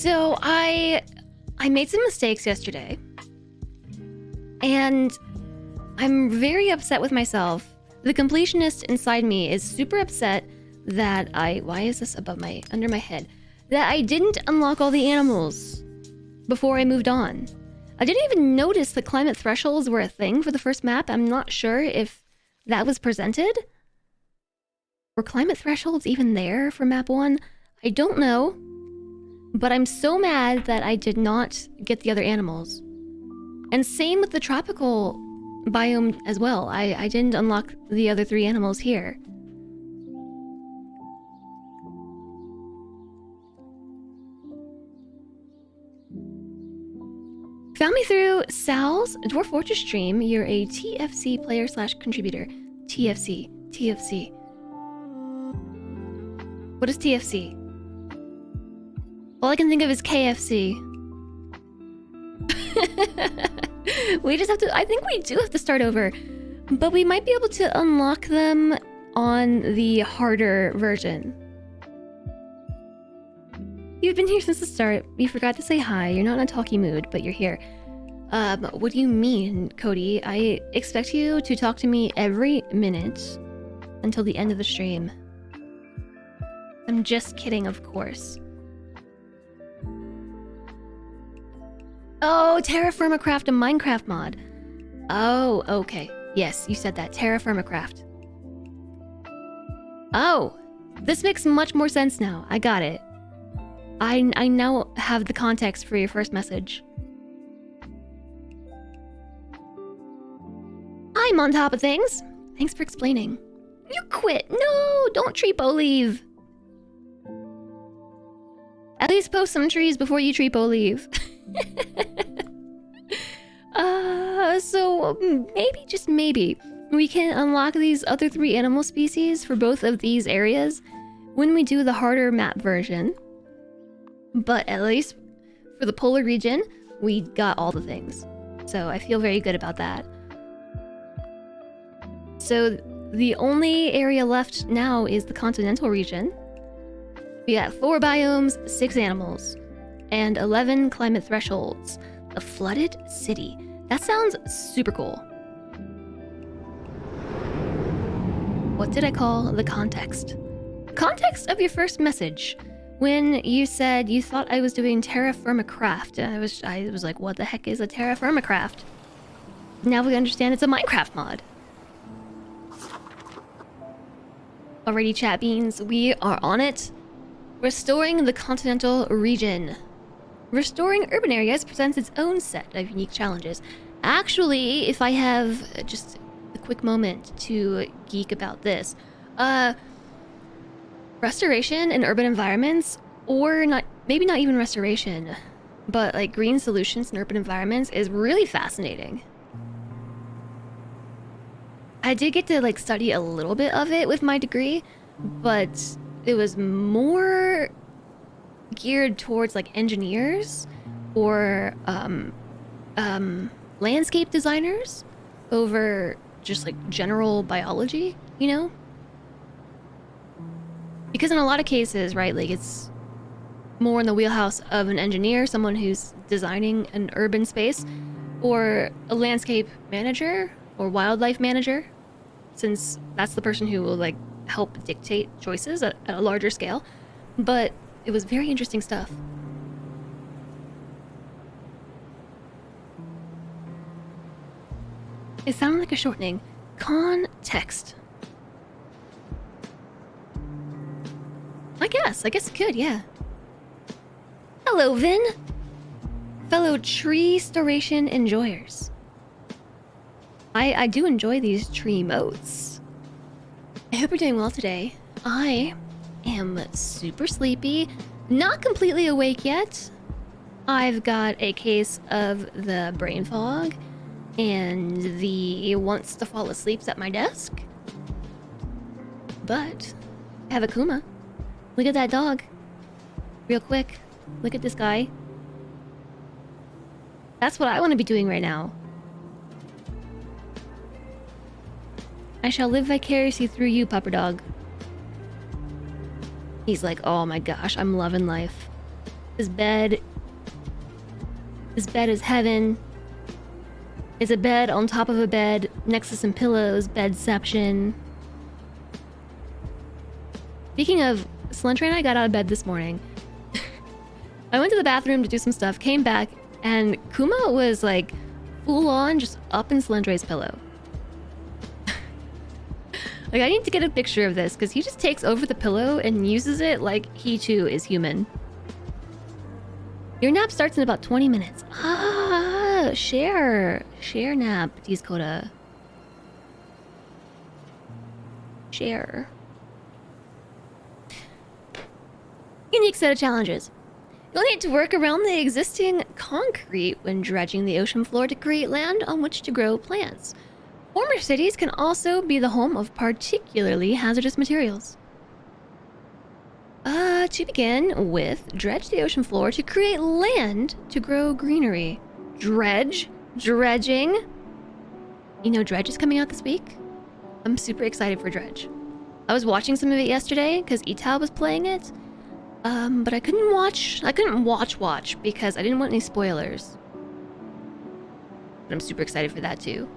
So I made some mistakes yesterday, and I'm very upset with myself. The completionist inside me is super upset that why is this under my head? That I didn't unlock all the animals before I moved on. I didn't even notice that climate thresholds were a thing for the first map. I'm not sure if that was presented. Were climate thresholds even there for map 1? I don't know. But I'm so mad that I did not get the other animals. And same with the tropical biome as well. I didn't unlock the other 3 animals here. Found me through Sal's Dwarf Fortress stream. You're a TFC player / contributor. TFC. What is TFC? All I can think of is KFC. We just have to... I think we do have to start over. But we might be able to unlock them on the harder version. You've been here since the start. You forgot to say hi. You're not in a talky mood, but you're here. What do you mean, Cody? I expect you to talk to me every minute until the end of the stream. I'm just kidding, of course. Oh, Terraformacraft, a Minecraft mod. Oh, okay. Yes, you said that. Terraformacraft. Oh, this makes much more sense now. I got it. I now have the context for your first message. I'm on top of things. Thanks for explaining. You quit. No, don't treepo leave. At least post some trees before you treepo leave. So maybe, just maybe, we can unlock these other 3 animal species for both of these areas when we do the harder map version. But at least for the polar region, we got all the things. So I feel very good about that. So the only area left now is the continental region. We got 4 biomes, 6 animals, and 11 climate thresholds. A flooded city. That sounds super cool. What did I call the context? Context of your first message. When you said you thought I was doing Terraformacraft, I was like, what the heck is a Terraformacraft? Now we understand it's a Minecraft mod. Alrighty, chat beans, we are on it. Restoring the continental region. Restoring urban areas presents its own set of unique challenges. Actually, if I have just a quick moment to geek about this, restoration in urban environments, or maybe not even restoration, but like green solutions in urban environments is really fascinating. I did get to like study a little bit of it with my degree, but it was more geared towards like engineers or landscape designers over just like general biology, you know? Because in a lot of cases, right, like it's more in the wheelhouse of an engineer, someone who's designing an urban space, or a landscape manager or wildlife manager, since that's the person who will like help dictate choices at a larger scale. But it was very interesting stuff. It sounded like a shortening. Context. I guess it could, yeah. Hello, Vin. Fellow tree restoration enjoyers. I do enjoy these tree modes. I hope you're doing well today. I am super sleepy, not completely awake yet. I've got a case of the brain fog and the wants to fall asleep at my desk. But I have a Kuma. Look at that dog. Real quick. Look at this guy. That's what I want to be doing right now. I shall live vicariously through you, Pupper Dog. He's like, oh my gosh, I'm loving life. This bed. This bed is heaven. It's a bed on top of a bed next to some pillows. Bedception. Speaking of, Slentra and I got out of bed this morning. I went to the bathroom to do some stuff, came back, and Kuma was like full on just up in Slentra's pillow. Like, I need to get a picture of this because he just takes over the pillow and uses it like he too is human. Your nap starts in about 20 minutes. Ah, share nap, Discoda. Share. Unique set of challenges. You'll need to work around the existing concrete when dredging the ocean floor to create land on which to grow plants. Former cities can also be the home of particularly hazardous materials. To begin with, dredge the ocean floor to create land to grow greenery. Dredging. You know Dredge is coming out this week? I'm super excited for Dredge. I was watching some of it yesterday because Ital was playing it. But I couldn't watch because I didn't want any spoilers. But I'm super excited for that too.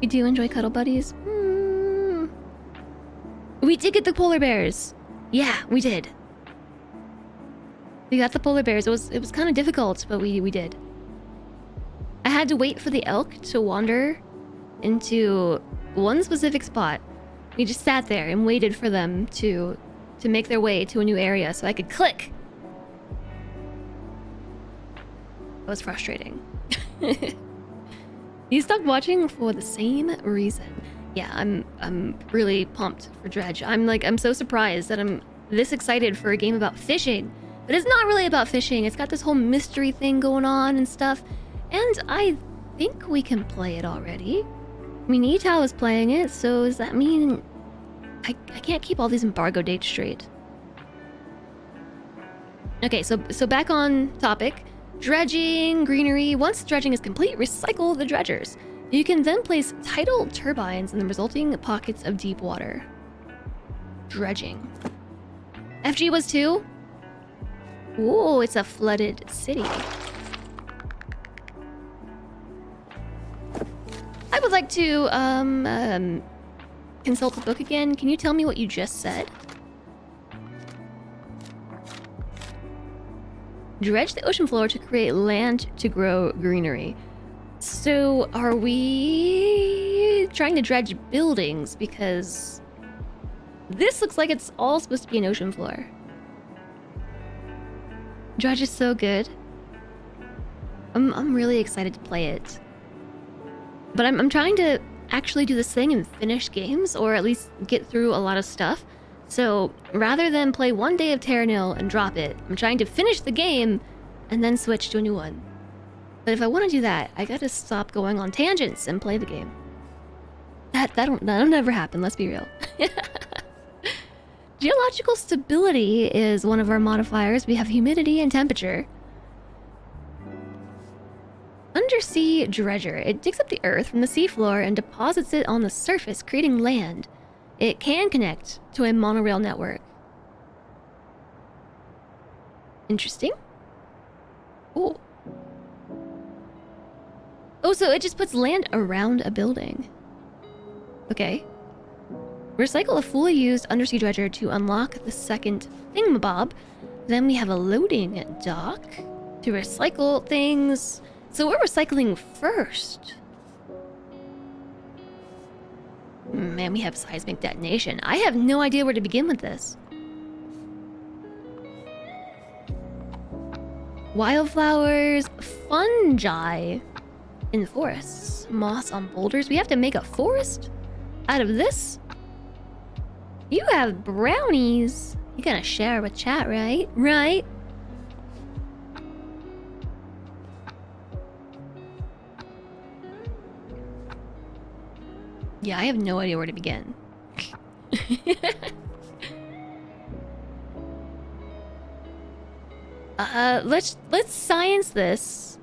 You do enjoy Cuddle Buddies? We did get the polar bears. Yeah, we did. We got the polar bears. It was kind of difficult, but we did. I had to wait for the elk to wander into one specific spot. We just sat there and waited for them to make their way to a new area so I could click. That was frustrating. You stopped watching for the same reason. Yeah, I'm really pumped for Dredge. I'm so surprised that I'm this excited for a game about fishing. But it's not really about fishing. It's got this whole mystery thing going on and stuff. And I think we can play it already. I mean, Ital is playing it, so does that mean I can't keep all these embargo dates straight? Okay, so back on topic. Dredging, greenery. Once dredging is complete, recycle the dredgers. You can then place tidal turbines in the resulting pockets of deep water. Dredging. FG was too? Ooh, it's a flooded city. I would like to consult the book again. Can you tell me what you just said? Dredge the ocean floor to create land to grow greenery. So, are we trying to dredge buildings? Because this looks like it's all supposed to be an ocean floor. Dredge is so good. I'm really excited to play it. But I'm trying to actually do this thing and finish games, or at least get through a lot of stuff. So rather than play one day of Terra Nil and drop it, I'm trying to finish the game and then switch to a new one. But if I want to do that, I gotta stop going on tangents and play the game. That'll never happen, let's be real. Geological stability is one of our modifiers. We have humidity and temperature. Undersea dredger. It digs up the earth from the seafloor and deposits it on the surface, creating land. It can connect to a monorail network. Interesting. Oh. Oh, so it just puts land around a building. Okay. Recycle a fully used undersea dredger to unlock the second thingamabob. Then we have a loading dock to recycle things. So we're recycling first. Man, we have seismic detonation. I have no idea where to begin with this. Wildflowers, fungi in forests, moss on boulders. We have to make a forest out of this? You have brownies. You're gonna share with chat, right? Right? Yeah, I have no idea where to begin. Let's science this.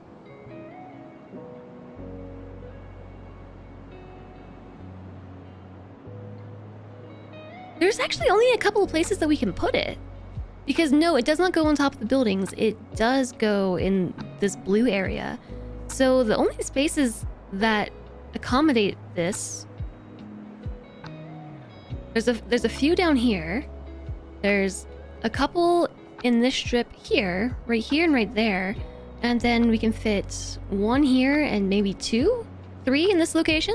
There's actually only a couple of places that we can put it. Because no, it does not go on top of the buildings. It does go in this blue area. So the only spaces that accommodate this... There's a few down here. There's a couple in this strip here, right here and right there. And then we can fit one here and maybe 2, 3 in this location.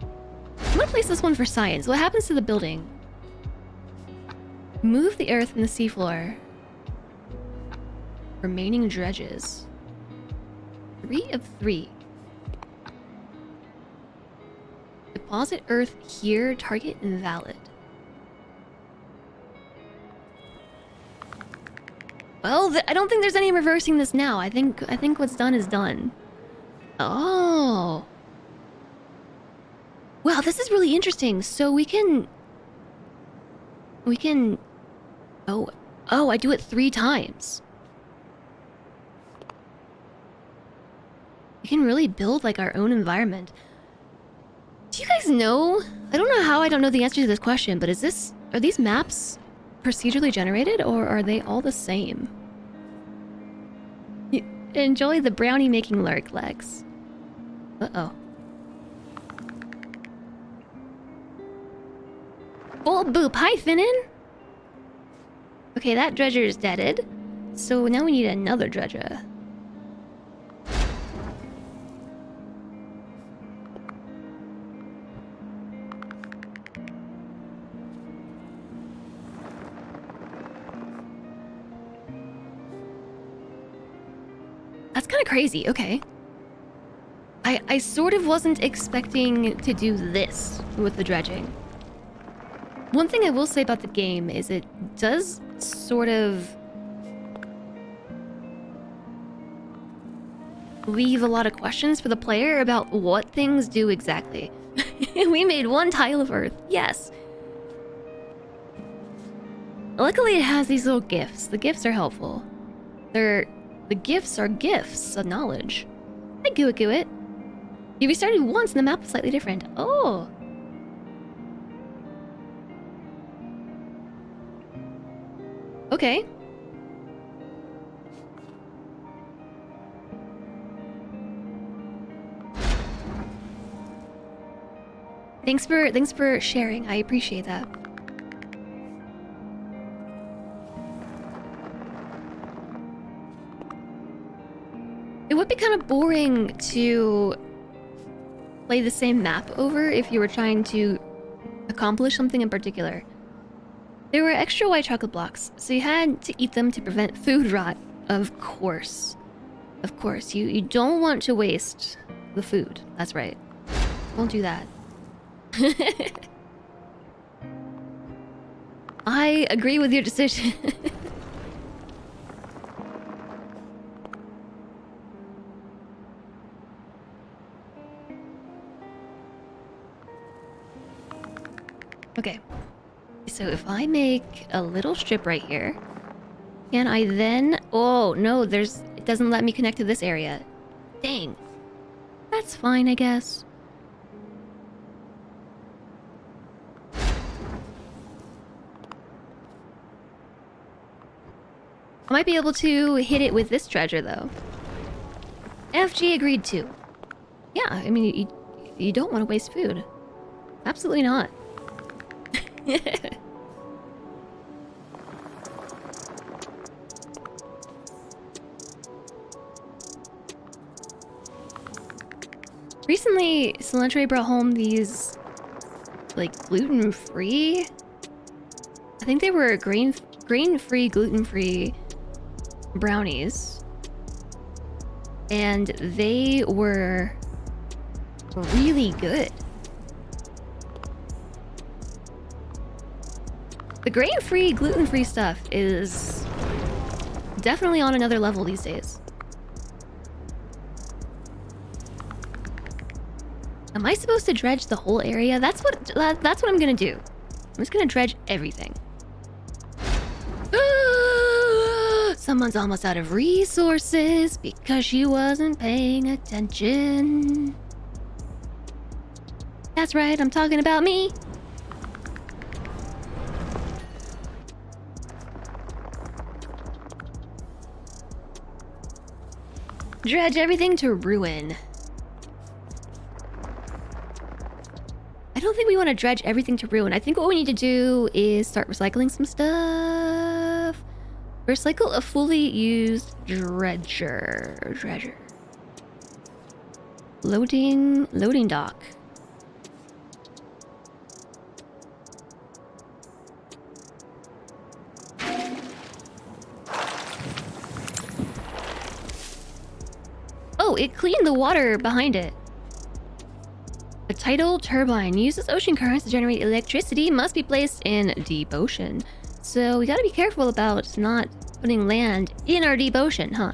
I'm gonna place this one for science. What happens to the building? Move the earth from the seafloor. Remaining dredges. 3 of 3. Deposit earth here, target invalid. Well, I don't think there's any reversing this now. I think what's done is done. Oh. Wow, this is really interesting. So we can... Oh, I do it 3 times. We can really build like our own environment. Do you guys know? I don't know how I don't know the answer to this question, but are these maps procedurally generated or are they all the same? Enjoy the brownie making lurk, Lex. Uh-oh. Full boop. Hi, Finnan. Okay, that dredger is deaded. So now we need another dredger. That's kind of crazy. Okay. I sort of wasn't expecting to do this with the dredging. One thing I will say about the game is it does sort of leave a lot of questions for the player about what things do exactly. We made 1 tile of earth. Yes. Luckily it has these little gifts. The gifts are helpful. The gifts are gifts of knowledge. Hi, Goo-It. You restarted once and the map was slightly different. Oh. Okay. Thanks for sharing. I appreciate that. It would be kind of boring to play the same map over if you were trying to accomplish something in particular. There were extra white chocolate blocks, so you had to eat them to prevent food rot. Of course. Of course, you don't want to waste the food. That's right. Don't do that. I agree with your decision. Okay. So if I make a little strip right here, can I then... Oh, no, it doesn't let me connect to this area. Dang. That's fine, I guess. I might be able to hit it with this dredger, though. FG agreed to. Yeah, I mean, you don't want to waste food. Absolutely not. Recently, Cilantro brought home these, like, gluten-free... I think they were grain-free, gluten-free brownies. And they were really good. The grain-free, gluten-free stuff is definitely on another level these days. Am I supposed to dredge the whole area? That's what I'm gonna do. I'm just gonna dredge everything. Someone's almost out of resources because she wasn't paying attention. That's right, I'm talking about me. Dredge everything to ruin. I don't think we want to dredge everything to ruin. I think what we need to do is start recycling some stuff. Recycle a fully used dredger. Loading dock. Oh, it cleaned the water behind it. A tidal turbine uses ocean currents to generate electricity, must be placed in deep ocean. So we gotta be careful about not putting land in our deep ocean, huh?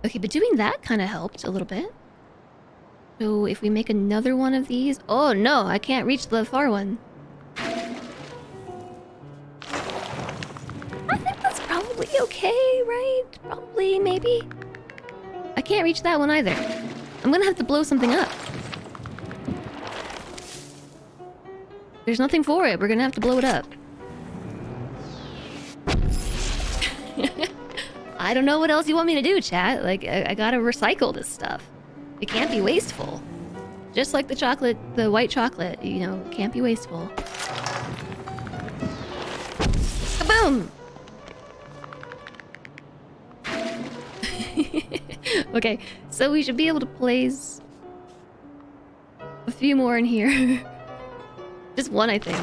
Okay, but doing that kind of helped a little bit. So if we make another one of these... Oh no, I can't reach the far one. I think that's probably okay, right? Probably, maybe. I can't reach that one either. I'm gonna have to blow something up. There's nothing for it. We're gonna have to blow it up. I don't know what else you want me to do, chat. Like, I gotta recycle this stuff. It can't be wasteful. Just like the chocolate, the white chocolate, you know, it can't be wasteful. Boom! Okay, so we should be able to place a few more in here. Just one, I think.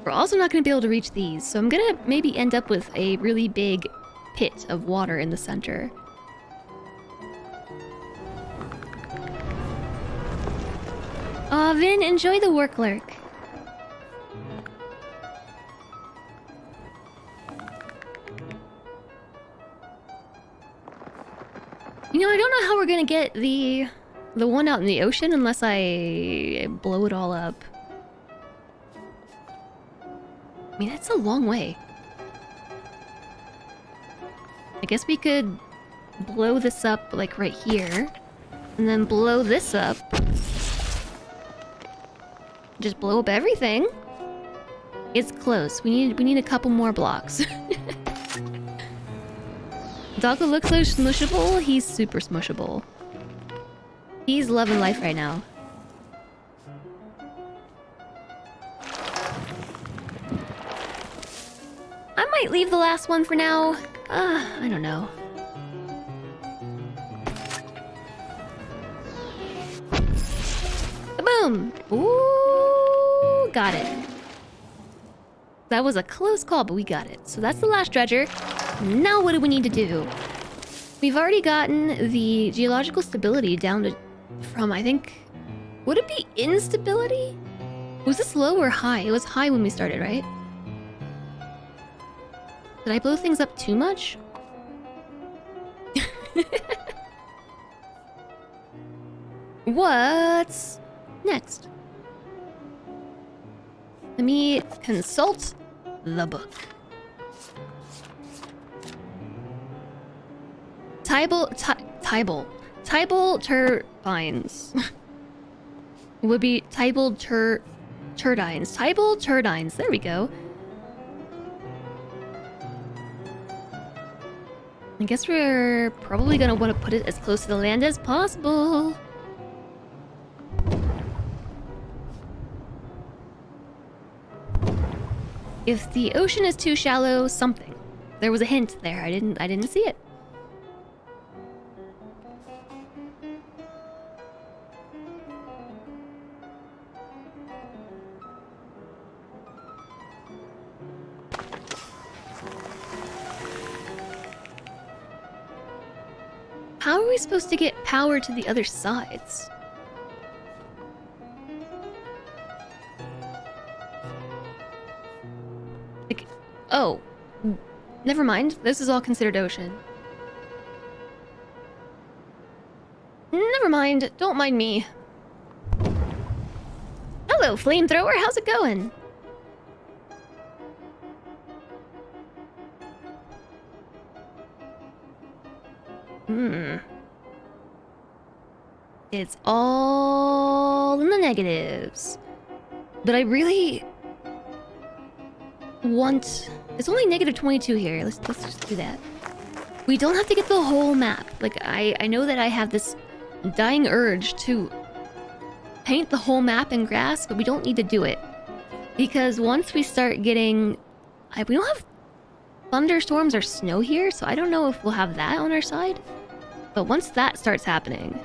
We're also not going to be able to reach these, so I'm going to maybe end up with a really big pit of water in the center. Aw, Vin, enjoy the work lurk. You know, I don't know how we're gonna get the one out in the ocean unless I blow it all up. I mean, that's a long way. I guess we could blow this up, like, right here. And then blow this up. Just blow up everything. It's close. We need a couple more blocks. Doggo looks so smushable. He's super smushable. He's loving life right now. I might leave the last one for now. I don't know. Boom! Ooh, got it. That was a close call, but we got it. So that's the last dredger. Now what do we need to do? We've already gotten the geological stability down to... from, I think... Would it be instability? Was this low or high? It was high when we started, right? Did I blow things up too much? What's next? Let me consult the book. Tybal turbines. Would be Tybal turbines. Tybal turbines. There we go. I guess we're probably gonna want to put it as close to the land as possible. If the ocean is too shallow, something. There was a hint there. I didn't see it. How are we supposed to get power to the other sides? Like, oh, never mind. This is all considered ocean. Never mind. Don't mind me. Hello, flamethrower. How's it going? It's all in the negatives. But I really want... It's only negative 22 here. Let's just do that. We don't have to get the whole map. Like, I know that I have this dying urge to paint the whole map in grass, but we don't need to do it. Because once we start getting... we don't have thunderstorms or snow here, so I don't know if we'll have that on our side. But once that starts happening...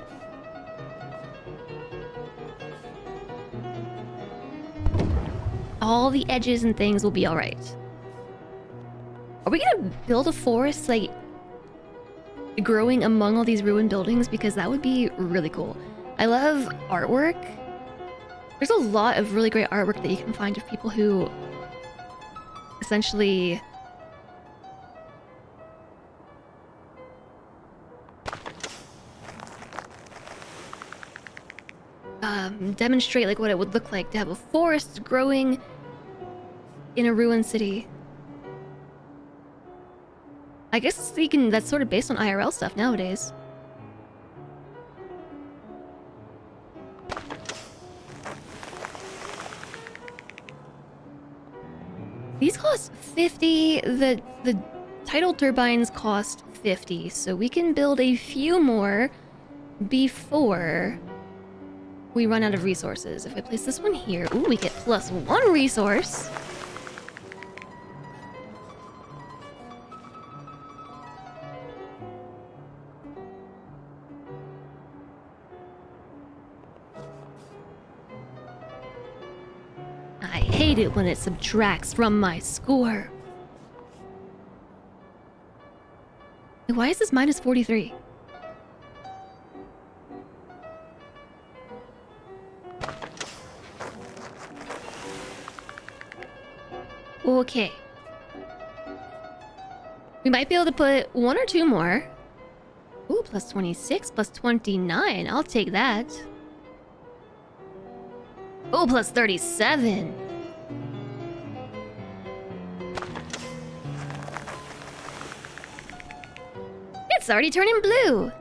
all the edges and things will be alright. Are we gonna build a forest, like, growing among all these ruined buildings? Because that would be really cool. I love artwork. There's a lot of really great artwork that you can find of people who essentially demonstrate like what it would look like to have a forest growing in a ruined city. I guess that's sort of based on IRL stuff nowadays. These cost 50. The tidal turbines cost 50, so we can build a few more before we run out of resources. If I place this one here, ooh, we get +1 resource. I hate it when it subtracts from my score. Why is this -43? Okay. We might be able to put 1 or 2 more. Ooh, +26, +29. I'll take that. Oh, +37. It's already turning blue.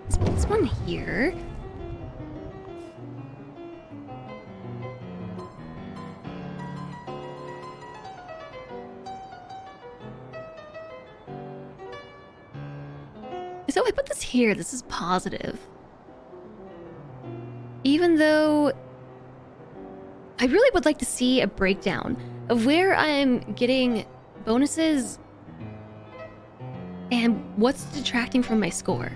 Let's put this one here. So if I put this here, this is positive. Even though I really would like to see a breakdown of where I'm getting bonuses and what's detracting from my score.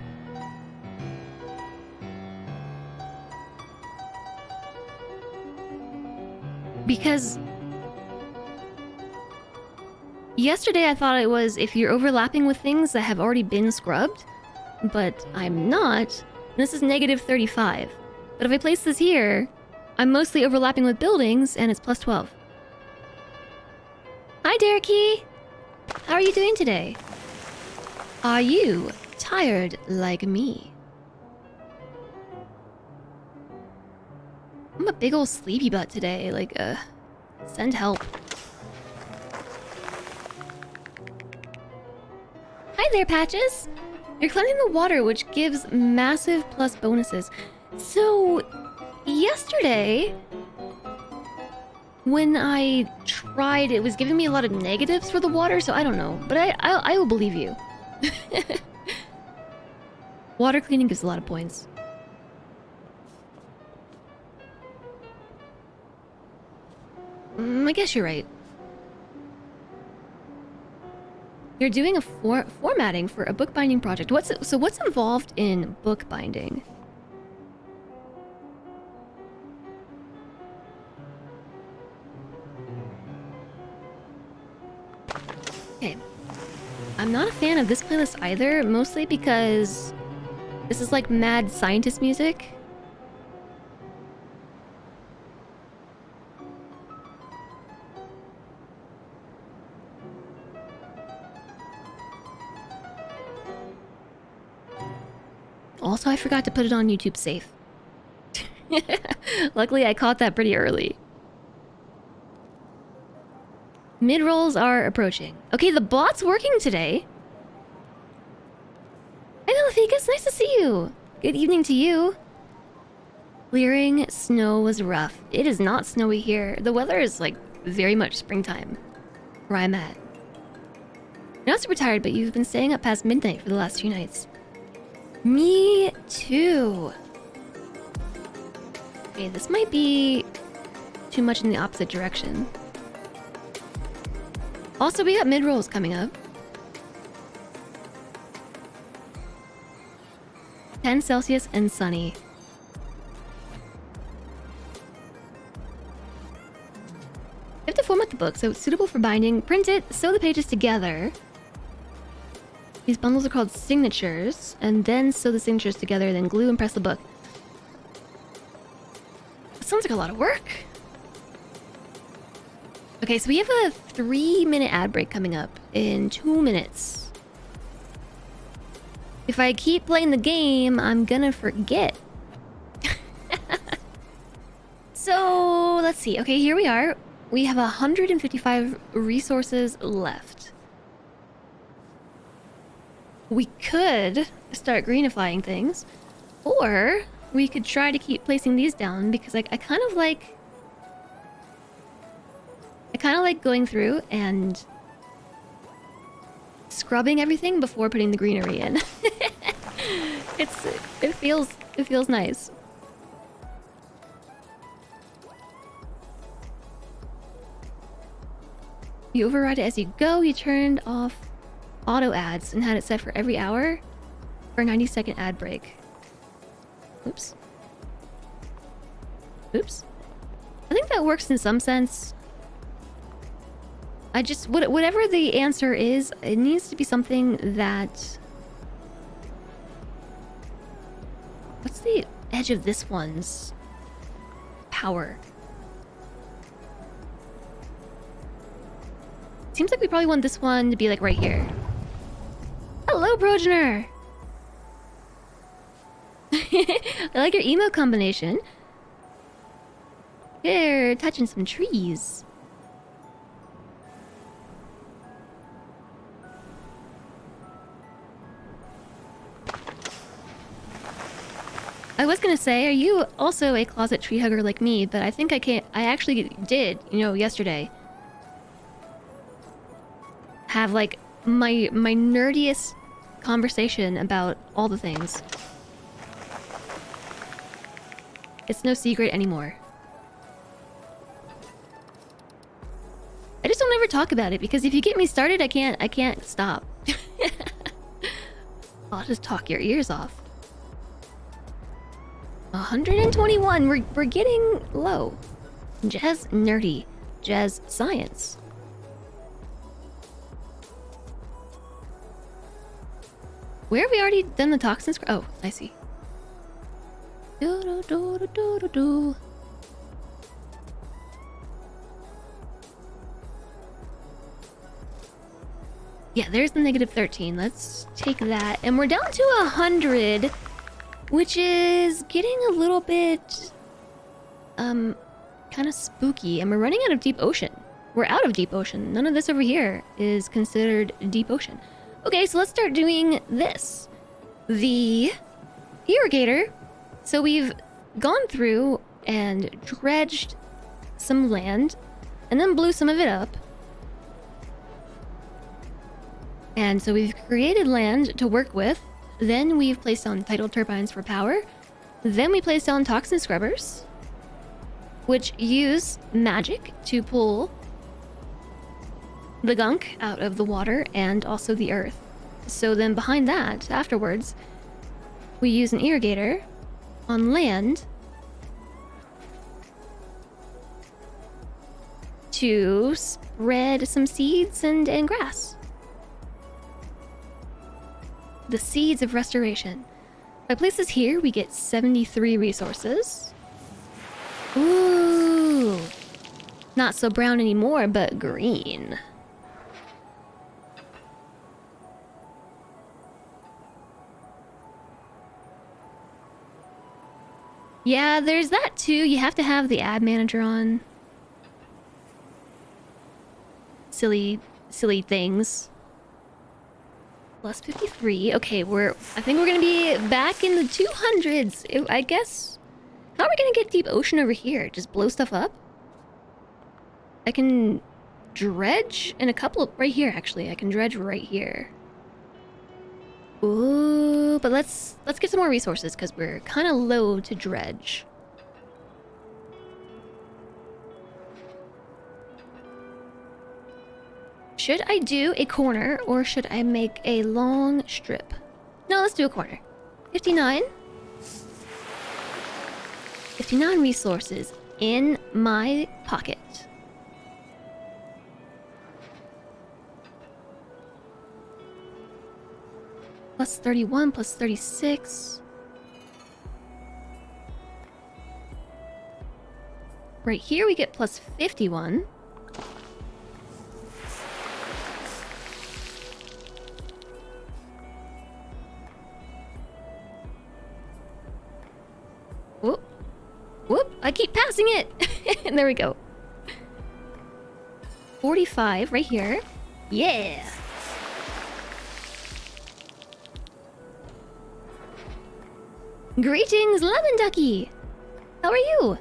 Because yesterday I thought it was if you're overlapping with things that have already been scrubbed, but I'm not. This is -35. But if I place this here, I'm mostly overlapping with buildings, and it's +12. Hi, Dereki! How are you doing today? Are you tired like me? I'm a big old sleepy butt today, like, send help. Hi there, Patches! You're cleansing the water, which gives massive plus bonuses. So, yesterday, when I tried, it was giving me a lot of negatives for the water, so I don't know. But I will believe you. Water cleaning gives a lot of points. I guess you're right. You're doing a formatting for a bookbinding project. What's involved in bookbinding? Okay. I'm not a fan of this playlist either, mostly because this is like mad scientist music. Also, I forgot to put it on YouTube Safe. Luckily, I caught that pretty early. Mid-rolls are approaching. Okay, the bot's working today. Hey, Maleficus, nice to see you. Good evening to you. Clearing snow was rough. It is not snowy here. The weather is like very much springtime where I'm at. You're not super tired, but you've been staying up past midnight for the last 2 nights. Me too. Okay, this might be too much in the opposite direction. Also, we got mid-rolls coming up. 10 Celsius and sunny. You have to format the book so it's suitable for binding. Print it, sew the pages together. These bundles are called signatures, and then sew the signatures together, then glue and press the book. That sounds like a lot of work. Okay, so we have a 3-minute ad break coming up in 2 minutes. If I keep playing the game, I'm gonna forget. So, let's see. Okay, here we are. We have 155 resources left. We could start greenifying things, or we could try to keep placing these down because I kind of like going through and scrubbing everything before putting the greenery in. It feels nice. You override it as you go. You turned off auto ads and had it set for every hour for a 90-second ad break. Oops. Oops. I think that works in some sense. I just... whatever the answer is, it needs to be something that... What's the edge of this one's power? Seems like we probably want this one to be like right here. Hello, Progener! I like your emo combination. You're touching some trees. I was gonna say, are you also a closet tree hugger like me? But I think I actually did, you know, yesterday. Have like my nerdiest conversation about all the things. It's no secret anymore. I just don't ever talk about it because if you get me started, I can't stop. I'll just talk your ears off. 121. We're getting low. Jazz nerdy. Jazz science. Where have we already done the toxins? Oh, I see. Do, do, do, do, do, do. Yeah, there's the negative 13. Let's take that. And we're down to 100, which is getting a little bit, kind of spooky. And we're running out of deep ocean. We're out of deep ocean. None of this over here is considered deep ocean. Okay, so let's start doing this. The irrigator. So we've gone through and dredged some land and then blew some of it up. And so we've created land to work with. Then we've placed down tidal turbines for power. Then we placed down toxin scrubbers, which use magic to pull the gunk out of the water and also the earth. So then behind that, afterwards, we use an irrigator on land to spread some seeds and grass. The seeds of restoration. If I place this here, we get 73 resources. Ooh. Not so brown anymore, but green. Yeah, there's that too. You have to have the ad manager on. Silly things. Plus 53. Okay, I think we're gonna be back in the 200s. I guess. How are we gonna get deep ocean over here? Just blow stuff up? I can dredge in a couple of, right here actually. I can dredge right here. Ooh, but let's get some more resources because we're kind of low to dredge. Should I do a corner or should I make a long strip? No, let's do a corner. 59. 59 resources in my pocket. Plus 31, plus 36. Right here we get plus 51. Whoop. Whoop. I keep passing it. And there we go. 45 right here. Yeah. Greetings, Lemon Ducky. How are you?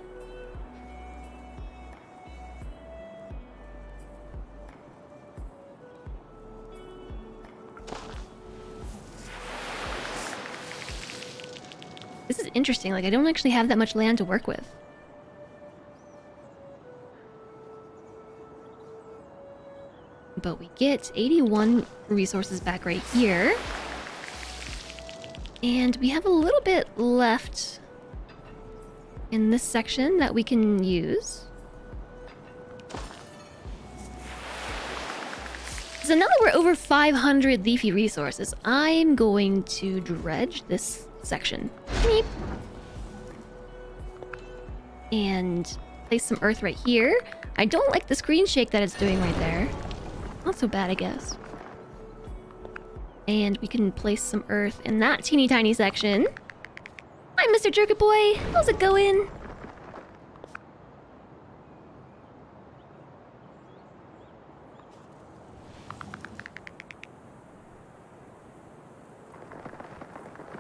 This is interesting. Like, I don't actually have that much land to work with. But we get 81 resources back right here. And we have a little bit left in this section that we can use. So now that we're over 500 leafy resources, I'm going to dredge this section. Meep. And place some earth right here. I don't like the screen shake that it's doing right there. Not so bad, I guess. And we can place some earth in that teeny tiny section. Hi, Mr. Jerkit Boy. How's it going?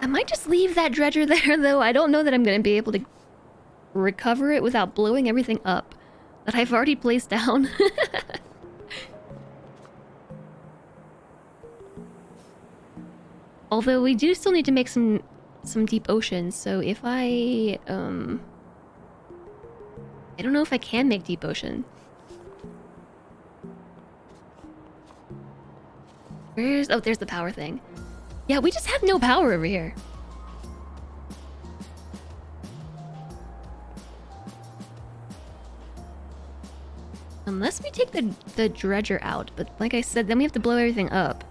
I might just leave that dredger there, though. I don't know that I'm going to be able to recover it without blowing everything up that I've already placed down. Although we do still need to make some deep ocean, so if I don't know if I can make deep ocean. There's the power thing. Yeah, we just have no power over here. Unless we take the dredger out, but like I said, then we have to blow everything up.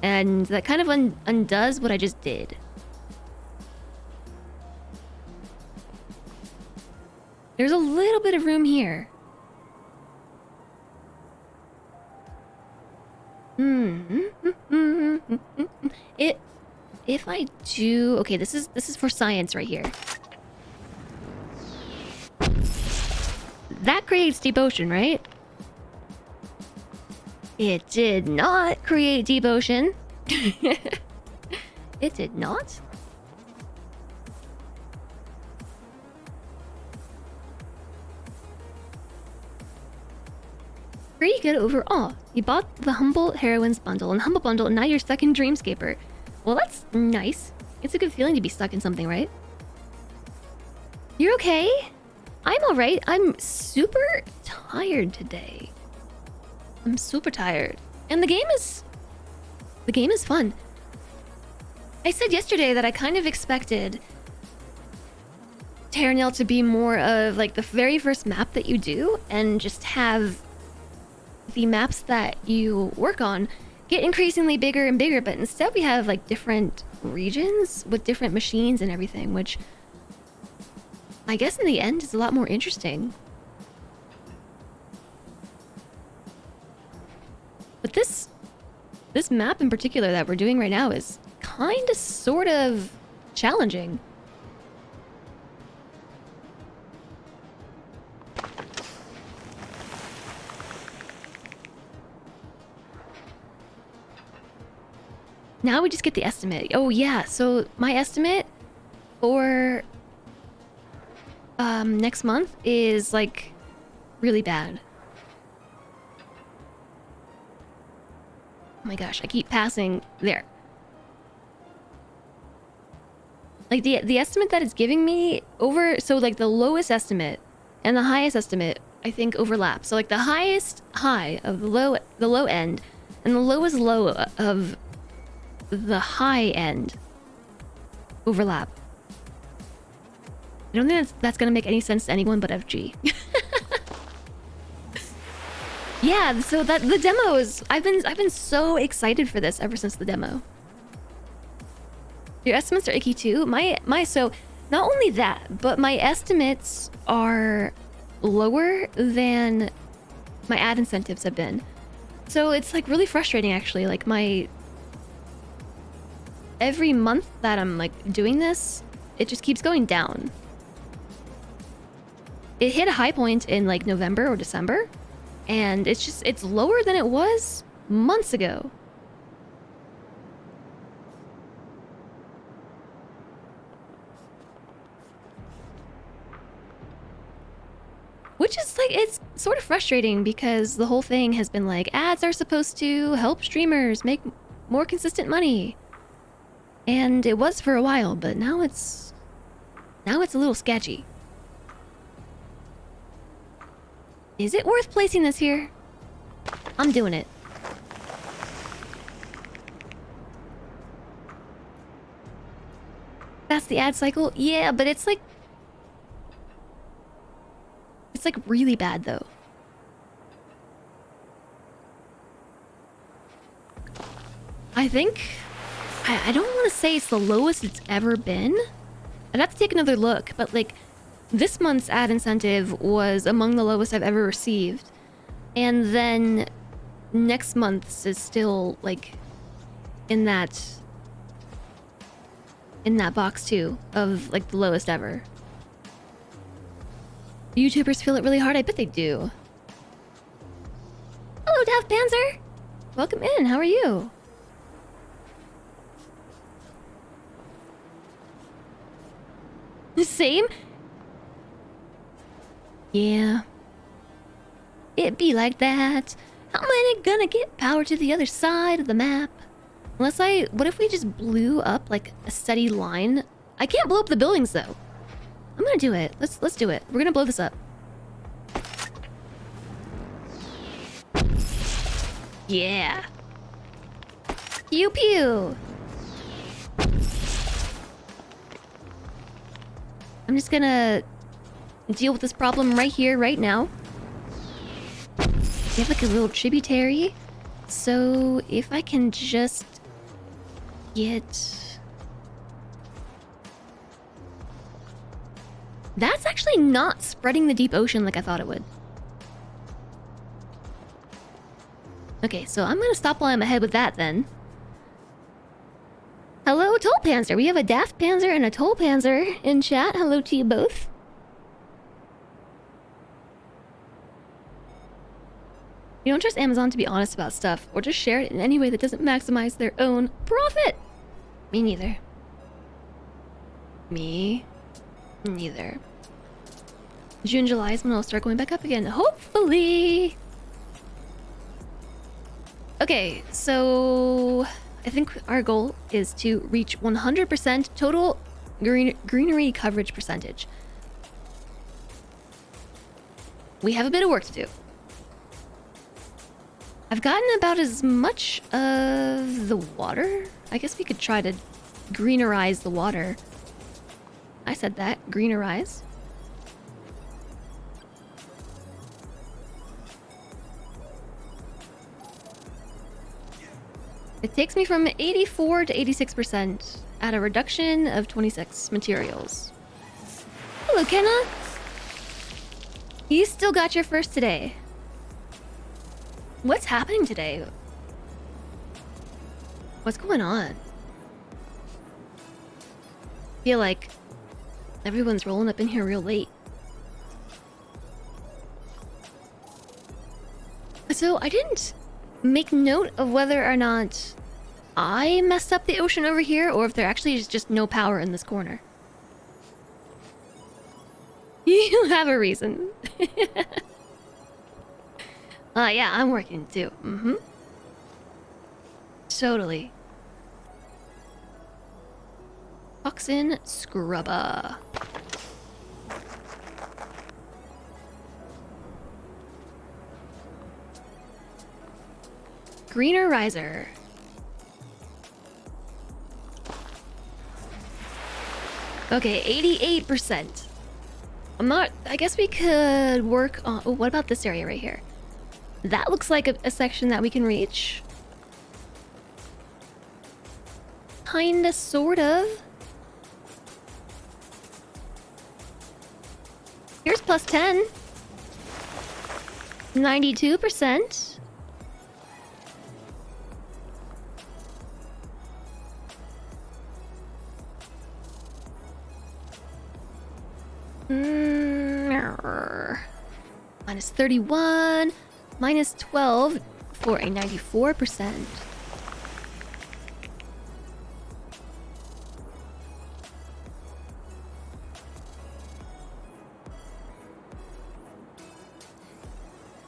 And that kind of undoes what I just did. There's a little bit of room here. If I do... Okay, this is for science right here. That creates deep ocean, right? It did not create deep ocean. It did not. Pretty good overall. You bought the Humble Heroines bundle and Humble bundle, and now you're stuck in Dreamscaper. Well, that's nice. It's a good feeling to be stuck in something, right? You're okay? I'm alright. I'm super tired today. I'm super tired. And the game is fun. I said yesterday that I kind of expected Terra Nil to be more of like the very first map that you do, and just have the maps that you work on get increasingly bigger and bigger, but instead we have like different regions with different machines and everything, which I guess in the end is a lot more interesting. But this map in particular that we're doing right now is kind of sort of challenging. Now we just get the estimate. Oh yeah, so my estimate for next month is like really bad. Oh my gosh, I keep passing there. Like the estimate that it's giving me over, so like the lowest estimate and the highest estimate I think overlap. So like the highest high of the low end and the lowest low of the high end overlap. I don't think that's gonna make any sense to anyone but FG. Yeah, so that the demo is I've been so excited for this ever since the demo. Your estimates are icky too. So not only that, but my estimates are lower than my ad incentives have been. So it's like really frustrating actually. Like every month that I'm like doing this, it just keeps going down. It hit a high point in like November or December, and it's lower than it was months ago. Which is like, it's sort of frustrating because the whole thing has been like, ads are supposed to help streamers make more consistent money. And it was for a while, but now it's a little sketchy. Is it worth placing this here? I'm doing it. That's the ad cycle? Yeah, but it's like really bad though. I think I don't want to say it's the lowest it's ever been. I'd have to take another look, but like this month's ad incentive was among the lowest I've ever received. And then next month's is still like in that box too of like the lowest ever. YouTubers feel it really hard. I bet they do. Hello, Daft Panzer. Welcome in. How are you? Same? Yeah. It be like that. How am I gonna get power to the other side of the map? What if we just blew up like a steady line? I can't blow up the buildings though. I'm gonna do it. Let's do it. We're gonna blow this up. Yeah. Pew pew. I'm just gonna deal with this problem right here, right now. We have like a little tributary. So if I can just get... That's actually not spreading the deep ocean like I thought it would. Okay, so I'm gonna stop while I'm ahead with that then. Hello, Toll Panzer. We have a Daft Panzer and a Toll Panzer in chat. Hello to you both. You don't trust Amazon to be honest about stuff, or just share it in any way that doesn't maximize their own profit. Me neither. Me neither. June, July is when I'll start going back up again. Hopefully. Okay, so I think our goal is to reach 100% total greenery coverage percentage. We have a bit of work to do. I've gotten about as much of the water. I guess we could try to greenerize the water. I said that, greenerize. It takes me from 84 to 86% at a reduction of 26 materials. Hello, Kenna. You still got your first today. What's happening today? What's going on? I feel like everyone's rolling up in here real late. So I didn't make note of whether or not I messed up the ocean over here, or if there actually is just no power in this corner. You have a reason. Yeah, I'm working too. Mm-hmm. Totally. Toxin scrubber. Greener riser. Okay, 88%. I guess we could work on... Oh, what about this area right here? That looks like a section that we can reach. Kinda, sort of. Here's plus 10. 92%. Minus 31. Minus 12 for a 94%.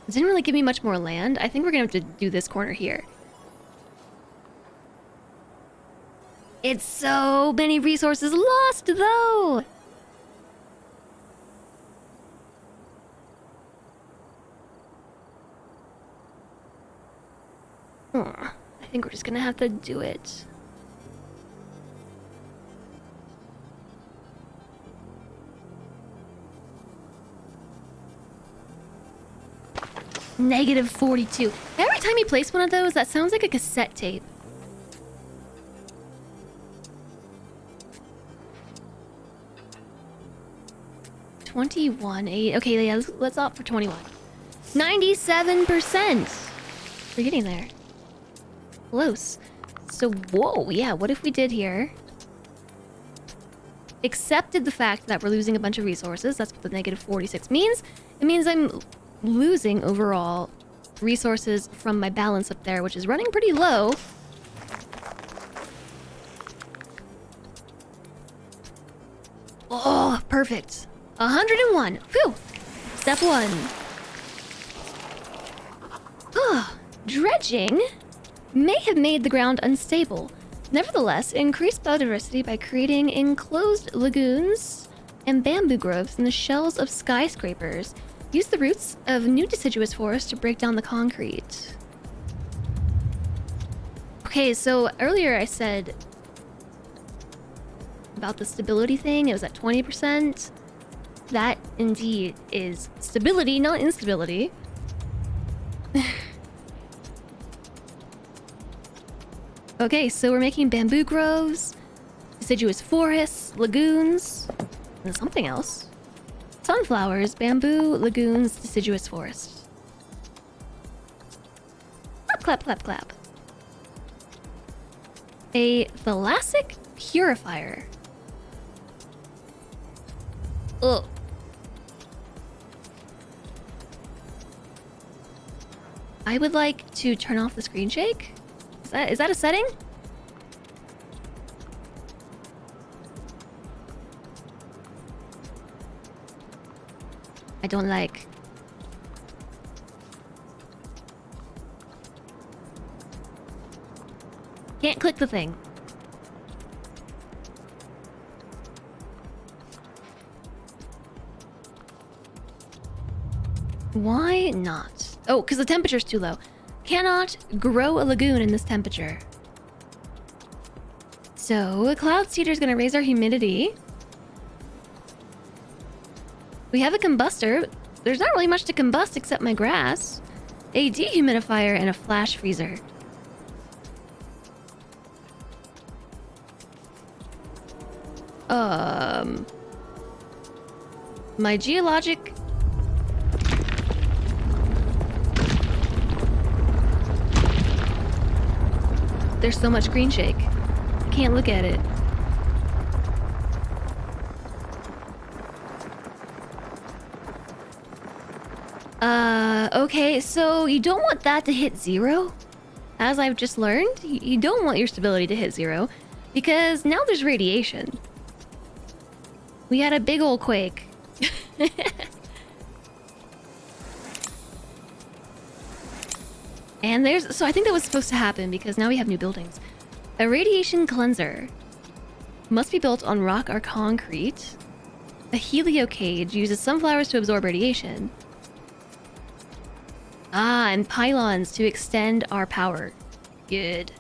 It didn't really give me much more land. I think we're gonna have to do this corner here. It's so many resources lost, though! I think we're just gonna have to do it. Negative 42. Every time you place one of those, that sounds like a cassette tape. $21.8. Okay, yeah, let's opt for 21. 97%. We're getting there. Close. So, whoa, yeah, what if we did here? Accepted the fact that we're losing a bunch of resources. That's what the negative 46 means. It means I'm losing overall resources from my balance up there, which is running pretty low. Oh, perfect. 101. Phew. Step 1. Dredging may have made the ground unstable. Nevertheless, it increased biodiversity by creating enclosed lagoons and bamboo groves in the shells of skyscrapers. Use the roots of new deciduous forest to break down the concrete. Okay, so earlier I said about the stability thing, it was at 20%. That indeed is stability, not instability. Okay, so we're making bamboo groves, deciduous forests, lagoons, and something else. Sunflowers, bamboo, lagoons, deciduous forests. Clap, clap, clap, clap. A thalassic purifier. Ugh. I would like to turn off the screen shake. Is that a setting? I don't like. Can't click the thing. Why not? Oh, because the temperature's too low. Cannot grow a lagoon in this temperature. So, a cloud seeder is going to raise our humidity. We have a combustor. There's not really much to combust except my grass. A dehumidifier and a flash freezer. My geologic... There's so much green shake. I can't look at it. Okay, so you don't want that to hit 0 as I've just learned, you don't want your stability to hit 0 because now there's radiation. We had a big ol' quake. And there's... So I think that was supposed to happen because now we have new buildings. A radiation cleanser. Must be built on rock or concrete. A helio cage uses sunflowers to absorb radiation. Ah, and pylons to extend our power. Good.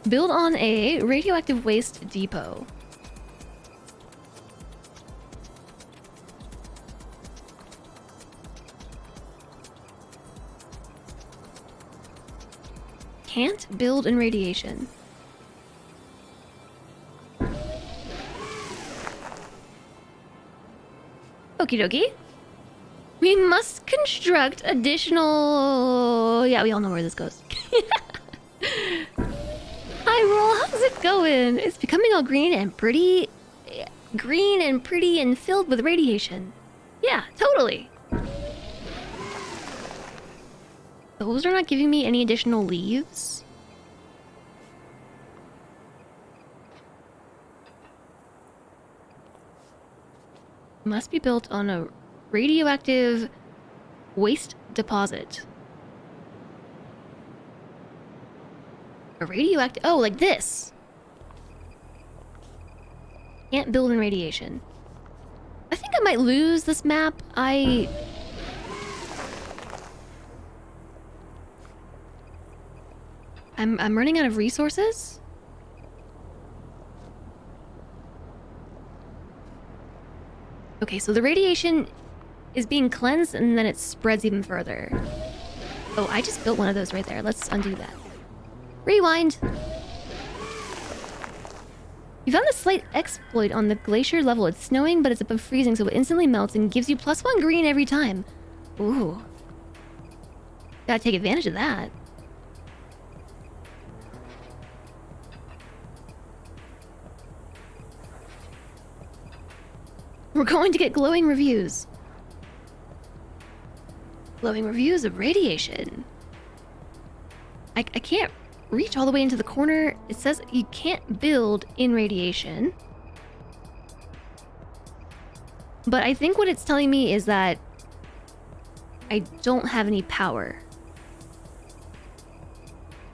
Build on a radioactive waste depot. Can't build in radiation. Okie dokie. We must construct additional... Yeah, we all know where this goes. Hi, Roll. How's it going? It's becoming all green and pretty... Green and pretty and filled with radiation. Yeah, totally. Those are not giving me any additional leaves. Must be built on a radioactive waste deposit. A radioactive... Oh, like this. Can't build in radiation. I think I might lose this map. I'm running out of resources. Okay, so the radiation is being cleansed and then it spreads even further. Oh, I just built one of those right there. Let's undo that. Rewind. You found a slight exploit on the glacier level. It's snowing, but it's above freezing, so it instantly melts and gives you +1 green every time. Ooh. Gotta take advantage of that. We're going to get glowing reviews. Glowing reviews of radiation. I can't reach all the way into the corner. It says you can't build in radiation. But I think what it's telling me is that I don't have any power.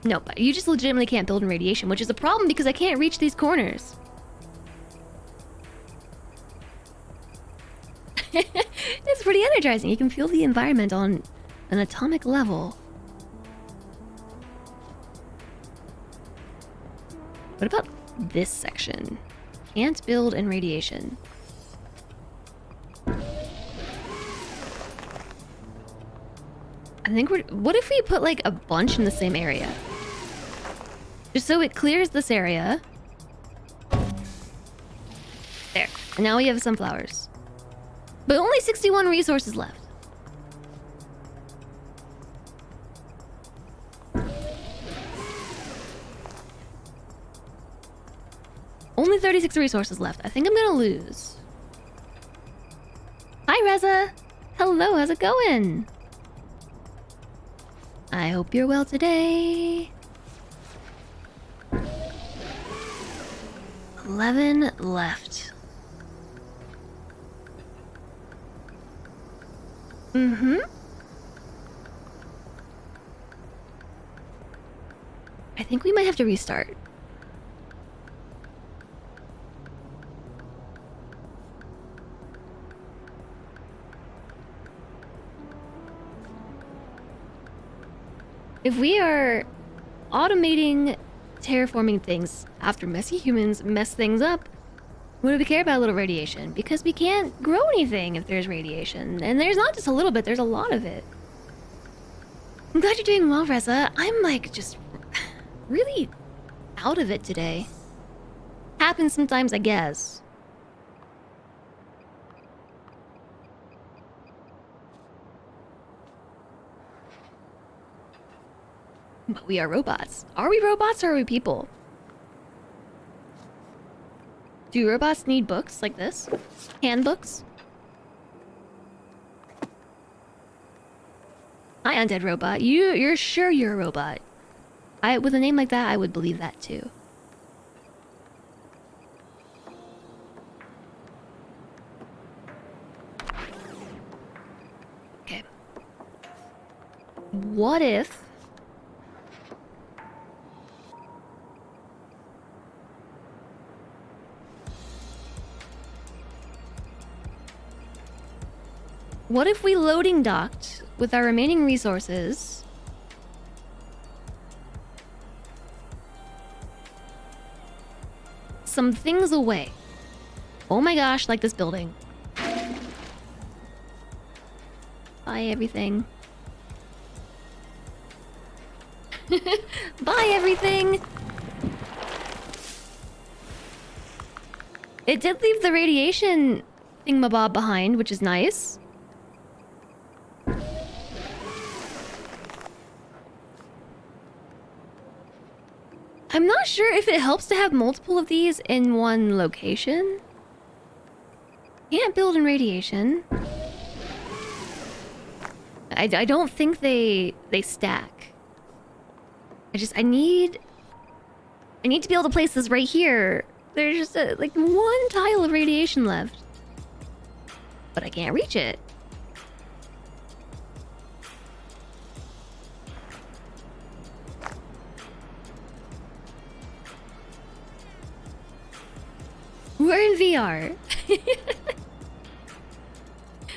No, but you just legitimately can't build in radiation, which is a problem because I can't reach these corners. It's pretty energizing. You can feel the environment on an atomic level. What about this section? Can't build in radiation. I think we're... What if we put like a bunch in the same area? Just so it clears this area. There. And now we have sunflowers. But only 61 resources left. Only 36 resources left. I think I'm gonna lose. Hi, Reza. Hello, how's it going? I hope you're well today. 11 left. I think we might have to restart. If we are automating terraforming things after messy humans mess things up, what do we care about a little radiation? Because we can't grow anything if there's radiation. And there's not just a little bit, there's a lot of it. I'm glad you're doing well, Reza. I'm like just really out of it today. Happens sometimes, I guess. But we are robots. Are we robots or are we people? Do robots need books like this? Handbooks? undead robot. You're sure you're a robot. With a name like that, I would believe that too. Okay. What if... What if we loading docked with our remaining resources? Some things away. Oh my gosh, like this building. Buy everything. Buy everything! It did leave the radiation thingamabob behind, which is nice. I'm not sure if it helps to have multiple of these in one location. Can't build in radiation. I don't think they stack. I need to be able to place this right here. There's just like one tile of radiation left. But I can't reach it. We're in VR.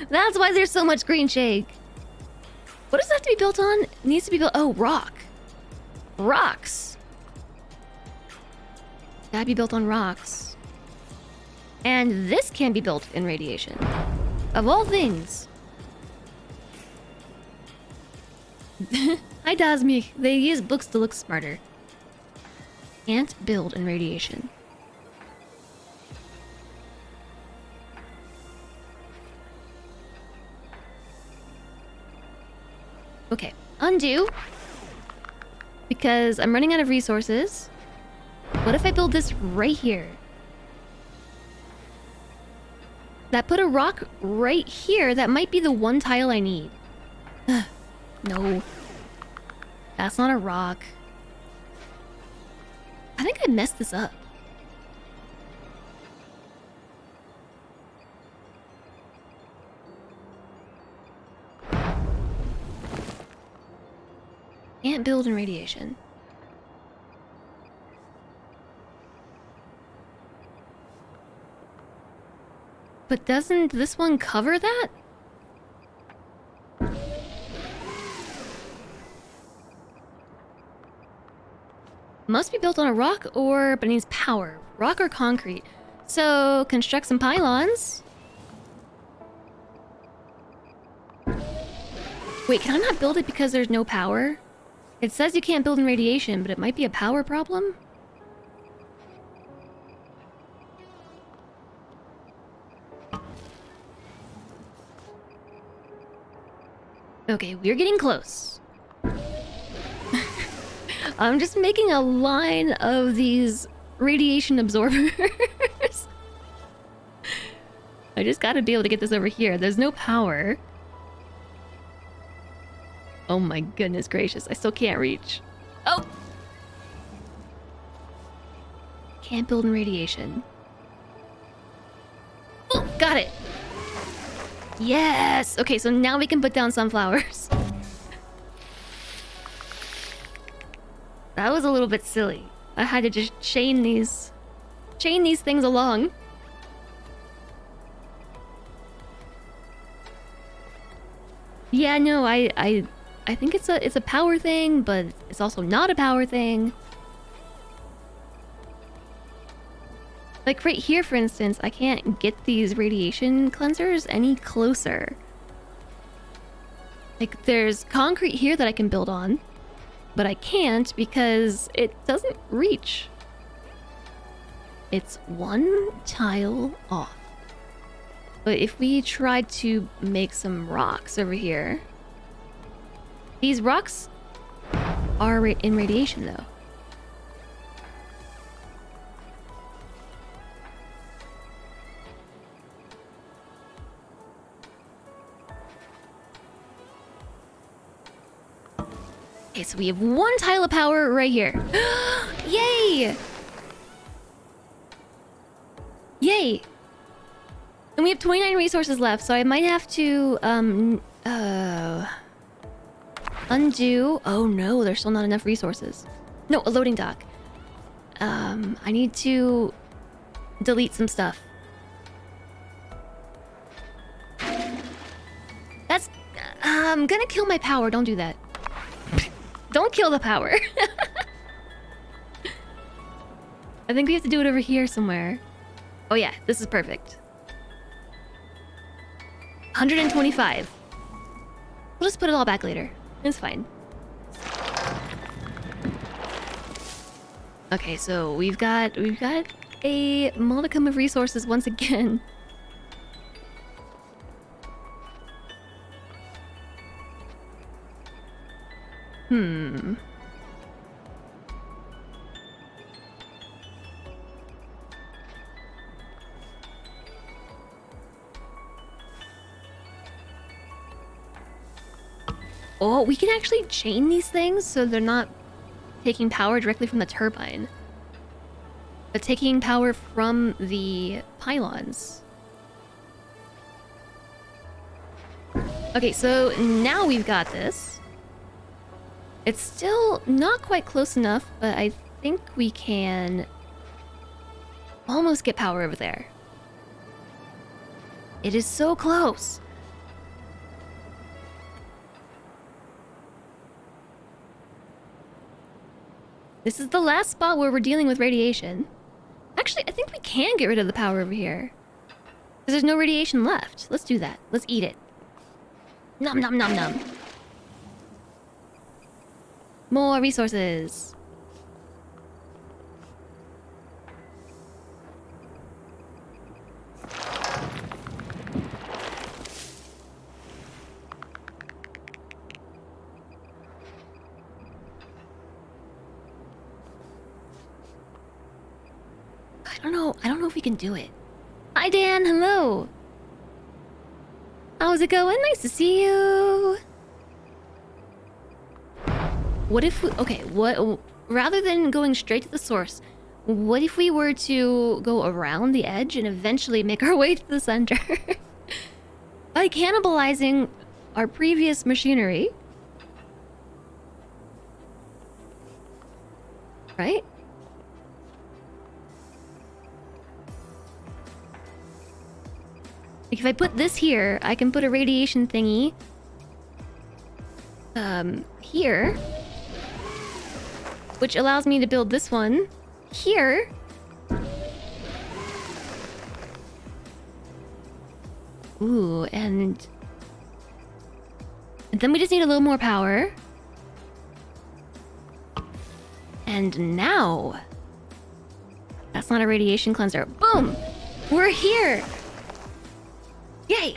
That's why there's so much green shake. What does that have to be built on? It needs to be built... Oh, rock. Rocks. Gotta be built on rocks. And this can be built in radiation. Of all things. Hi, Dasmik. They use books to look smarter. Can't build in radiation. Okay, undo. Because I'm running out of resources. What if I build this right here? That put a rock right here. That might be the one tile I need. No. That's not a rock. I think I messed this up. Can't build in radiation. But doesn't this one cover that? Must be built on a rock or... but it needs power. Rock or concrete. So, construct some pylons. Wait, can I not build it because there's no power? It says you can't build in radiation, but it might be a power problem? Okay, we're getting close. I'm just making a line of these radiation absorbers. I just gotta be able to get this over here. There's no power. Oh my goodness gracious, I still can't reach. Oh! Can't build in radiation. Oh, got it! Yes! Okay, so now we can put down sunflowers. That was a little bit silly. I had to just chain these things along. Yeah, no, I think it's a power thing, but it's also not a power thing. Like right here, for instance, I can't get these radiation cleansers any closer. Like there's concrete here that I can build on, but I can't because it doesn't reach. It's one tile off. But if we tried to make some rocks over here... These rocks are in radiation, though. Okay, so we have 1 tile of power right here. Yay! Yay! And we have 29 resources left, so I might have to, undo... Oh no, there's still not enough resources. No, a loading dock. I need to delete some stuff. That's... I'm gonna kill my power, don't do that. Don't kill the power. I think we have to do it over here somewhere. Oh yeah, this is perfect. 125. We'll just put it all back later. It's fine. Okay, so we've got a modicum of resources once again. Oh, we can actually chain these things so they're not taking power directly from the turbine, but taking power from the pylons. Okay, so now we've got this. It's still not quite close enough, but I think we can almost get power over there. It is so close. This is the last spot where we're dealing with radiation. Actually, I think we can get rid of the power over here, because there's no radiation left. Let's do that. Let's eat it. Nom nom nom nom. More resources. I don't know if we can do it. Hi Dan, hello. How's it going? Nice to see you. What if we... Okay, what... Rather than going straight to the source, what if we were to go around the edge and eventually make our way to the center? By cannibalizing our previous machinery. Right? Like if I put this here, I can put a radiation thingy here, which allows me to build this one here. Ooh, and then we just need a little more power. And now that's not a radiation cleanser. Boom! We're here! Yay!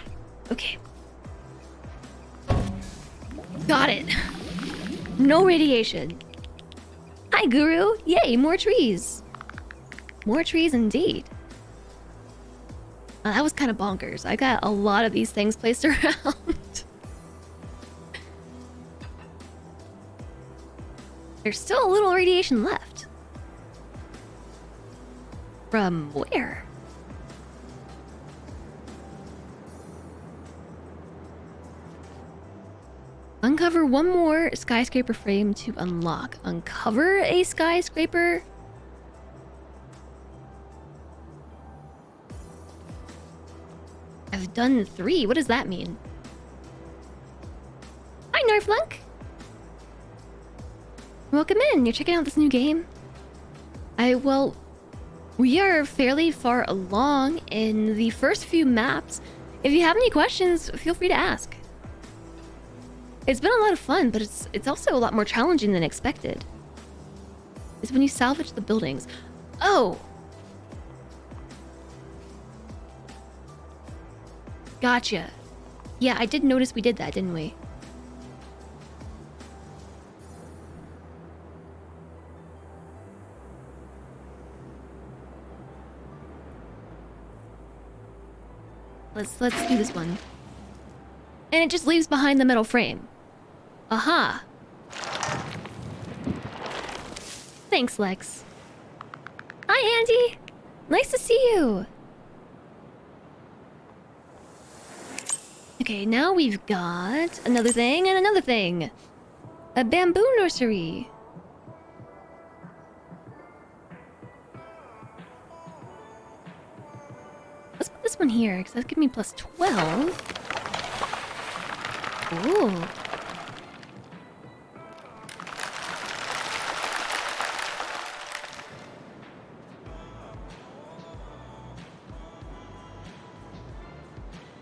Okay. Got it. No radiation. Hi, Guru. Yay, more trees. More trees indeed. That was kind of bonkers. I got a lot of these things placed around. There's still a little radiation left. From where? Uncover one more skyscraper frame to unlock. Uncover a skyscraper? I've done 3. What does that mean? Hi, Nerflunk! Welcome in. You're checking out this new game? Well, we are fairly far along in the first few maps. If you have any questions, feel free to ask. It's been a lot of fun, but it's also a lot more challenging than expected. It's when you salvage the buildings. Oh! Gotcha. Yeah, I did notice we did that, didn't we? Let's do this one. And it just leaves behind the metal frame. Aha! Thanks, Lex. Hi, Andy. Nice to see you. Okay, now we've got another thing and another thing. A bamboo nursery. Let's put this one here, because that's giving me plus 12. Ooh.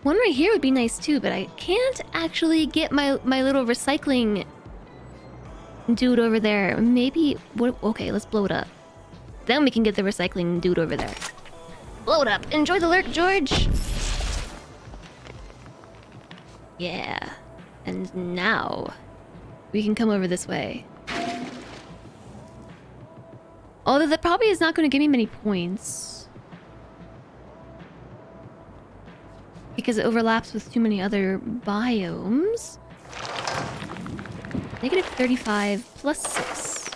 One right here would be nice too, but I can't actually get my little recycling dude over there. Maybe... Okay, let's blow it up. Then we can get the recycling dude over there. Blow it up. Enjoy the lurk, George. Yeah. And now we can come over this way. Although that probably is not going to give me many points. Because it overlaps with too many other biomes. Negative 35 plus 6.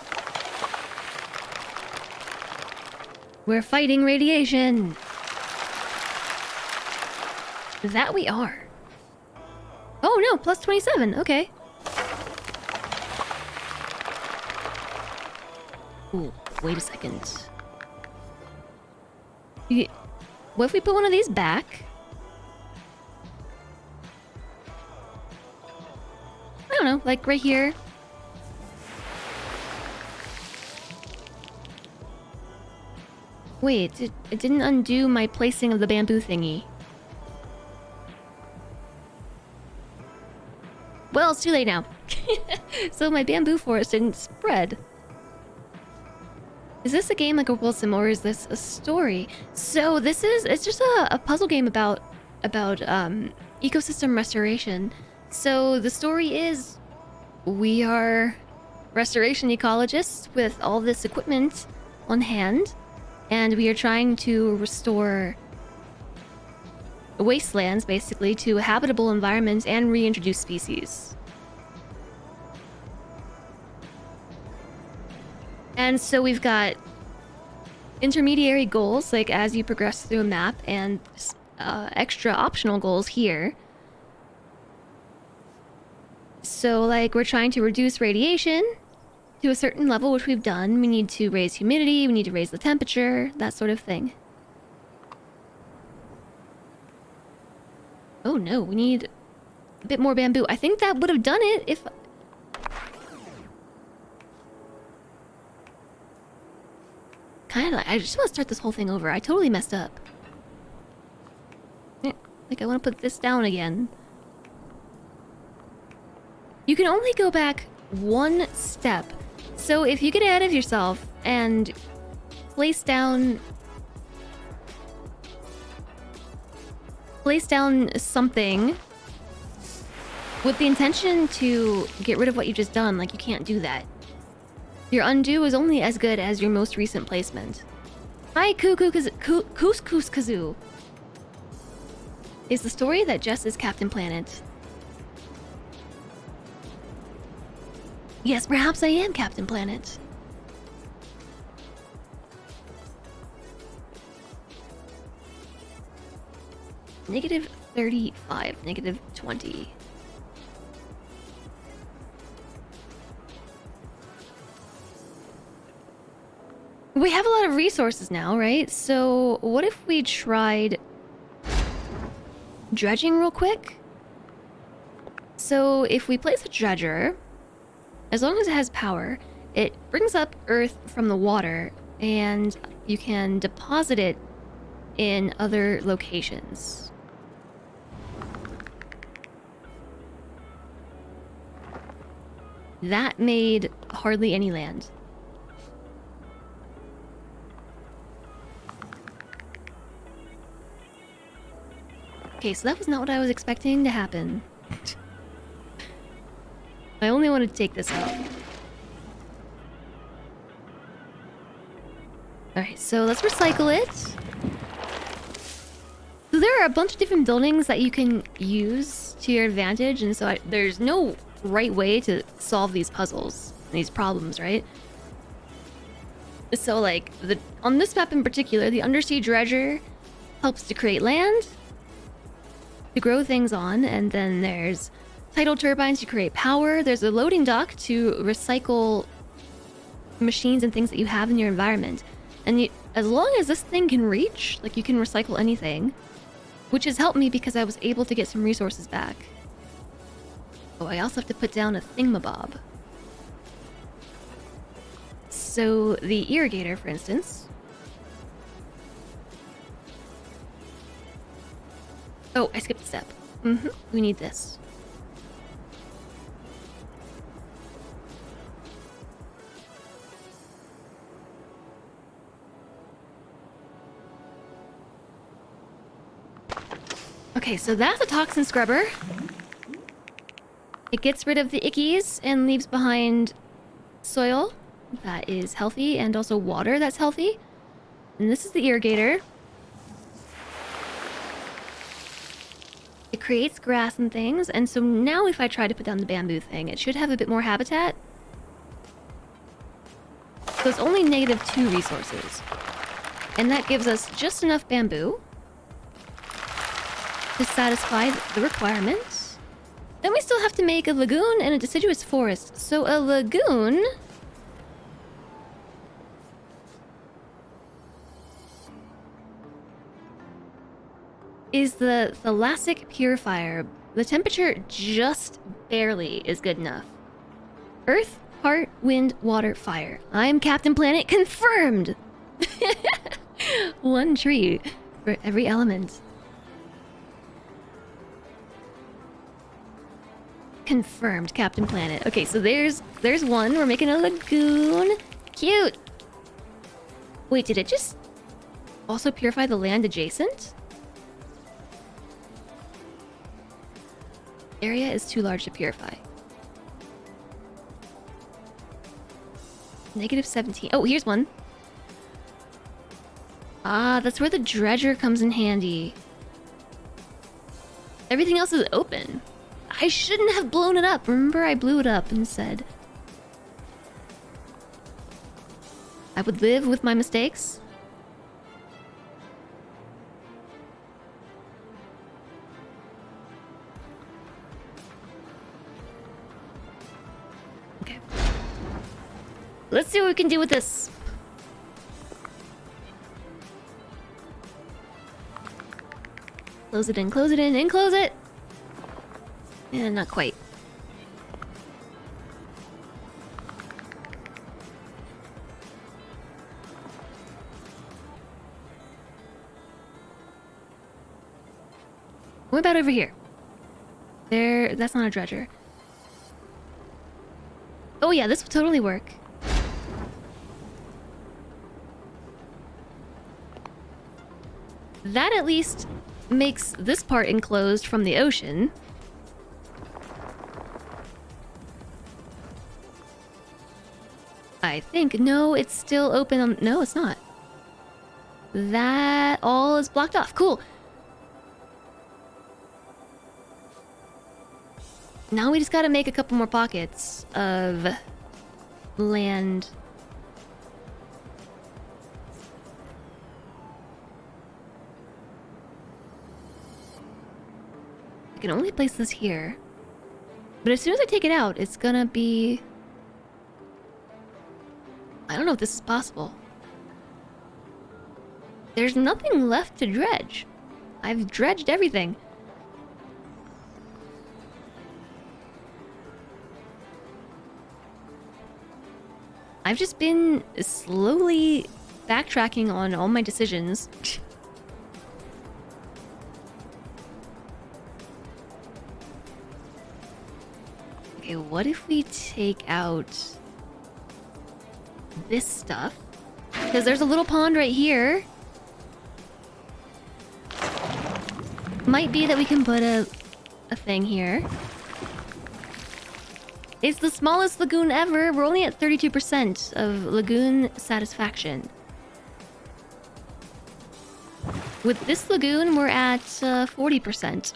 We're fighting radiation. That we are. Oh no, plus 27. Okay. Ooh, wait a second. What if we put one of these back? I don't know, like right here. Wait, it didn't undo my placing of the bamboo thingy. Well, it's too late now. So my bamboo forest didn't spread. Is this a game like a World Sim, or is this a story? So this is... It's just a puzzle game about ecosystem restoration. So the story is... We are restoration ecologists with all this equipment on hand. And we are trying to restore wastelands, basically, to habitable environments and reintroduce species. And so we've got intermediary goals, like as you progress through a map, and extra optional goals here. So, like, we're trying to reduce radiation to a certain level, which we've done. We need to raise humidity, we need to raise the temperature, that sort of thing. Oh no, we need a bit more bamboo. I think that would have done it if... Kinda, I just want to start this whole thing over. I totally messed up. Like, I want to put this down again. You can only go back one step. So if you get ahead of yourself and place down something with the intention to get rid of what you just done, like, you can't do that. Your undo is only as good as your most recent placement. Hi, Couscous Kazoo. Is the story that Jess is Captain Planet? Yes, perhaps I am Captain Planet. Negative 35, negative 20. We have a lot of resources now, right? So what if we tried dredging real quick? So if we place a dredger, as long as it has power, it brings up earth from the water, and you can deposit it in other locations. That made hardly any land. Okay, so that was not what I was expecting to happen. I only wanted to take this out. Alright, so let's recycle it. So there are a bunch of different buildings that you can use to your advantage, and so there's no right way to solve these puzzles, these problems, right? So like on this map in particular, the undersea dredger helps to create land to grow things on, and then there's tidal turbines to create power. There's a loading dock to recycle machines and things that you have in your environment. And as long as this thing can reach, like you can recycle anything, which has helped me because I was able to get some resources back. Oh, I also have to put down a thingamabob. So the irrigator, for instance. Oh, I skipped a step. We need this. Okay, so that's a toxin scrubber. It gets rid of the ickies and leaves behind soil that is healthy and also water that's healthy. And this is the irrigator. It creates grass and things, and so now if I try to put down the bamboo thing, it should have a bit more habitat. So it's only -2 resources. And that gives us just enough bamboo to satisfy the requirements. Then we still have to make a lagoon and a deciduous forest. So a lagoon is the thalassic purifier. The temperature just barely is good enough. Earth, heart, wind, water, fire. I am Captain Planet confirmed! 1 tree for every element. Confirmed, Captain Planet. Okay, so there's one. We're making a lagoon. Cute! Wait, did it just also purify the land adjacent? Area is too large to purify. -17. Oh, here's one. Ah, that's where the dredger comes in handy. Everything else is open. I shouldn't have blown it up. Remember, I blew it up and said I would live with my mistakes. Okay. Let's see what we can do with this. Close it in, close it in, and close it! Yeah, not quite. What about over here? There, that's not a dredger. Oh yeah, this would totally work. That at least makes this part enclosed from the ocean. I think. No, it's still open on... No, it's not. That all is blocked off. Cool. Now we just gotta make a couple more pockets of land. I can only place this here. But as soon as I take it out, it's gonna be... I don't know if this is possible. There's nothing left to dredge. I've dredged everything. I've just been slowly backtracking on all my decisions. Okay, what if we take out this stuff? Because there's a little pond right here. Might be that we can put a thing here. It's the smallest lagoon ever. We're only at 32% of lagoon satisfaction. With this lagoon, we're at 40%.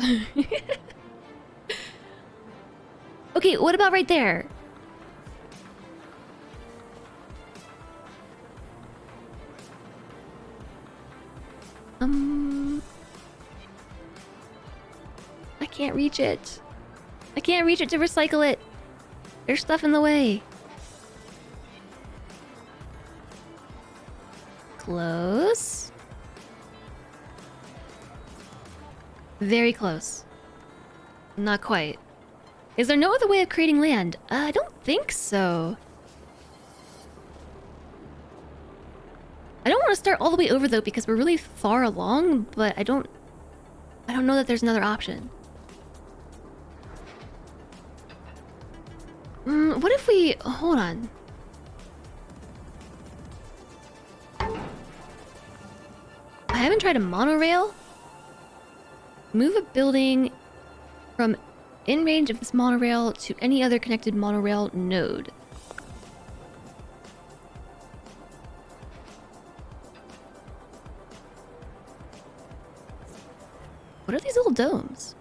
Okay, what about right there? I can't reach it. I can't reach it to recycle it. There's stuff in the way. Close. Very close. Not quite. Is there no other way of creating land? I don't think so. I don't want to start all the way over though because we're really far along, but I don't know that there's another option. What if we... Hold on. I haven't tried a monorail. Move a building from in range of this monorail to any other connected monorail node. What are these little domes?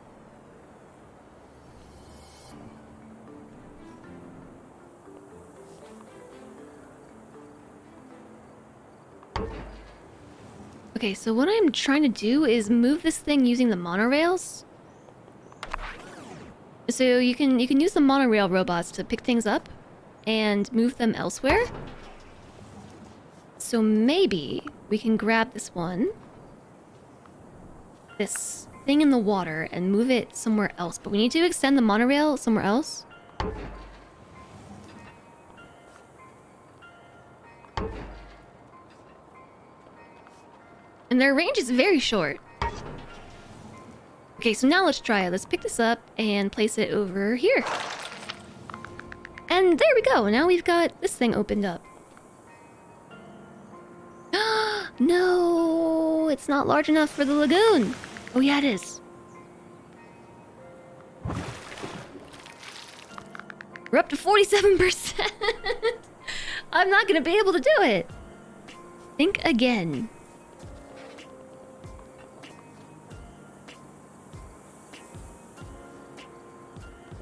Okay, so what I'm trying to do is move this thing using the monorails. So you can use the monorail robots to pick things up and move them elsewhere. So maybe we can grab this one, this thing in the water, and move it somewhere else. But we need to extend the monorail somewhere else. And their range is very short. Okay, so now let's try it. Let's pick this up and place it over here. And there we go. Now we've got this thing opened up. No, it's not large enough for the lagoon. Oh yeah, it is. We're up to 47%. I'm not gonna be able to do it. Think again.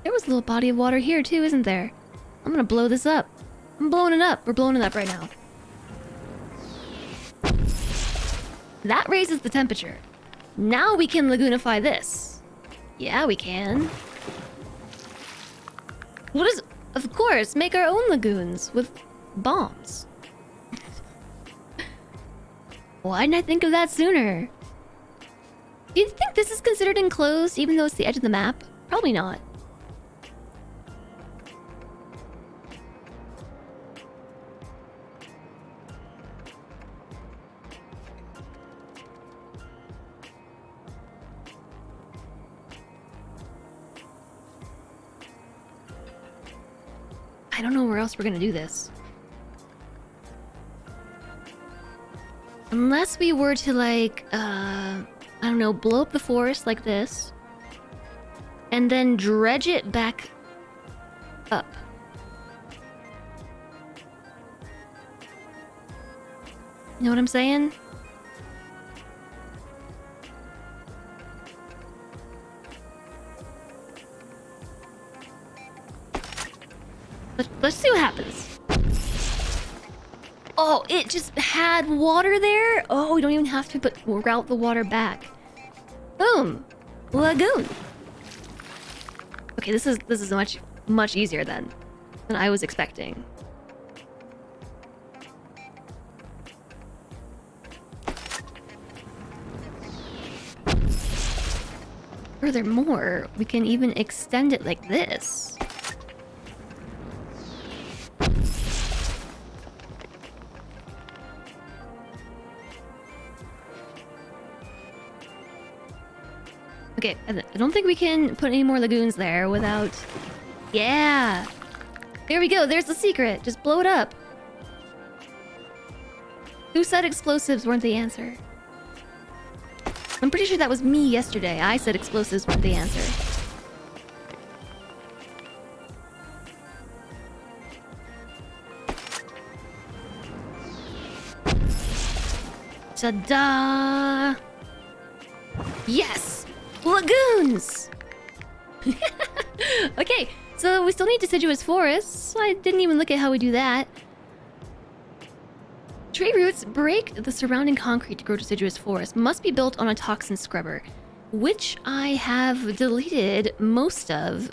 There was a little body of water here too, isn't there? I'm gonna blow this up. I'm blowing it up. We're blowing it up right now. That raises the temperature. Now we can lagoonify this. Yeah, we can. What is... Of course, make our own lagoons with bombs. Why didn't I think of that sooner? Do you think this is considered enclosed even though it's the edge of the map? Probably not. I don't know where else we're gonna do this. Unless we were to like, I don't know, blow up the forest like this. And then dredge it back up. You know what I'm saying? Let's see what happens. Oh, it just had water there? Oh, we don't even have to route the water back. Boom. Lagoon. Okay, this is much easier than I was expecting. Furthermore, we can even extend it like this. Okay, I don't think we can put any more lagoons there without... Yeah! There we go, there's the secret! Just blow it up! Who said explosives weren't the answer? I'm pretty sure that was me yesterday. I said explosives weren't the answer. Ta-da! Yes! Lagoons! Okay, so we still need deciduous forests. I didn't even look at how we do that. Tree roots break the surrounding concrete to grow deciduous forest. Must be built on a toxin scrubber. which I have deleted most of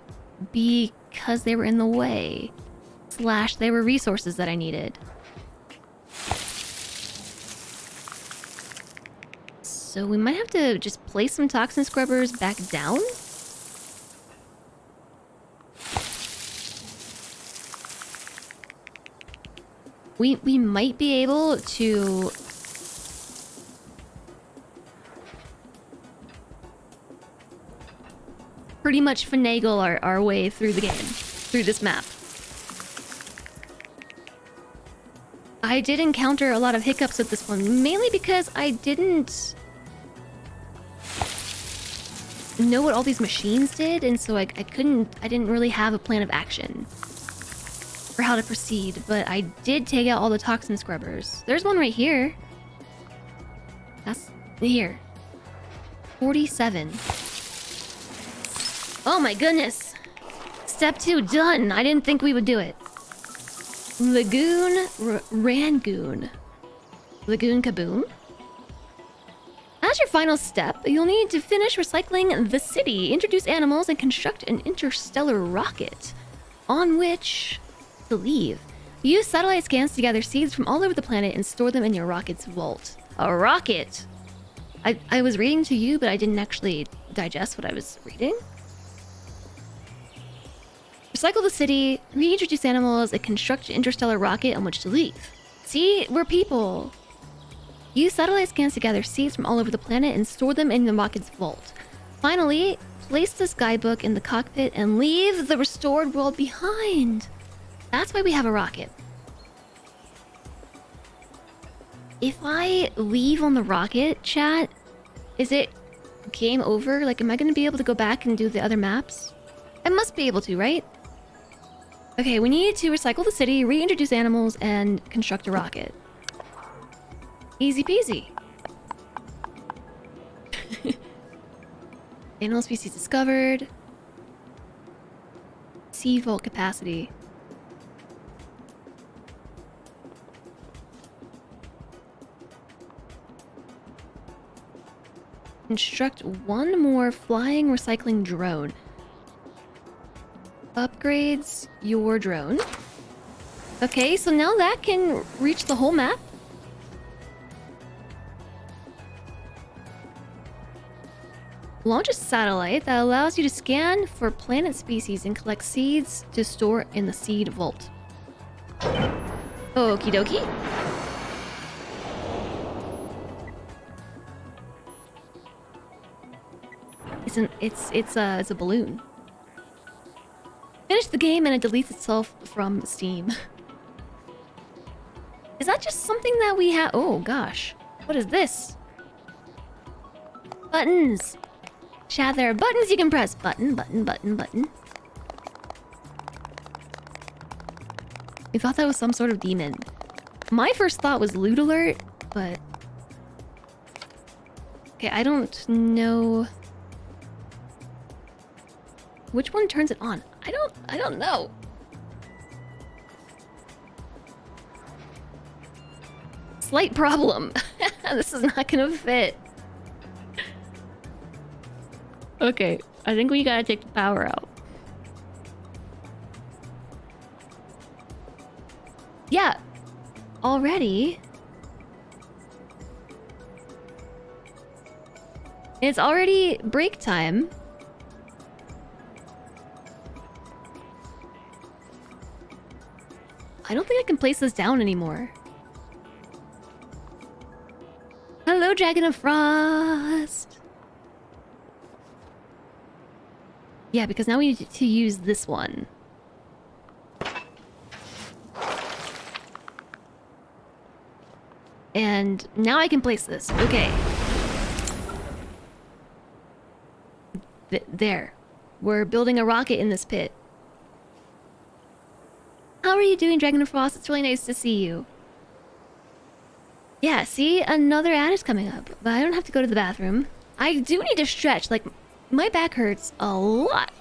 because they were in the way. / they were resources that I needed. So we might have to just place some toxin scrubbers back down. We might be able to pretty much finagle our way through the game, through this map. I did encounter a lot of hiccups with this one, mainly because I didn't know what all these machines did, and so I didn't really have a plan of action for how to proceed, but I did take out all the toxin scrubbers. There's one right here. That's here. 47. Oh my goodness. Step 2 done. I didn't think we would do it. Lagoon Rangoon. Lagoon Kaboom. As your final step, you'll need to finish recycling the city, introduce animals, and construct an interstellar rocket on which to leave. Use satellite scans to gather seeds from all over the planet and store them in your rocket's vault. A rocket! I was reading to you, but I didn't actually digest what I was reading. Recycle the city, reintroduce animals, and construct an interstellar rocket on which to leave. See? We're people! Use satellite scans to gather seeds from all over the planet and store them in the rocket's vault. Finally, place this guidebook in the cockpit and leave the restored world behind. That's why we have a rocket. If I leave on the rocket, chat, is it game over? Like, am I going to be able to go back and do the other maps? I must be able to, right? Okay, we need to recycle the city, reintroduce animals, and construct a rocket. Easy peasy. Animal species discovered. Seed vault capacity. Construct one more flying recycling drone. Upgrades your drone. Okay, so now that can reach the whole map. Launch a satellite that allows you to scan for planet species and collect seeds to store in the seed vault. Okie dokie. It's a balloon. Finish the game and it deletes itself from Steam. Is that just something that we have? Oh gosh. What is this? Buttons. Chat, there are buttons you can press. Button, button, button, button. I thought that was some sort of demon. My first thought was loot alert, but... Okay, I don't know... Which one turns it on? I don't know. Slight problem. This is not gonna fit. Okay, I think we gotta take the power out. Yeah, already. It's already break time. I don't think I can place this down anymore. Hello, Dragon of Frost! Yeah, because now we need to use this one. And now I can place this. Okay. There. We're building a rocket in this pit. How are you doing, Dragon of Frost? It's really nice to see you. Yeah, see? Another ad is coming up. But I don't have to go to the bathroom. I do need to stretch. Like, my back hurts a lot.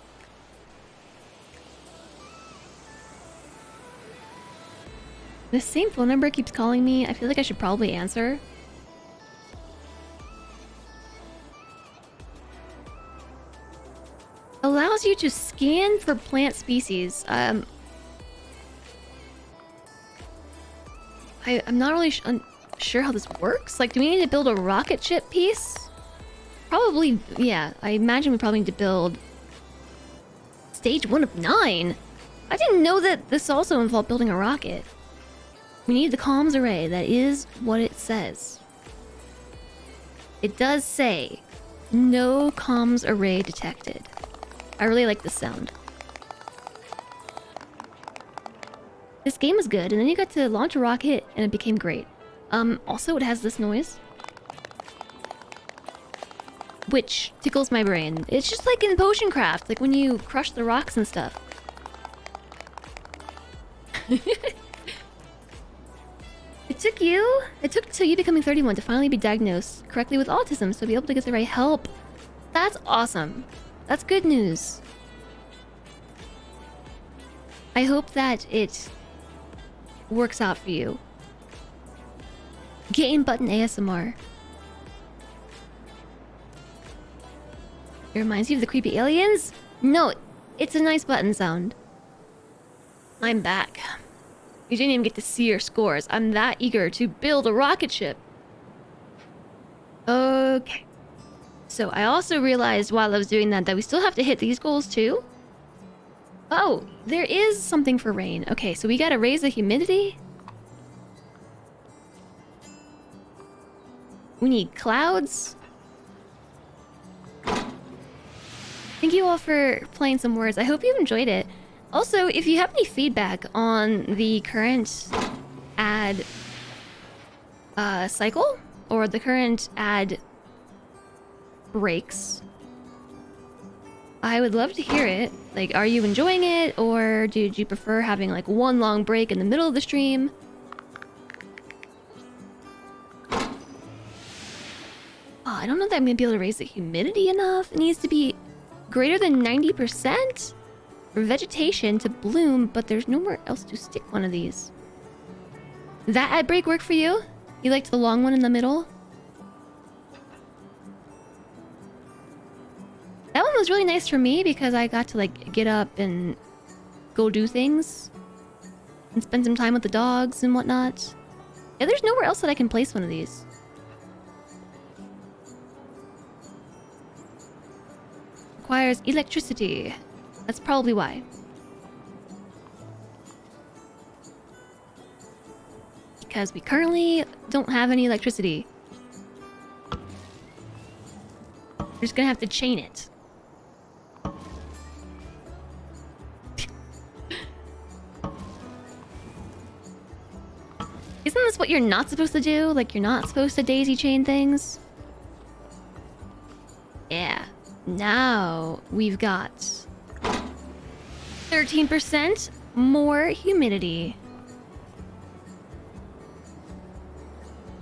The same phone number keeps calling me. I feel like I should probably answer. allows you to scan for plant species. I'm not really sure how this works. Like, do we need to build a rocket ship piece? Probably, yeah. I imagine we probably need to build stage 1 of 9. I didn't know that this also involved building a rocket. We need the comms array. That is what it says. It does say, no comms array detected. I really like this sound. This game was good, and then you got to launch a rocket, and it became great. Also, it has this noise, which tickles my brain. It's just like in potion craft, like when you crush the rocks and stuff. It took till you becoming 31 to finally be diagnosed correctly with autism, so be able to get the right help. That's awesome. That's good news. I hope that it works out for you. Game button ASMR. It reminds you of the creepy aliens? No, it's a nice button sound. I'm back. You didn't even get to see your scores. I'm that eager to build a rocket ship. Okay. So I also realized while I was doing that we still have to hit these goals too. Oh, there is something for rain. Okay, so we gotta raise the humidity. We need clouds. Thank you all for playing some words. I hope you enjoyed it. Also, if you have any feedback on the current ad cycle or the current ad breaks, I would love to hear it. Like, are you enjoying it, or did you prefer having like one long break in the middle of the stream? Oh, I don't know that I'm gonna be able to raise the humidity enough. It needs to be greater than 90% for vegetation to bloom, but there's nowhere else to stick one of these. Did that ad break work for you? You liked the long one in the middle? That one was really nice for me because I got to like get up and go do things and spend some time with the dogs and whatnot. Yeah, there's nowhere else that I can place one of these. Requires electricity. That's probably why. Because we currently don't have any electricity. We're just gonna have to chain it. Isn't this what you're not supposed to do? Like, you're not supposed to daisy chain things? Yeah. Now we've got 13% more humidity.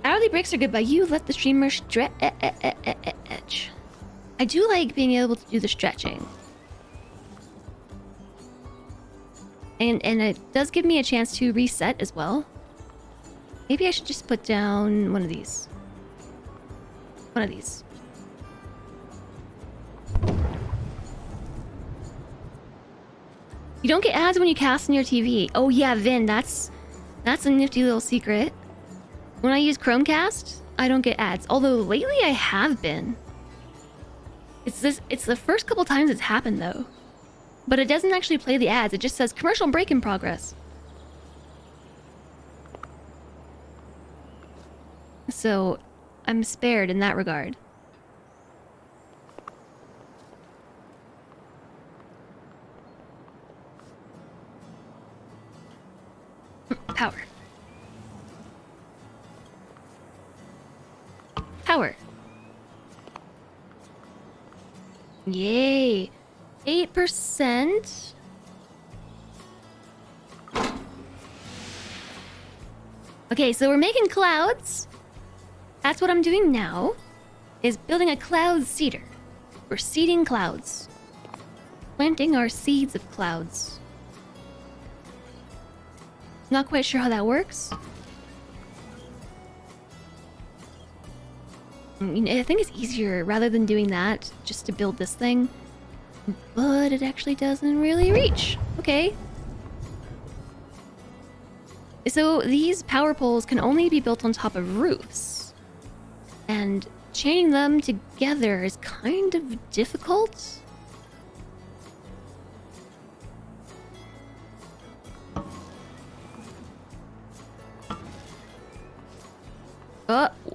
Hourly breaks are good, but you let the streamer stretch. I do like being able to do the stretching. And it does give me a chance to reset as well. Maybe I should just put down one of these. One of these. You don't get ads when you cast on your TV. Oh yeah, Vin, that's a nifty little secret. When I use Chromecast, I don't get ads. Although lately I have been. It's the first couple times it's happened though. But it doesn't actually play the ads. It just says commercial break in progress. So I'm spared in that regard. Power. Power. Yay. 8%. Okay, so we're making clouds. That's what I'm doing now, is building a cloud seeder. We're seeding clouds. Planting our seeds of clouds. Not quite sure how that works. I think it's easier, rather than doing that, just to build this thing. But it actually doesn't really reach. Okay. So these power poles can only be built on top of roofs. And chaining them together is kind of difficult.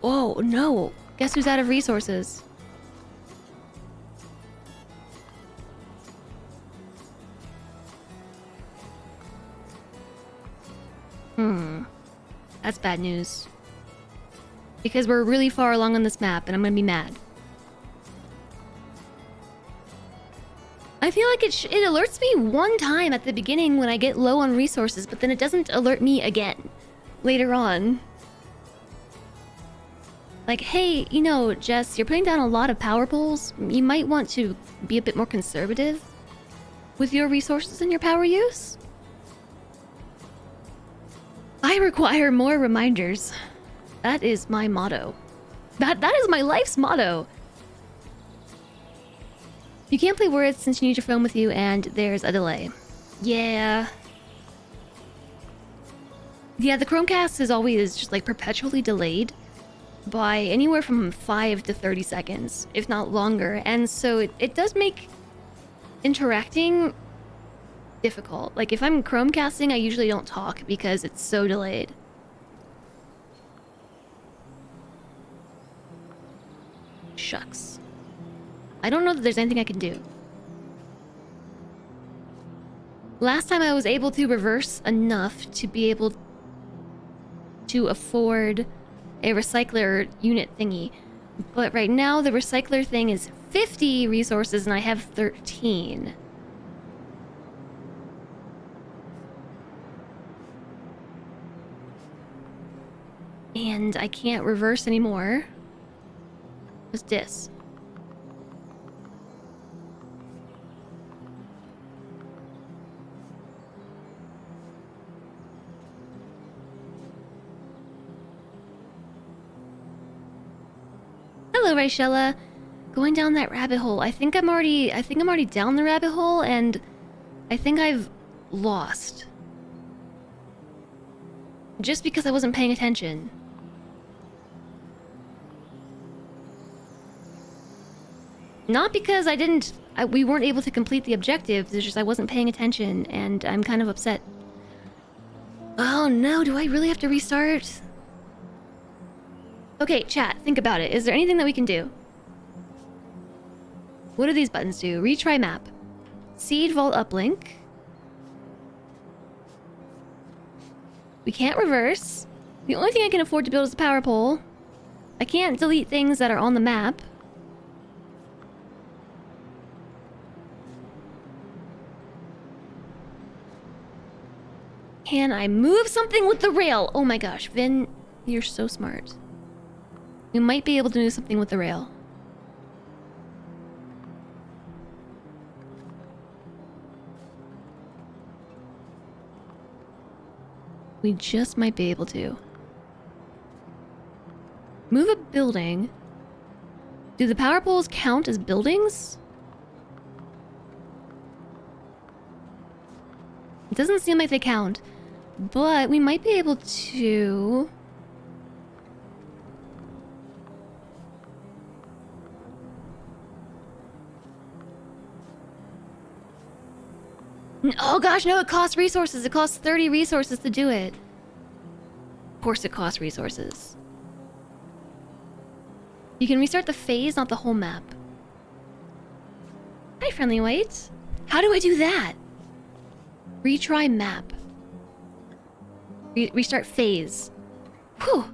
Whoa, no. Guess who's out of resources? That's bad news. Because we're really far along on this map and I'm gonna be mad. I feel like it alerts me one time at the beginning when I get low on resources, but then it doesn't alert me again later on. Like, hey, you know, Jess, you're putting down a lot of power poles. You might want to be a bit more conservative with your resources and your power use. I require more reminders. That is my motto. That is my life's motto. You can't play words since you need your phone with you and there's a delay. Yeah. Yeah, the Chromecast is always just like perpetually delayed by anywhere from 5 to 30 seconds, if not longer. And so it does make interacting difficult. Like if I'm Chromecasting, I usually don't talk because it's so delayed. Shucks. I don't know that there's anything I can do. Last time I was able to reverse enough to be able to afford a recycler unit thingy. But right now the recycler thing is 50 resources and I have 13. And I can't reverse anymore. What's this? Hello, Raishella. Going down that rabbit hole. I think I'm already down the rabbit hole and I think I've lost. Just because I wasn't paying attention. Not because we weren't able to complete the objective, it's just I wasn't paying attention and I'm kind of upset. Oh no, do I really have to restart? Okay, chat, think about it. Is there anything that we can do? What do these buttons do? Retry map. Seed vault uplink. We can't reverse. The only thing I can afford to build is a power pole. I can't delete things that are on the map. Can I move something with the rail? Oh my gosh, Vin, you're so smart. We might be able to do something with the rail. We just might be able to. Move a building. Do the power poles count as buildings? It doesn't seem like they count, but we might be able to... Oh gosh, no, it costs resources. It costs 30 resources to do it. Of course it costs resources. You can restart the phase, not the whole map. Hi, friendly white. How do I do that? Retry map. Restart phase. Whew.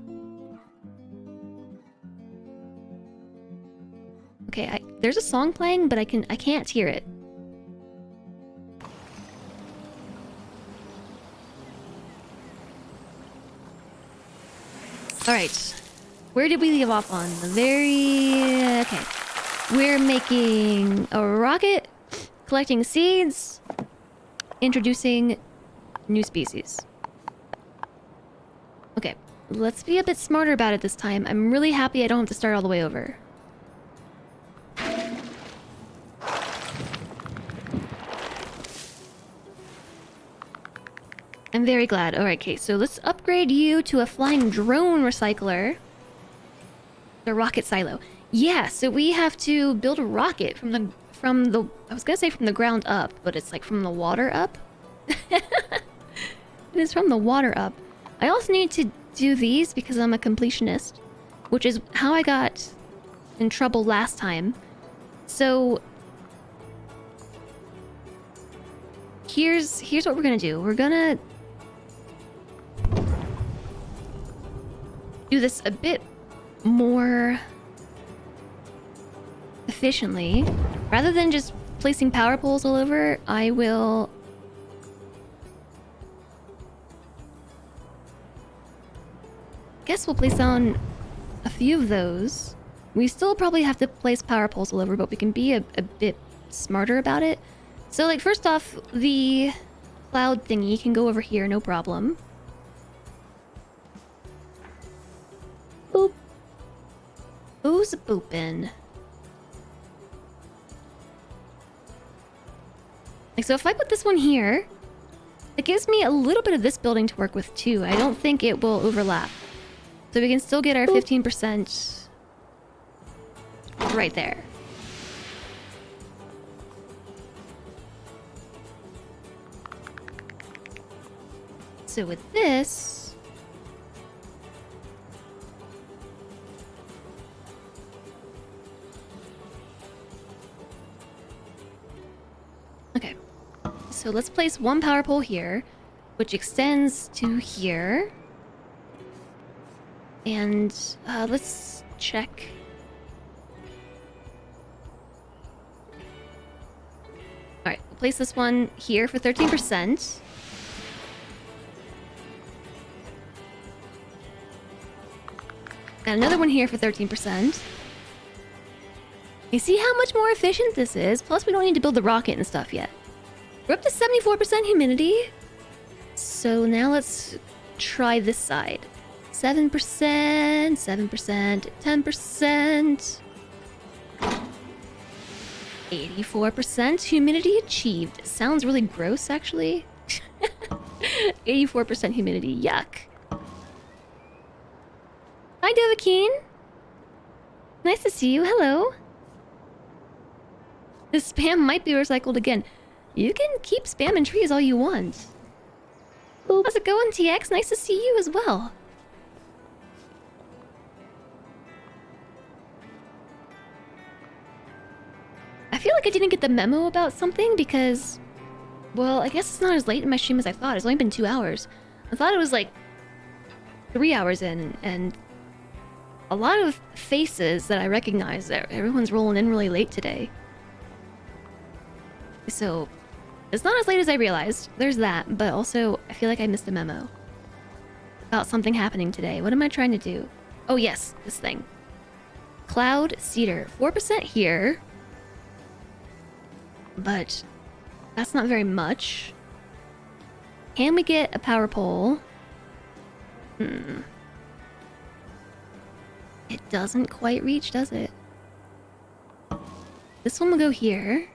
Okay, there's a song playing, but I can't hear it. Alright. Where did we leave off on? The very... Okay. We're making a rocket, collecting seeds, introducing new species. Okay. Let's be a bit smarter about it this time. I'm really happy I don't have to start all the way over. I'm very glad. Alright, okay, so let's upgrade you to a flying drone recycler. The rocket silo. Yeah, so we have to build a rocket from the I was gonna say from the ground up, but it's like from the water up. It is from the water up. I also need to do these because I'm a completionist, which is how I got in trouble last time. So here's what we're gonna do. We're gonna do this a bit more efficiently. Rather than just placing power poles all over, I will guess we'll place on a few of those. We still probably have to place power poles all over, but we can be a bit smarter about it. So, like, first off, the cloud thingy can go over here, no problem. Boop. Who's boopin'? Like, so if I put this one here, it gives me a little bit of this building to work with too. I don't think it will overlap. So we can still get our 15% right there. So with this... Okay. So let's place one power pole here, which extends to here. And let's check. Alright, we'll place this one here for 13%. And another one here for 13%. You see how much more efficient this is? Plus, we don't need to build the rocket and stuff yet. We're up to 74% humidity. So now let's try this side. 7%, 7%, 10%. 84% humidity achieved. Sounds really gross, actually. 84% humidity, yuck. Hi, Dovahkeen. Nice to see you, hello. The spam might be recycled again. You can keep spamming trees all you want. Boop. How's it going, TX? Nice to see you as well. I feel like I didn't get the memo about something because... Well, I guess it's not as late in my stream as I thought. It's only been 2 hours. I thought it was like 3 hours in, and a lot of faces that I recognize. Everyone's rolling in really late today. So, it's not as late as I realized. There's that, but also I feel like I missed a memo about something happening today. What am I trying to do? Oh yes, this thing. Cloud Cedar. 4% here. But that's not very much. Can we get a power pole? It doesn't quite reach, does it? This one will go here.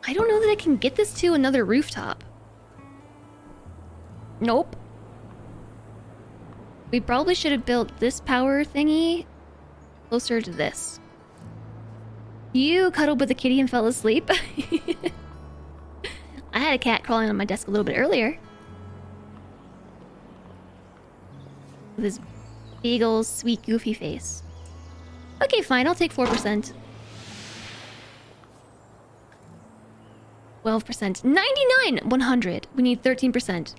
I don't know that I can get this to another rooftop. Nope. We probably should have built this power thingy closer to this. You cuddled with a kitty and fell asleep. I had a cat crawling on my desk a little bit earlier. With his big old sweet goofy face. Okay, fine, I'll take 4%. 12%. 99! 100. We need 13%.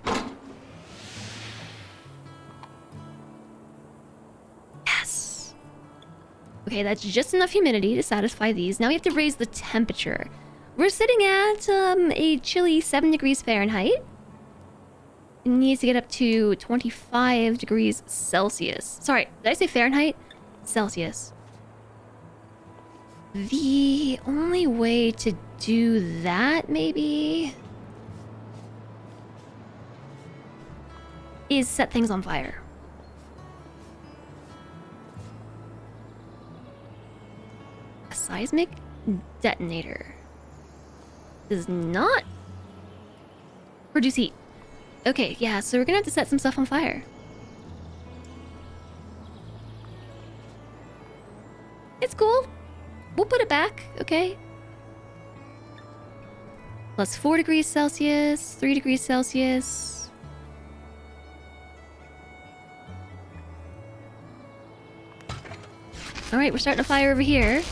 Yes! Okay, that's just enough humidity to satisfy these. Now we have to raise the temperature. We're sitting at a chilly 7 degrees Fahrenheit. It needs to get up to 25 degrees Celsius. Sorry, did I say Fahrenheit? Celsius. The only way to do that, maybe, is set things on fire. A seismic detonator. does not produce heat. Okay, yeah, so we're gonna have to set some stuff on fire. It's cool. We'll put it back, okay? Plus 4 degrees Celsius, 3 degrees Celsius. Alright, we're starting a fire over here.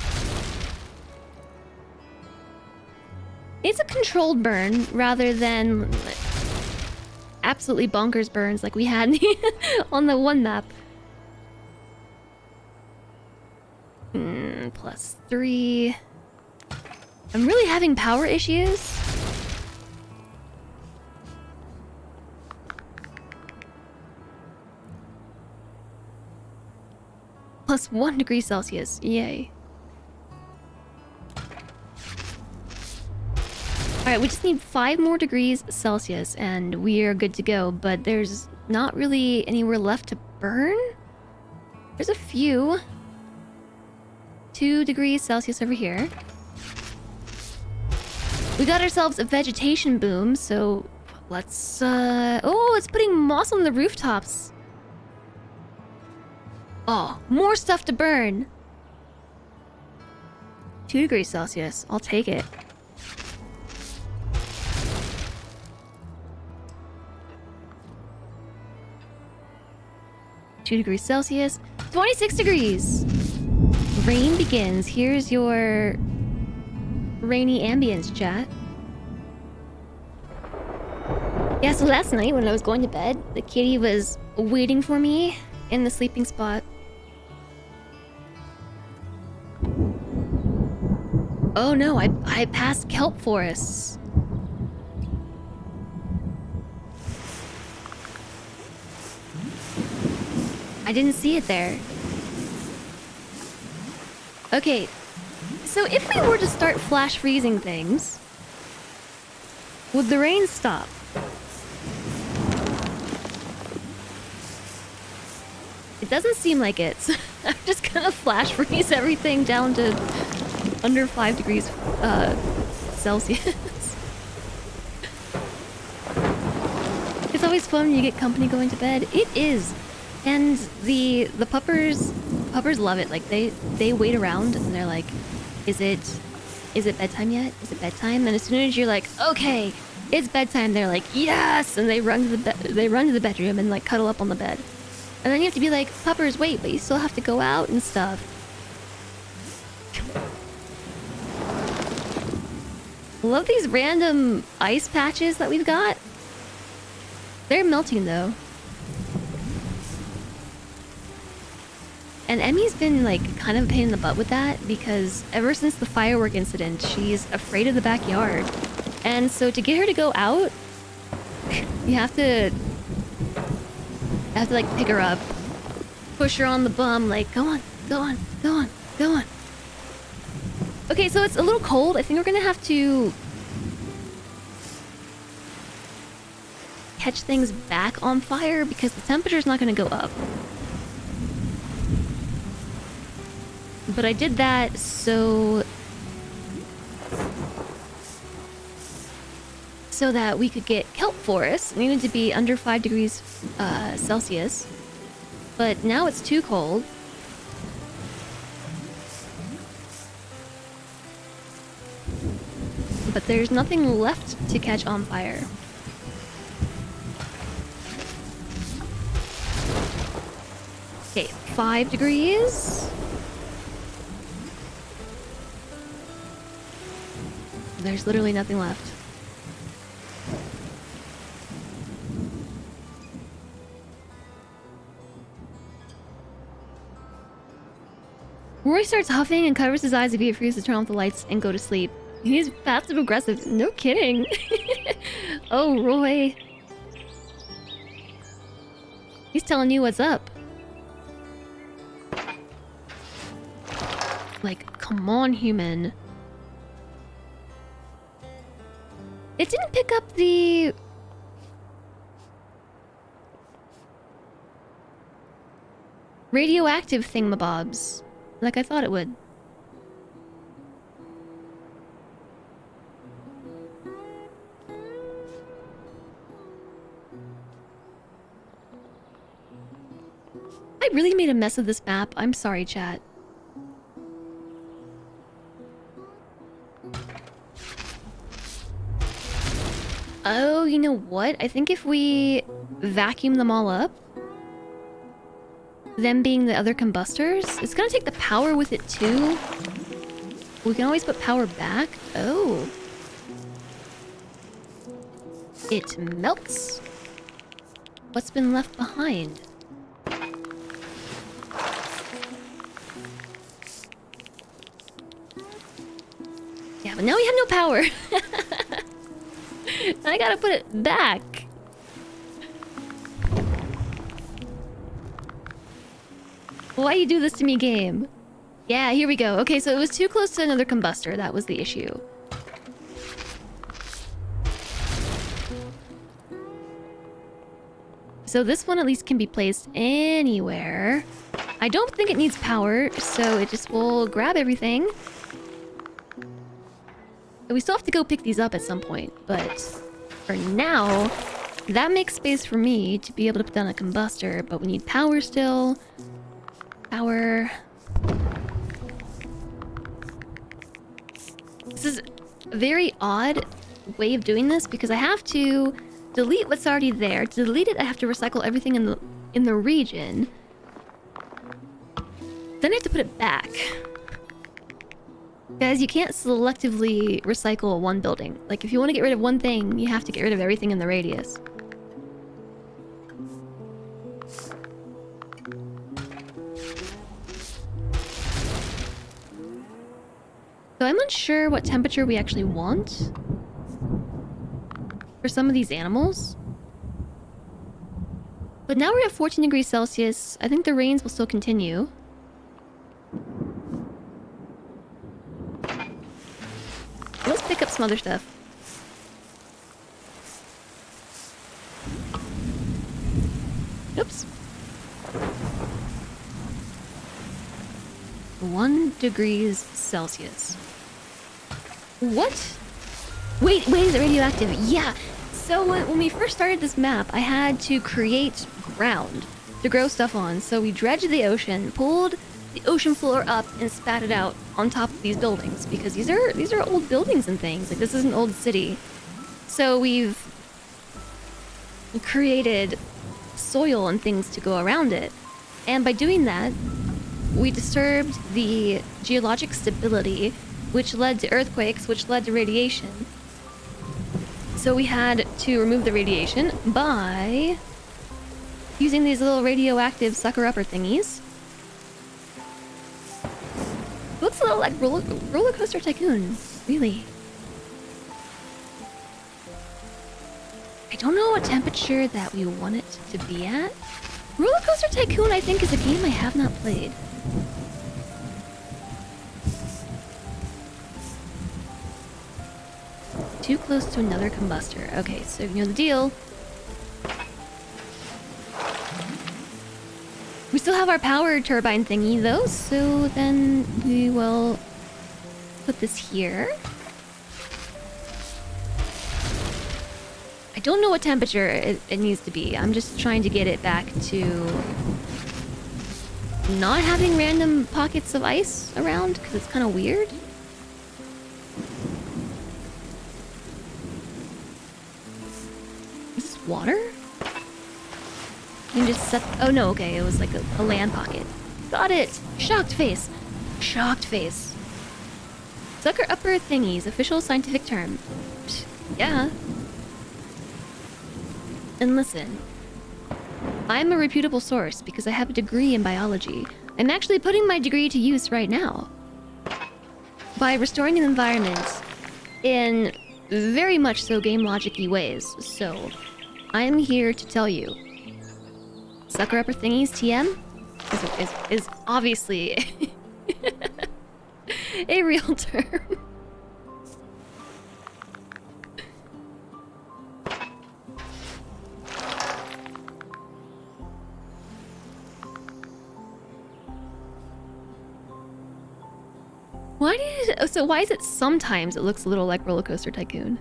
It's a controlled burn rather than absolutely bonkers burns like we had on the one map. Plus 3. I'm really having power issues. Plus 1 degree Celsius. Yay. Alright, we just need 5 more degrees Celsius and we are good to go, but there's not really anywhere left to burn. There's a few. 2 degrees Celsius over here. We got ourselves a vegetation boom, so let's oh, it's putting moss on the rooftops. Oh, more stuff to burn. 2 degrees Celsius. I'll take it. Degrees Celsius. 26 degrees. Rain begins. Here's your rainy ambience, chat. Yeah, so last night when I was going to bed, the kitty was waiting for me in the sleeping spot. Oh no, I passed kelp forests. I didn't see it there. Okay, so if we were to start flash freezing things, would the rain stop? It doesn't seem like it. So I'm just gonna flash freeze everything down to under 5 degrees Celsius. It's always fun when you get company going to bed. It is. And the puppers love it. Like they wait around and they're like, is it bedtime yet? Is it bedtime? And as soon as you're like, okay, it's bedtime, they're like, yes, and they run to the bedroom and like cuddle up on the bed. And then you have to be like, puppers, wait, but you still have to go out and stuff. Love these random ice patches that we've got. They're melting though. And Emmy's been like kind of a pain in the butt with that because ever since the firework incident, she's afraid of the backyard. And so to get her to go out, you have to like pick her up, push her on the bum, like go on, go on, go on, go on. Okay, so it's a little cold. I think we're gonna have to catch things back on fire because the temperature's not gonna go up. But I did that so that we could get kelp forests. It needed to be under 5 degrees Celsius. But now it's too cold. But there's nothing left to catch on fire. Okay, 5 degrees. There's literally nothing left. Roy starts huffing and covers his eyes if he refuses to turn off the lights and go to sleep. He's passive aggressive. No kidding. Oh, Roy. He's telling you what's up. Like, come on, human. It didn't pick up the... radioactive thingamabobs like I thought it would. really made a mess of this map? I'm sorry, chat. Oh, you know what? I think if we vacuum them all up, them being the other combustors, it's gonna take the power with it too. We can always put power back. Oh. It melts. What's been left behind? Yeah, but now we have no power. I gotta put it back. Why you do this to me, game? Yeah, here we go. Okay, so it was too close to another combustor. That was the issue. So this one at least can be placed anywhere. I don't think it needs power, so it just will grab everything. We still have to go pick these up at some point, but for now, that makes space for me to be able to put down a combustor, but we need power still. Power. This is a very odd way of doing this because I have to delete what's already there. To delete it, I have to recycle everything in the region. Then I have to put it back. Guys, you can't selectively recycle one building. Like, if you want to get rid of one thing, you have to get rid of everything in the radius. So I'm unsure what temperature we actually want for some of these animals. But now we're at 14 degrees Celsius. I think the rains will still continue. Let's pick up some other stuff. Oops. 1 degrees Celsius. What? Wait, is it radioactive? Yeah. So when we first started this map, I had to create ground to grow stuff on. So we dredged the ocean, pulled the ocean floor up, and spat it out on top of these buildings because these are old buildings and things. Like, this is an old city. So we've created soil and things to go around it. And by doing that, we disturbed the geologic stability, which led to earthquakes, which led to radiation. So we had to remove the radiation by using these little radioactive sucker-upper thingies. Looks a little like Roller Coaster Tycoon, really. I don't know what temperature that we want it to be at. Roller Coaster Tycoon, I think, is a game I have not played. Too close to another combustor. Okay, so you know the deal. We still have our power turbine thingy though, so then we will put this here. I don't know what temperature it needs to be. I'm just trying to get it back to not having random pockets of ice around because it's kind of weird. Is this water? You can just set... Oh no, okay, it was like a land pocket. Got it! Shocked face! Shocked face. Sucker upper thingies, official scientific term. Psh, yeah. And listen, I'm a reputable source because I have a degree in biology. I'm actually putting my degree to use right now by restoring an environment in very much so game logic-y ways. So, I'm here to tell you, sucker upper thingies TM is obviously a real term. Why is it sometimes it looks a little like Roller Coaster Tycoon?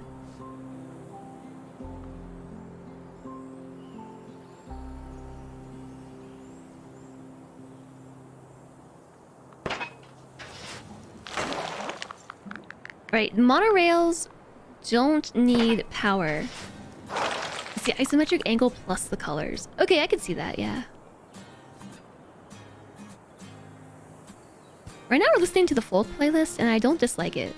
Right, monorails don't need power. It's the isometric angle plus the colors. Okay, I can see that, yeah. Right now we're listening to the folk playlist, and I don't dislike it.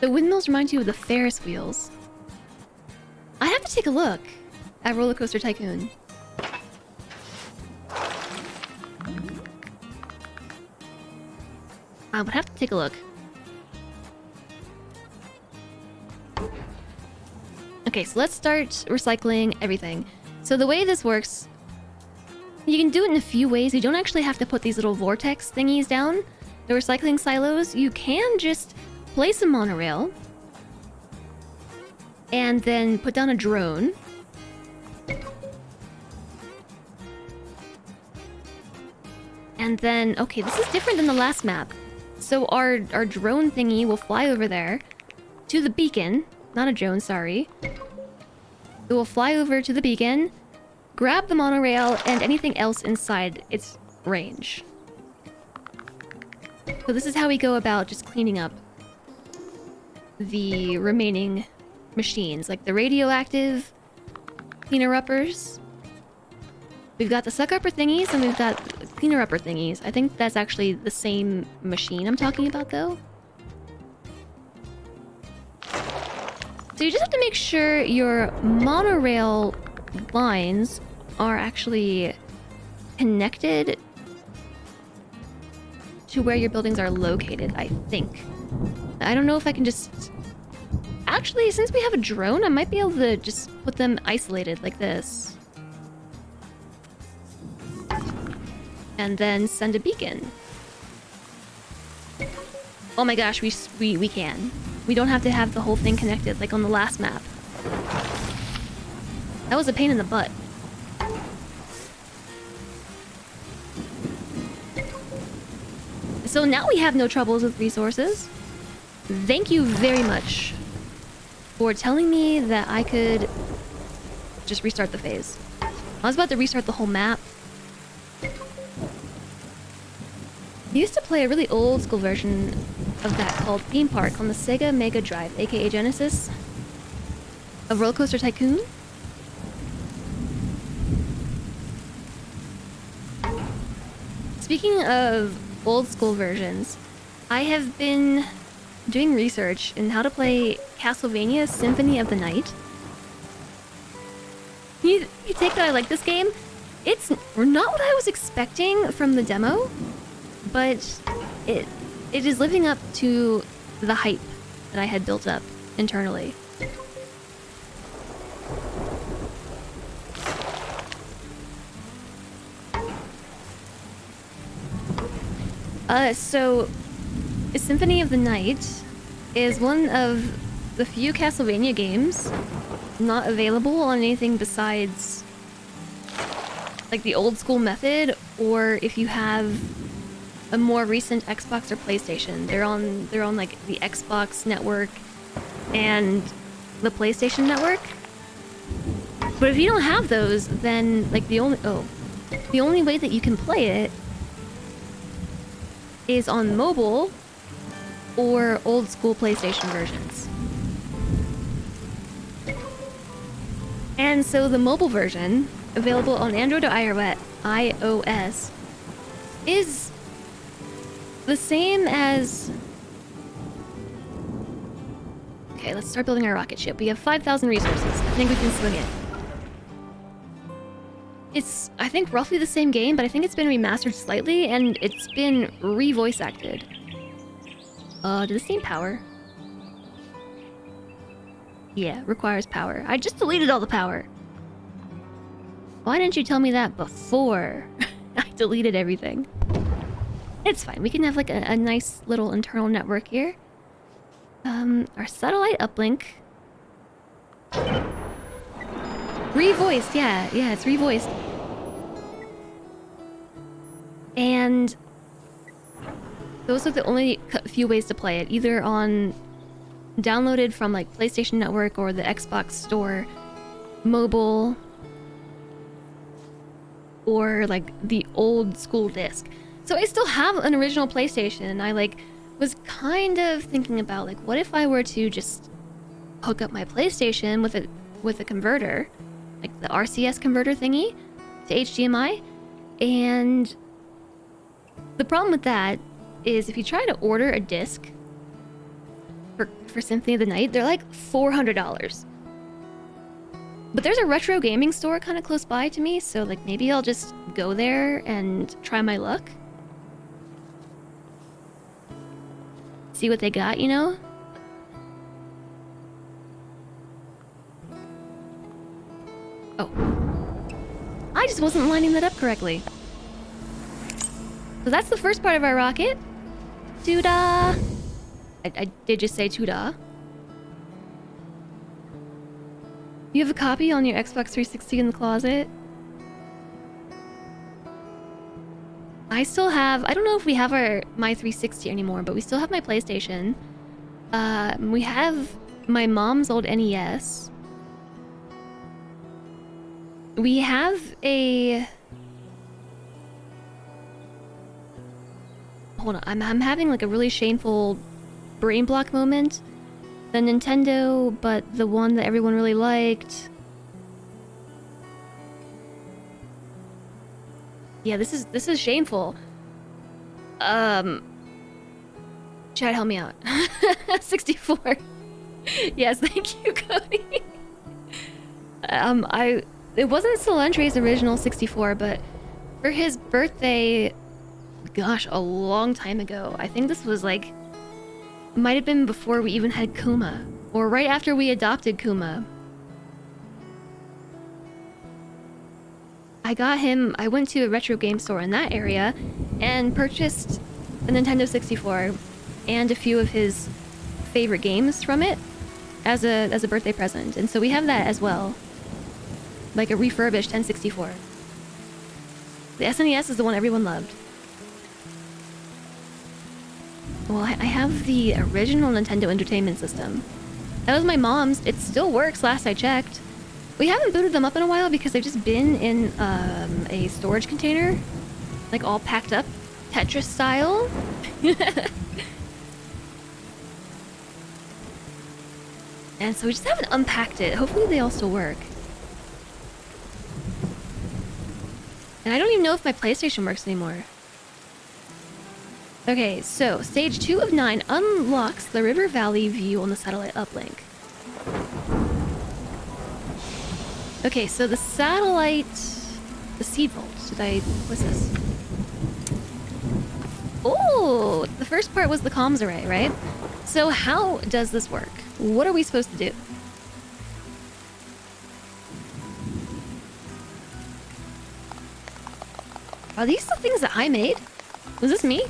The windmills remind you of the Ferris wheels. I have to take a look at Roller Coaster Tycoon. I would have to take a look. Okay, so let's start recycling everything. So the way this works, you can do it in a few ways. You don't actually have to put these little vortex thingies down, the recycling silos. You can just place a monorail and then put down a drone. And then, okay, this is different than the last map. So our drone thingy will fly over there to the beacon. Not a drone, sorry. It will fly over to the beacon, grab the monorail and anything else inside its range. So this is how we go about just cleaning up the remaining machines, like the radioactive cleaner-uppers. We've got the suck-upper thingies and we've got cleaner-upper thingies. I think that's actually the same machine I'm talking about, though. So you just have to make sure your monorail lines are actually connected to where your buildings are located, I think. I don't know if I can just... Actually, since we have a drone, I might be able to just put them isolated like this. And then send a beacon. Oh my gosh, we can. We don't have to have the whole thing connected like on the last map. That was a pain in the butt. So now we have no troubles with resources. Thank you very much for telling me that I could just restart the phase. I was about to restart the whole map. I used to play a really old school version of that called Theme Park on the Sega Mega Drive, aka Genesis, of Roller Coaster Tycoon. Speaking of old school versions, I have been doing research in how to play Castlevania Symphony of the Night. You take that I like this game? It's not what I was expecting from the demo, but it is living up to the hype that I had built up internally. So Symphony of the Night is one of the few Castlevania games not available on anything besides like the old school method, or if you have a more recent Xbox or PlayStation. They're on like the Xbox network and the PlayStation network. But if you don't have those, then like the only way that you can play it is on mobile or old school PlayStation versions. And so the mobile version, available on Android or iOS, is the same as... Okay, let's start building our rocket ship. We have 5,000 resources. I think we can swing it. It's, I think, roughly the same game, but I think it's been remastered slightly, and it's been re-voice acted. Does this need power? Yeah, requires power. I just deleted all the power. Why didn't you tell me that before I deleted everything? It's fine. We can have like a nice little internal network here. Our satellite uplink. Revoiced, yeah, it's revoiced. And those are the only few ways to play it, either on downloaded from like PlayStation Network or the Xbox Store, mobile. or like the old school disc. So I still have an original PlayStation, and I like was kind of thinking about like, what if I were to just hook up my PlayStation with a converter, like the RCS converter thingy to HDMI. And the problem with that is if you try to order a disc for Symphony of the Night, they're like $400. But there's a retro gaming store kind of close by to me, so like maybe I'll just go there and try my luck. See what they got, you know? Oh. I just wasn't lining that up correctly. So that's the first part of our rocket. Tuda! I did just say tuda. You have a copy on your Xbox 360 in the closet? I still have... I don't know if we have my 360 anymore, but we still have my PlayStation. We have my mom's old NES. We have a... Hold on, I'm having like a really shameful brain block moment. The Nintendo, but the one that everyone really liked. Yeah, this is shameful. Chad, help me out. 64. Yes, thank you, Cody. It wasn't Solentre's original 64, but for his birthday, gosh, a long time ago. I think this was like, might have been before we even had Kuma, or right after we adopted Kuma. I went to a retro game store in that area and purchased a Nintendo 64 and a few of his favorite games from it as a birthday present. And so we have that as well. Like a refurbished N64. The SNES is the one everyone loved. Well, I have the original Nintendo Entertainment System. That was my mom's. It still works, last I checked. We haven't booted them up in a while because they've just been in a storage container. Like all packed up, Tetris style. And so we just haven't unpacked it. Hopefully they all still work. And I don't even know if my PlayStation works anymore. Okay, so stage 2 of 9 unlocks the River Valley view on the satellite uplink. Okay, so the satellite... The seed vault. What's this? Oh! The first part was the comms array, right? So how does this work? What are we supposed to do? Are these the things that I made? Was this me?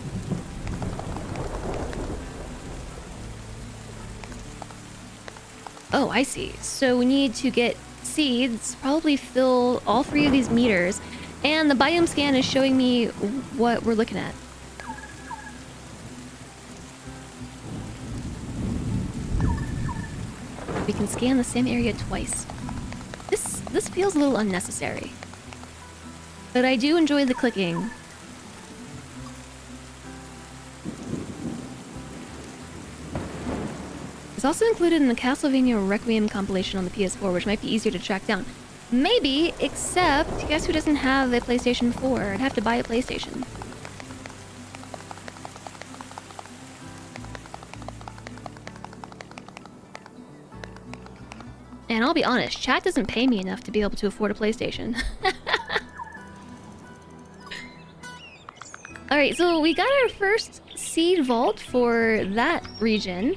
Oh, I see. So we need to get seeds, probably fill all 3 of these meters, and the biome scan is showing me what we're looking at. We can scan the same area twice. This feels a little unnecessary. But I do enjoy the clicking. It's also included in the Castlevania Requiem compilation on the PS4, which might be easier to track down. Maybe, except, guess who doesn't have a PlayStation 4? I'd have to buy a PlayStation. And I'll be honest, chat doesn't pay me enough to be able to afford a PlayStation. Alright, so we got our first seed vault for that region.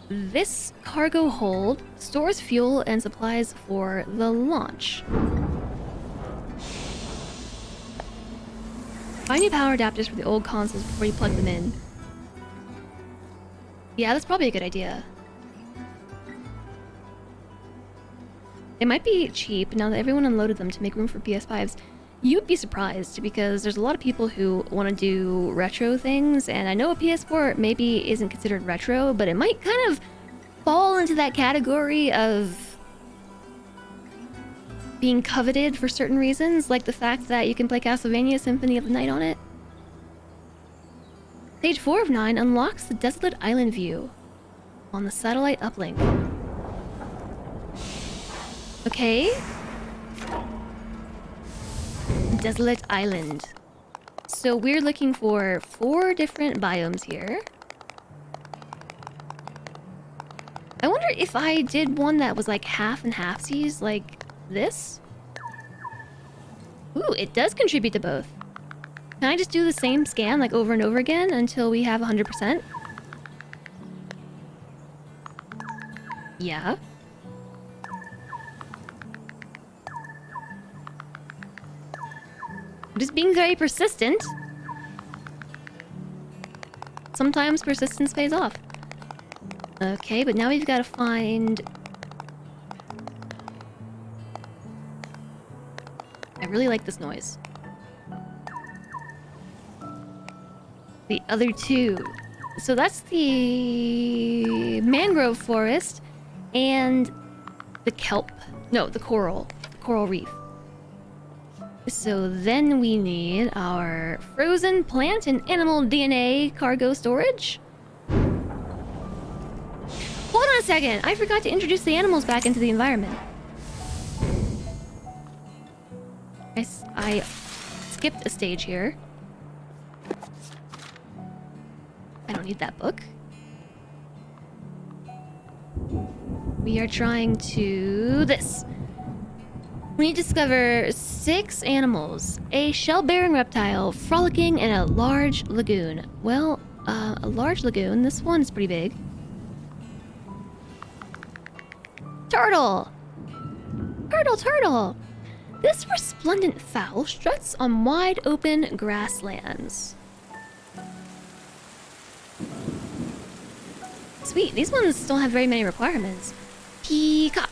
This cargo hold stores fuel and supplies for the launch. Find new power adapters for the old consoles before you plug them in. Yeah, that's probably a good idea. It might be cheap now that everyone unloaded them to make room for PS5s. You'd be surprised because there's a lot of people who want to do retro things, and I know a PS4 maybe isn't considered retro, but it might kind of fall into that category of being coveted for certain reasons, like the fact that you can play Castlevania Symphony of the Night on it. Stage 4 of 9 unlocks the desolate island view on the satellite uplink. Okay. Desolate island. So we're looking for 4 different biomes here. I wonder if I did one that was like half and halfsies, like this? Ooh, it does contribute to both. Can I just do the same scan like over and over again until we have 100%? Yeah. I'm just being very persistent. Sometimes persistence pays off. Okay, but now we've got to find... I really like this noise. The other 2. So that's the mangrove forest and the kelp. No, the coral reef. So then we need our frozen plant and animal DNA cargo storage. Hold on a second. I forgot to introduce the animals back into the environment. I skipped a stage here. I don't need that book. We are trying to... this. We need to discover 6 animals. A shell-bearing reptile frolicking in a large lagoon. Well, a large lagoon. This one is pretty big. Turtle! Turtle, turtle! This resplendent fowl struts on wide-open grasslands. Sweet, these ones don't have very many requirements. Peacock.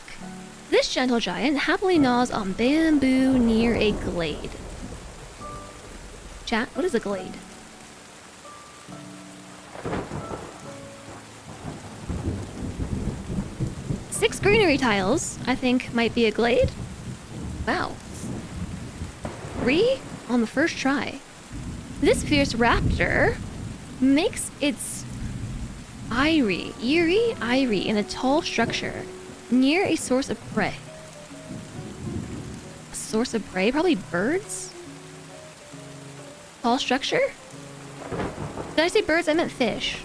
This gentle giant happily gnaws on bamboo near a glade. Chat, what is a glade? Six greenery tiles, I think, might be a glade. Wow. 3 on the first try. This fierce raptor makes its eyrie in a tall structure near a source of prey. A source of prey? Probably birds? Tall structure? Did I say birds? I meant fish.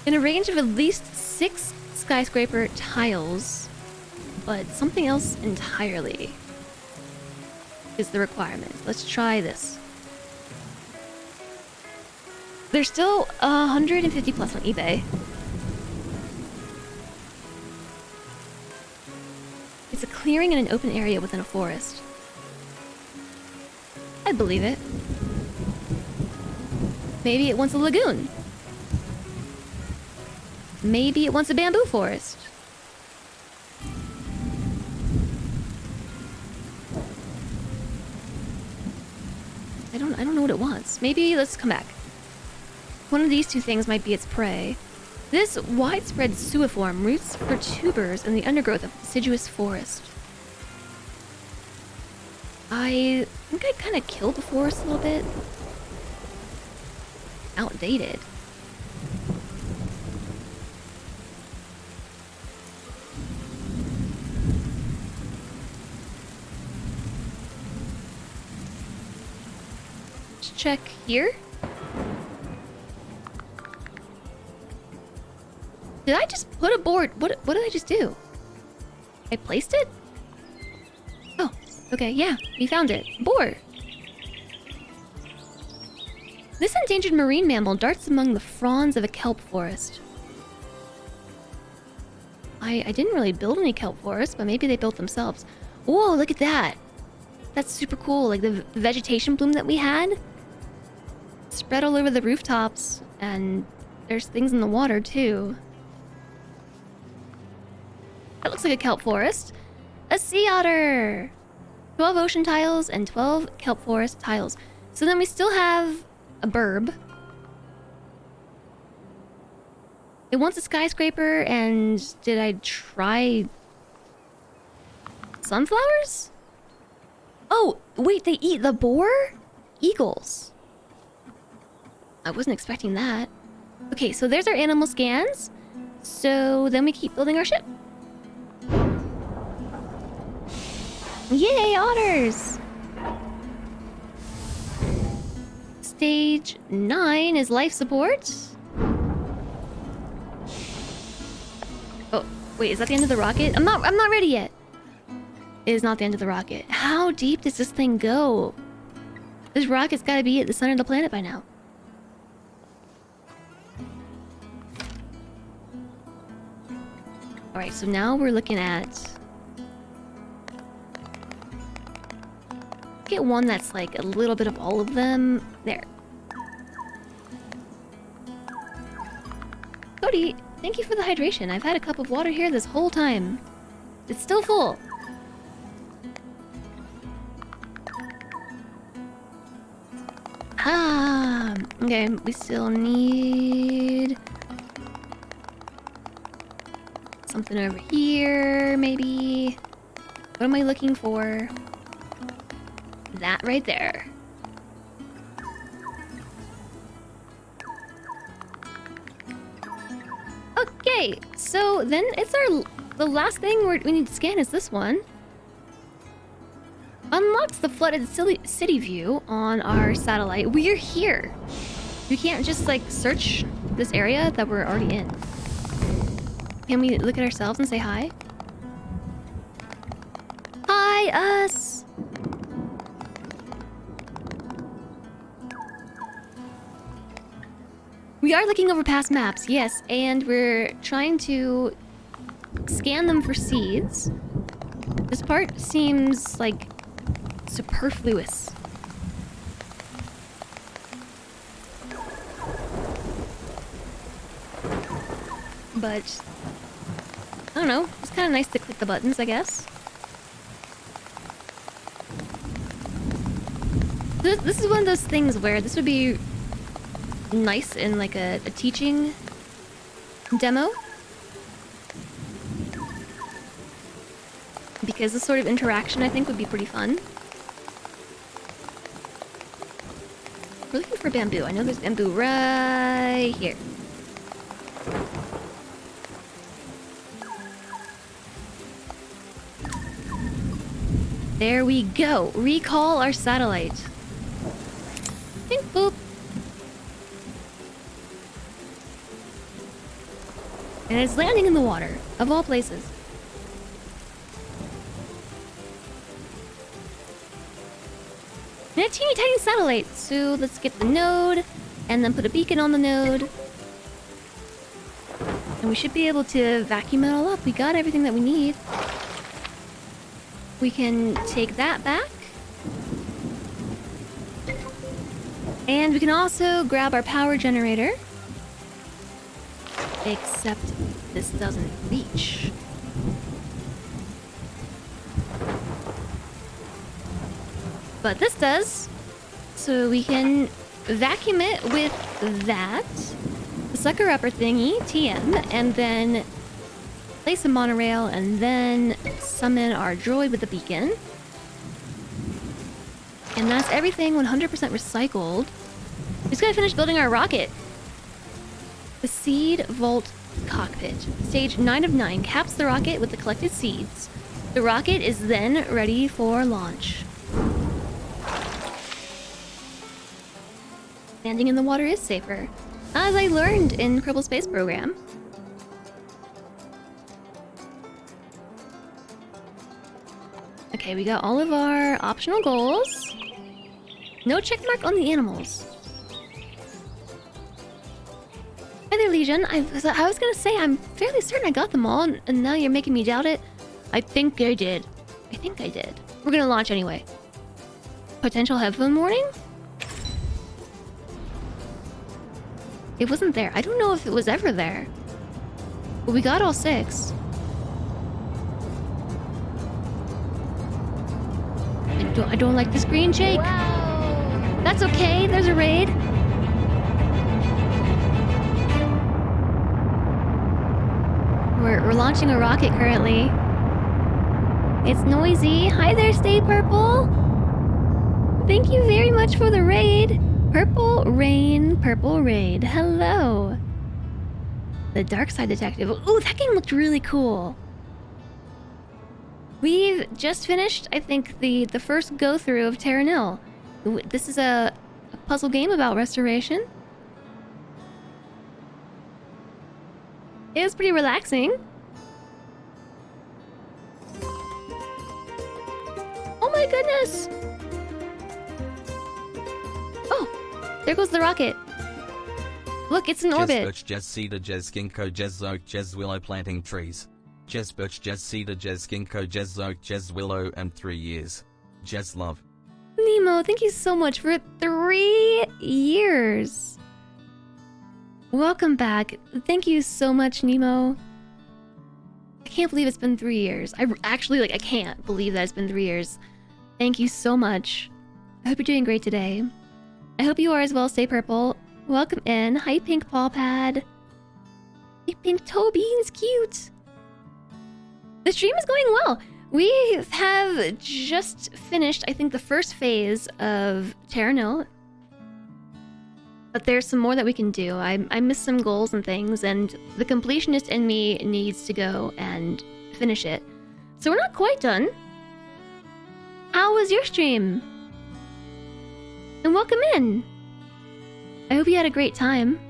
In a range of at least 6 skyscraper tiles, but something else entirely is the requirement. Let's try this. There's still 150 plus on eBay. It's a clearing in an open area within a forest. I'd believe it. Maybe it wants a lagoon. Maybe it wants a bamboo forest. I don't know what it wants. Maybe let's come back. One of these 2 things might be its prey. This widespread suiform roots for tubers in the undergrowth of deciduous forest. I think I kind of killed the forest a little bit. Outdated. Let's check here. Did I just put a board? What did I just do? I placed it? Oh, okay, yeah, we found it. Board. This endangered marine mammal darts among the fronds of a kelp forest. I didn't really build any kelp forests, but maybe they built themselves. Whoa, look at that. That's super cool. Like the vegetation bloom that we had spread all over the rooftops, and there's things in the water too. That looks like a kelp forest. A sea otter! 12 ocean tiles and 12 kelp forest tiles. So then we still have a burb. It wants a skyscraper, and did I try sunflowers? Oh, wait, they eat the boar? Eagles. I wasn't expecting that. Okay, so there's our animal scans. So then we keep building our ship. Yay, otters! Stage 9 is life support. Oh, wait, is that the end of the rocket? I'm not ready yet. It is not the end of the rocket. How deep does this thing go? This rocket's gotta be at the center of the planet by now. Alright, so now we're looking at... Get one that's like a little bit of all of them. There. Cody, thank you for the hydration. I've had a cup of water here this whole time. It's still full. Ah, okay, we still need... something over here, maybe. What am I looking for? That right there. Okay, so then it's the last thing we need to scan is this one. Unlocks the flooded city view on our satellite. We're here. We can't just like search this area that we're already in. Can we look at ourselves and say hi? Hi, us! We are looking over past maps, yes, and we're trying to scan them for seeds. This part seems like superfluous. But I don't know, it's kind of nice to click the buttons, I guess. This is one of those things where this would be nice in like a teaching demo. Because this sort of interaction I think would be pretty fun. We're looking for bamboo. I know there's bamboo right here. There we go. Recall our satellite. Think boop. And it's landing in the water, of all places. And a teeny tiny satellite. So let's get the node, and then put a beacon on the node. And we should be able to vacuum it all up. We got everything that we need. We can take that back. And we can also grab our power generator. Except this doesn't reach. But this does. So we can vacuum it with that. The sucker upper thingy, TM, and then place a monorail, and then summon our droid with the beacon. And that's everything 100% recycled. We just gotta finish building our rocket. The Seed Vault Cockpit. Stage 9 of 9 caps the rocket with the collected seeds. The rocket is then ready for launch. Landing in the water is safer, as I learned in Kerbal Space Program. Okay, we got all of our optional goals. No checkmark on the animals. Hi there, Legion. I was gonna say, I'm fairly certain I got them all, and now you're making me doubt it. I think I did. I think I did. We're gonna launch anyway. Potential headphone warning? It wasn't there. I don't know if it was ever there. But we got all 6. I don't like this green shake. Wow. That's okay. There's a raid. we're launching a rocket currently. It's noisy. Hi there, Stay Purple. Thank you very much for the raid. Purple Raid. Hello. The Dark Side Detective. Ooh, that game looked really cool. We've just finished, I think, the first go-through of Terra Nil. This is a puzzle game about restoration. It was pretty relaxing. Oh my goodness! Oh, there goes the rocket. Look, it's in orbit. Birch, cedar, ginkgo, oak, willow planting trees. Birch, cedar, ginkgo, oak, willow, and 3 years. Love. Nemo, thank you so much for 3 years. Welcome back. Thank you so much, Nemo. I can't believe it's been 3 years. I can't believe that it's been 3 years. Thank you so much. I hope you're doing great today. I hope you are as well, Stay Purple. Welcome in. Hi, Pink Paw Pad. Hey, Pink Toe Beans, cute. The stream is going well. We have just finished, I think, the first phase of Terra Nil. But there's some more that we can do. I missed some goals and things, and the completionist in me needs to go and finish it. So we're not quite done. How was your stream? And welcome in. I hope you had a great time.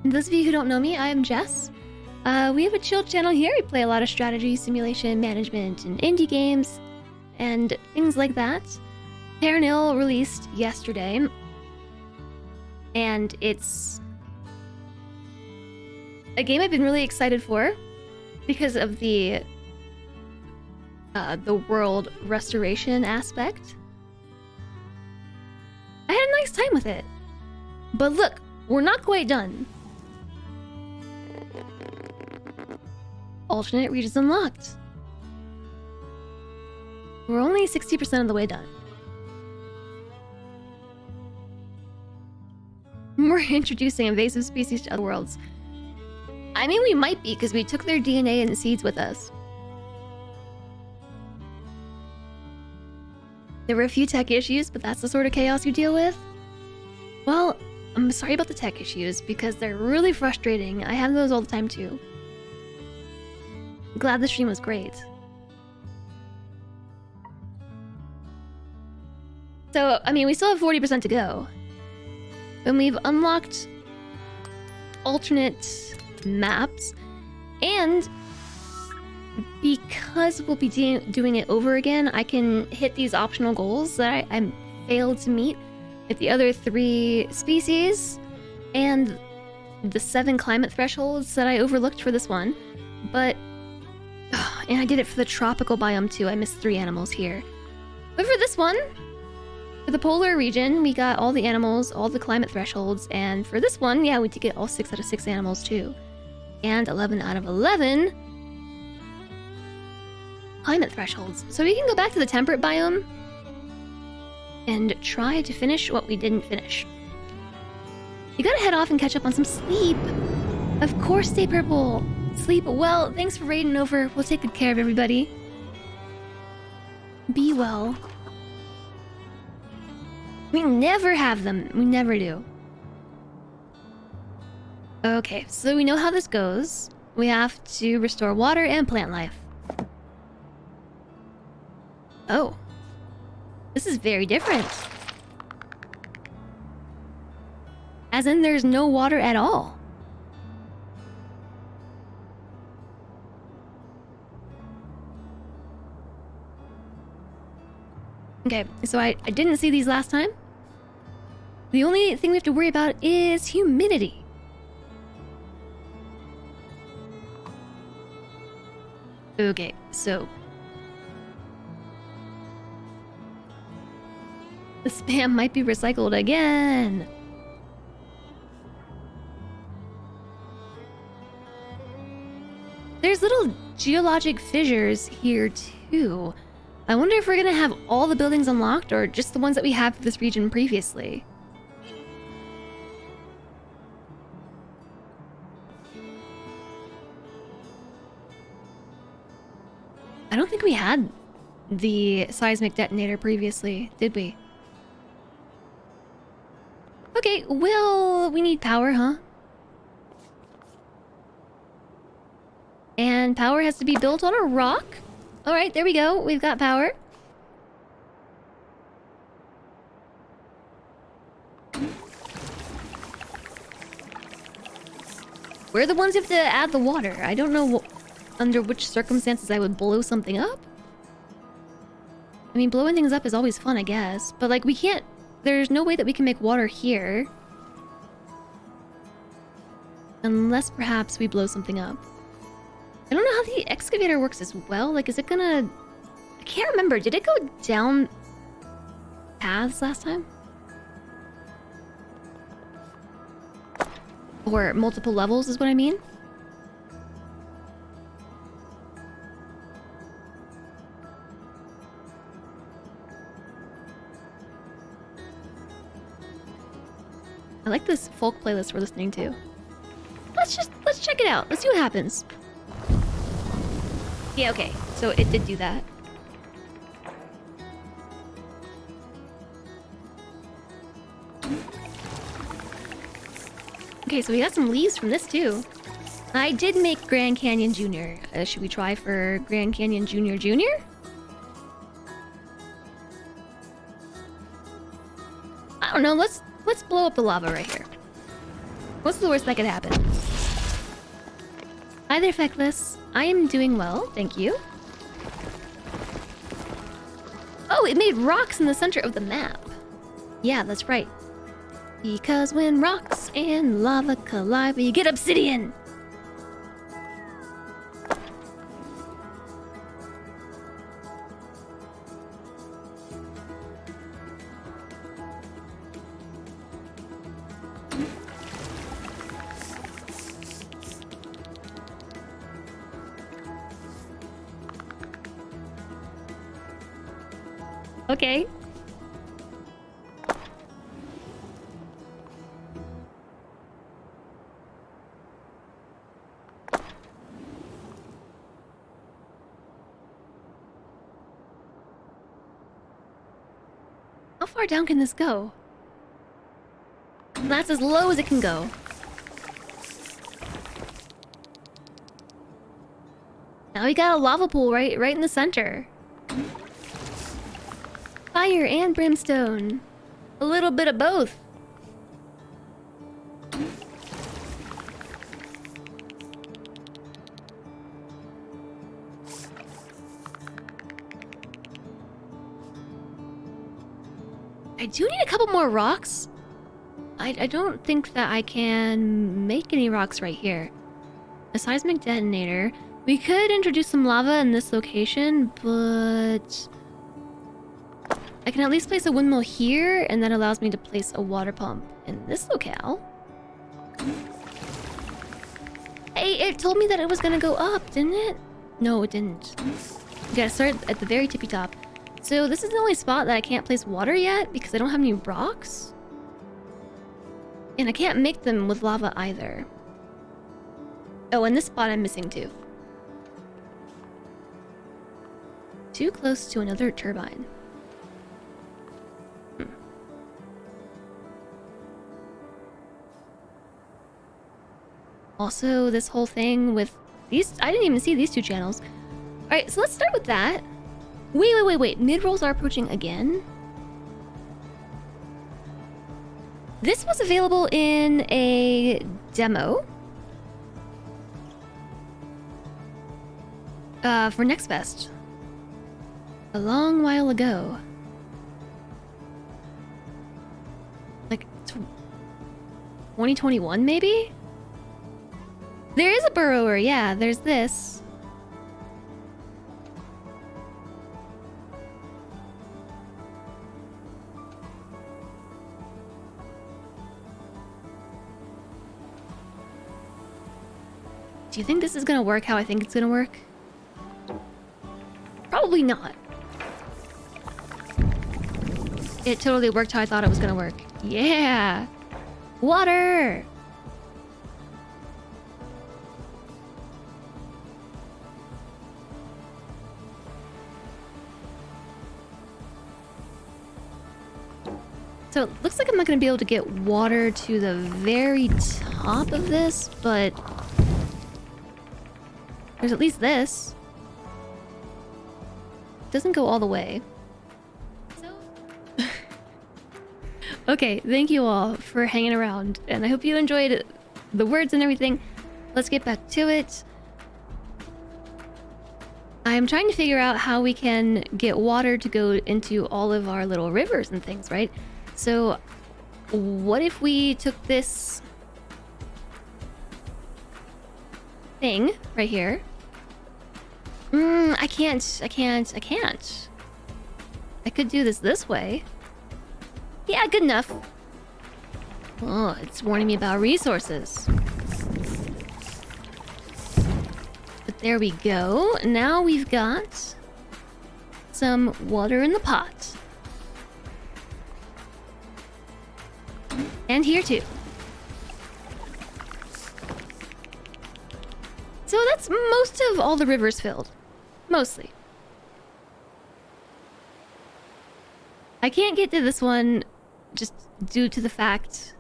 And those of you who don't know me, I am Jess. We have a chill channel here. We play a lot of strategy, simulation, management, and indie games, and things like that. Terra Nil released yesterday, and it's a game I've been really excited for because of the world restoration aspect. I had a nice time with it. But look, we're not quite done. Alternate regions unlocked. We're only 60% of the way done. We're introducing invasive species to other worlds. I mean, we might be, because we took their DNA and seeds with us. There were a few tech issues, but that's the sort of chaos you deal with. Well, I'm sorry about the tech issues, because they're really frustrating. I have those all the time, too. Glad the stream was great. So, I mean, we still have 40% to go. And we've unlocked alternate maps. And because we'll be doing it over again, I can hit these optional goals that I failed to meet with the other 3 species and the 7 climate thresholds that I overlooked for this one. But and I did it for the tropical biome too. I missed 3 animals here. But for this one, for the polar region, we got all the animals, all the climate thresholds, and for this one, yeah, we did get all 6 out of 6 animals too. And 11 out of 11 climate thresholds. So we can go back to the temperate biome and try to finish what we didn't finish. You gotta head off and catch up on some sleep. Of course, Stay Purple. Sleep well. Thanks for raiding over. We'll take good care of everybody. Be well. We never have them. We never do. Okay, so we know how this goes. We have to restore water and plant life. Oh. This is very different. As in, there's no water at all. Okay, so I didn't see these last time. The only thing we have to worry about is humidity. Okay, so the spam might be recycled again. There's little geologic fissures here too. I wonder if we're gonna have all the buildings unlocked or just the ones that we have for this region previously. I don't think we had the seismic detonator previously, did we? Okay, well, we need power, huh? And power has to be built on a rock. Alright, there we go. We've got power. We're the ones who have to add the water. I don't know under which circumstances I would blow something up. I mean, blowing things up is always fun, I guess. But, like, we can't... There's no way that we can make water here. Unless, perhaps, we blow something up. I don't know how the excavator works as well. Like, is it gonna... I can't remember. Did it go down paths last time? Or multiple levels is what I mean? I like this folk playlist we're listening to. Let's check it out. Let's see what happens. Yeah, okay. So it did do that. Okay, so we got some leaves from this too. I did make Grand Canyon Junior. Should we try for Grand Canyon Junior Junior? I don't know. Let's blow up the lava right here. What's the worst that could happen? Hi there, Feckless. I am doing well, thank you. Oh, it made rocks in the center of the map. Yeah, that's right. Because when rocks and lava collide, we get obsidian! Okay. How far down can this go? That's as low as it can go. Now we got a lava pool right in the center. Fire and brimstone. A little bit of both. I do need a couple more rocks. I don't think that I can make any rocks right here. A seismic detonator. We could introduce some lava in this location, but... I can at least place a windmill here, and that allows me to place a water pump in this locale. Hey, it told me that it was gonna go up, didn't it? No, it didn't. We gotta start at the very tippy top. So this is the only spot that I can't place water yet, because I don't have any rocks. And I can't make them with lava either. Oh, and this spot I'm missing too. Too close to another turbine. Also, this whole thing with these... I didn't even see these two channels. Alright, so let's start with that. Wait. Mid-rolls are approaching again? This was available in a demo. For Next Fest. A long while ago. Like... 2021, maybe? There is a burrower, yeah, there's this. Do you think this is gonna work how I think it's gonna work? Probably not. It totally worked how I thought it was gonna work. Yeah! Water! So it looks like I'm not going to be able to get water to the very top of this, but there's at least this. It doesn't go all the way. So okay, thank you all for hanging around, and I hope you enjoyed the words and everything. Let's get back to it. I'm trying to figure out how we can get water to go into all of our little rivers and things, right? So what if we took this thing right here? I can't. I could do this way. Yeah, good enough. Oh, it's warning me about resources. But there we go. Now we've got some water in the pot. And here too. So that's most of all the rivers filled. Mostly. I can't get to this one just due to the fact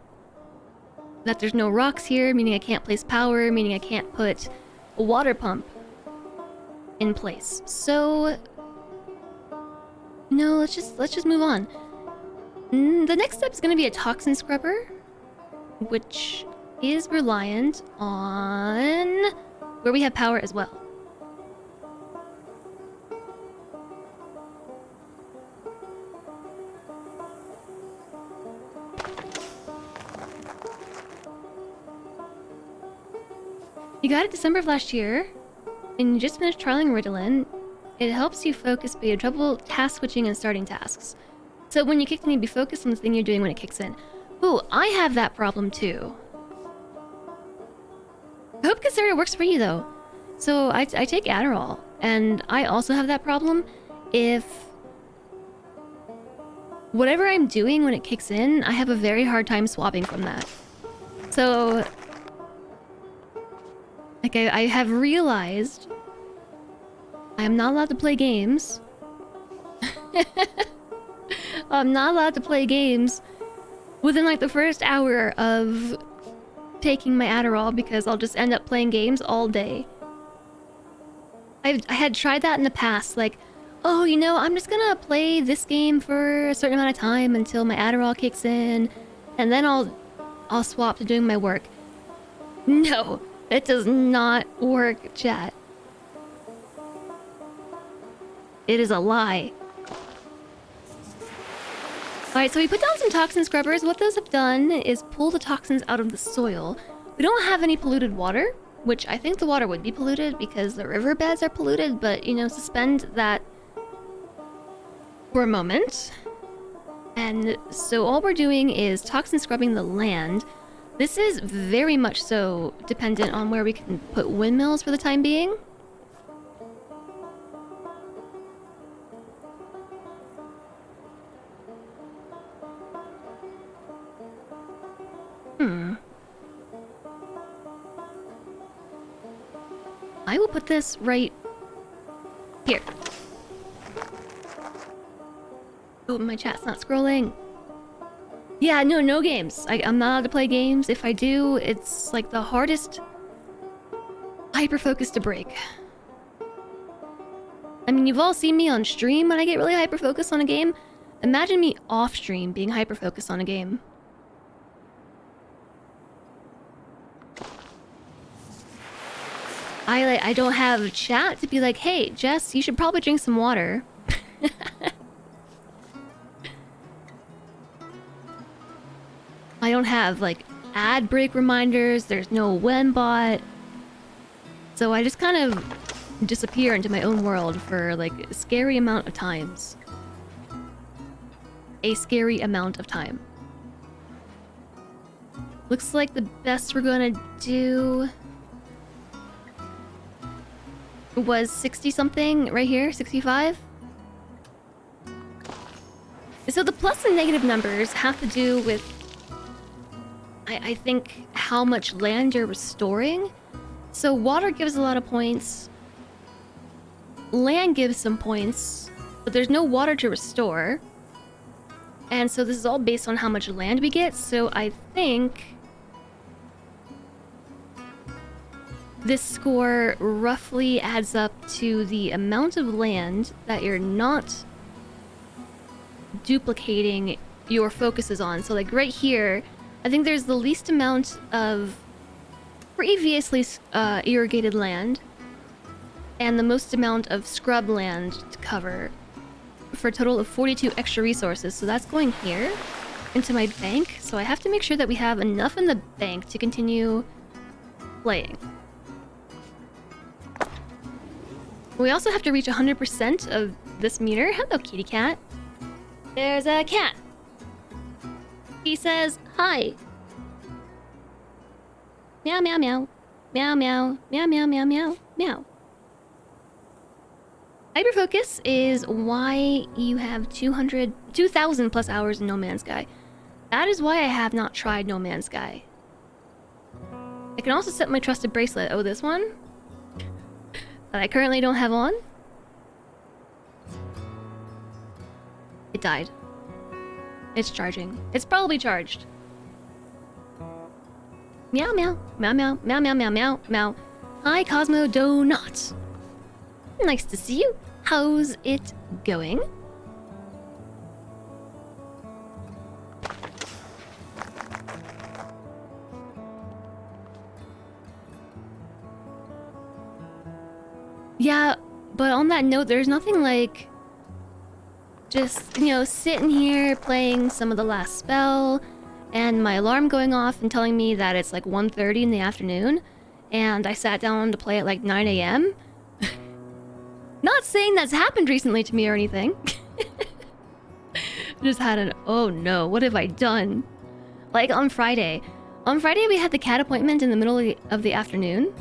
that there's no rocks here, meaning I can't place power, meaning I can't put a water pump in place. So no, let's just move on. The next step is going to be a toxin scrubber, which is reliant on where we have power as well. You got it December of last year, and you just finished trialing Ritalin. It helps you focus, but you have trouble task switching and starting tasks. So when you kick in, you be focused on the thing you're doing when it kicks in. Ooh, I have that problem too. I hope Casera works for you though. So I take Adderall, and I also have that problem. If whatever I'm doing when it kicks in, I have a very hard time swapping from that. So like I have realized I am not allowed to play games. I'm not allowed to play games within like the first hour of taking my Adderall, because I'll just end up playing games all day. I had tried that in the past, like, oh, you know, I'm just gonna play this game for a certain amount of time until my Adderall kicks in, and then I'll swap to doing my work. No, it does not work, chat. It is a lie. Alright, so we put down some toxin scrubbers. What those have done is pull the toxins out of the soil. We don't have any polluted water, which I think the water would be polluted because the riverbeds are polluted, but, you know, suspend that for a moment. And so all we're doing is toxin scrubbing the land. This is very much so dependent on where we can put windmills for the time being. I will put this right here. Oh, my chat's not scrolling. Yeah, no games. I'm not allowed to play games. If I do, it's like the hardest hyper-focus to break. I mean, you've all seen me on stream when I get really hyper-focused on a game. Imagine me off-stream being hyper-focused on a game. I don't have chat to be like, hey, Jess, you should probably drink some water. I don't have, like, ad break reminders. There's no Wenbot. So I just kind of disappear into my own world for, like, a scary amount of times. A scary amount of time. Looks like the best we're gonna do was 60 something right here, 65. So the plus and negative numbers have to do with, I think, how much land you're restoring. So water gives a lot of points. Land gives some points, but there's no water to restore. And so this is all based on how much land we get. So I think this score roughly adds up to the amount of land that you're not duplicating your focuses on. So like right here, I think there's the least amount of previously irrigated land and the most amount of scrub land to cover for a total of 42 extra resources. So that's going here into my bank. So I have to make sure that we have enough in the bank to continue playing. We also have to reach 100% of this meter. Hello, kitty cat. There's a cat. He says, hi. Meow, meow, meow. Meow, meow. Meow, meow, meow, meow. Meow. Hyperfocus is why you have 2,000 plus hours in No Man's Sky. That is why I have not tried No Man's Sky. I can also set my trusted bracelet. Oh, this one? That I currently don't have on. It died. It's charging. It's probably charged. Meow meow. Meow meow. Meow meow meow meow meow. Hi Cosmo Donut. Nice to see you. How's it going? Yeah, but on that note, there's nothing like just, you know, sitting here playing some of the last spell and my alarm going off and telling me that it's like 1:30 in the afternoon and I sat down to play at like 9 a.m. Not saying that's happened recently to me or anything. Just had an, oh no, what have I done? Like on Friday. On Friday we had the cat appointment in the middle of the afternoon.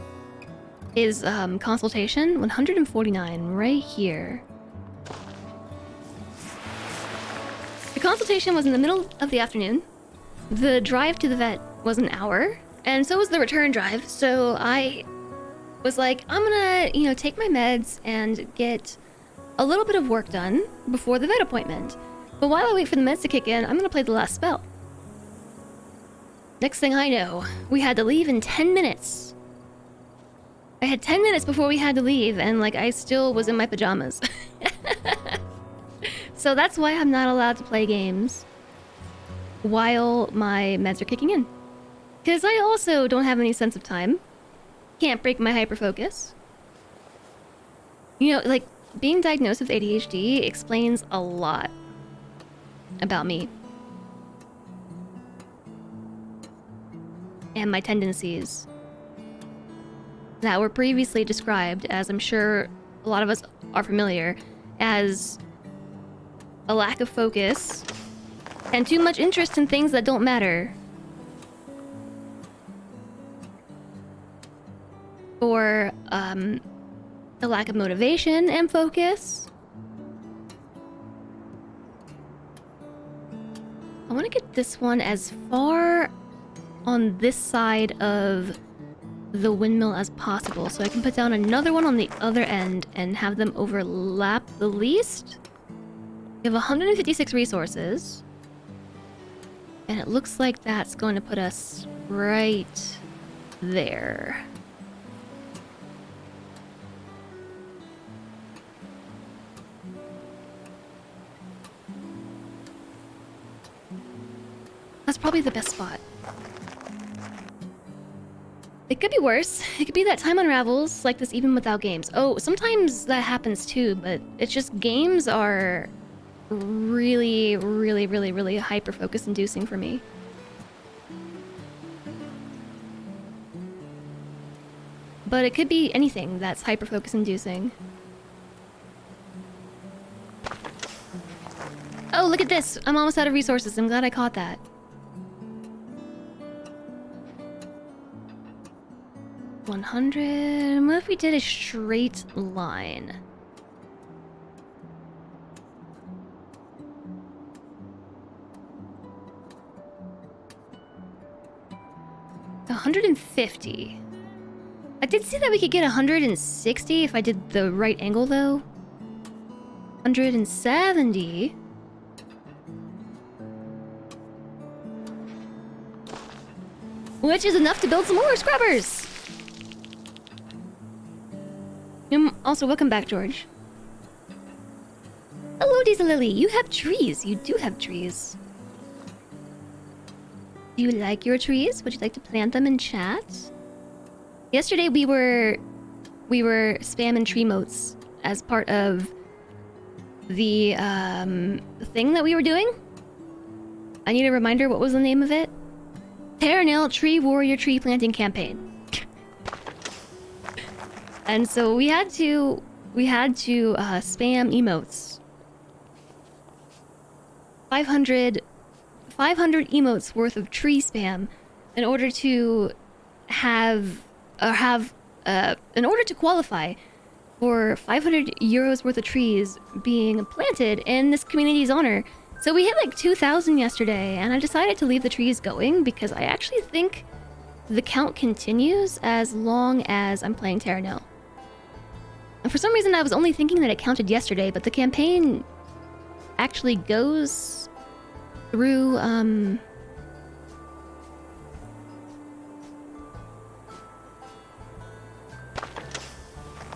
Is consultation 149 right here. The consultation was in the middle of the afternoon. The drive to the vet was an hour, and so was the return drive. So I was like, I'm gonna, you know, take my meds and get a little bit of work done before the vet appointment. But while I wait for the meds to kick in, I'm gonna play the last spell. Next thing I know, we had to leave in 10 minutes. I had 10 minutes before we had to leave, and like I still was in my pajamas. So that's why I'm not allowed to play games while my meds are kicking in. Because I also don't have any sense of time. Can't break my hyperfocus. You know, like, being diagnosed with ADHD explains a lot about me. And my tendencies that were previously described as, I'm sure a lot of us are familiar, as a lack of focus and too much interest in things that don't matter. Or a lack of motivation and focus. I want to get this one as far on this side of the windmill as possible, so I can put down another one on the other end and have them overlap the least. We have 156 resources, and it looks like that's going to put us right there. That's probably the best spot. It could be worse. It could be that time unravels like this even without games. Oh, sometimes that happens too, but it's just games are really, really, really, really hyper-focus inducing for me. But it could be anything that's hyper-focus inducing. Oh, look at this! I'm almost out of resources. I'm glad I caught that. $100. What if we did a straight line? $150. I did see that we could get 160 if I did the right angle, though. 170. which is enough to build some more scrubbers. Also, welcome back, George. Hello, Diesel Lily. You have trees. You do have trees. Do you like your trees? Would you like to plant them in chat? Yesterday we were spamming tree motes as part of the thing that we were doing. I need a reminder. What was the name of it? Terra Nil Tree Warrior Tree Planting Campaign. And so we had to spam emotes. 500 emotes worth of tree spam in order to in order to qualify for 500 euros worth of trees being planted in this community's honor. So we hit like 2,000 yesterday, and I decided to leave the trees going because I actually think the count continues as long as I'm playing Terra Nil. And for some reason I was only thinking that it counted yesterday, but the campaign actually goes through I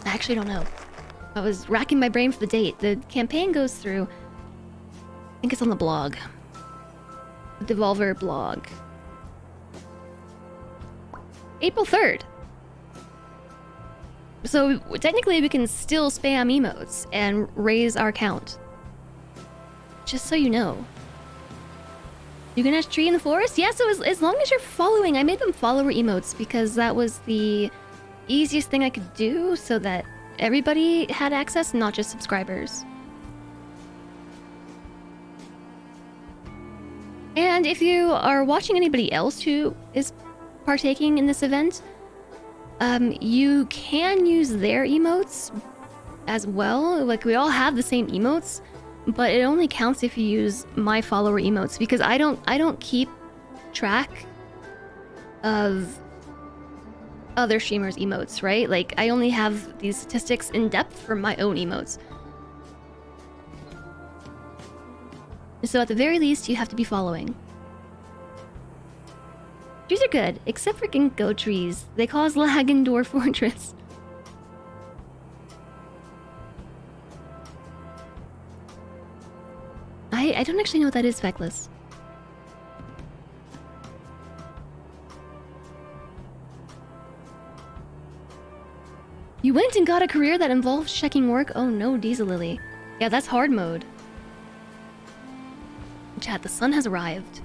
actually don't know. I was racking my brain for the date. The campaign goes through, I think it's on the blog. The Devolver blog. April 3rd. So technically we can still spam emotes and raise our count. Just so you know. You can have tree in the forest? Yeah, so as long as you're following. I made them follower emotes because that was the easiest thing I could do so that everybody had access, not just subscribers. And if you are watching anybody else who is partaking in this event, you can use their emotes as well. Like, we all have the same emotes, but it only counts if you use my follower emotes, because I don't keep track of other streamers' emotes, right? Like, I only have these statistics in depth for my own emotes. So at the very least, you have to be following. Trees are good, except for ginkgo trees. They cause lag in Dwarf Fortress. I don't actually know what that is, Feckless. You went and got a career that involves checking work? Oh no, Diesel Lily. Yeah, that's hard mode. Chat, the sun has arrived.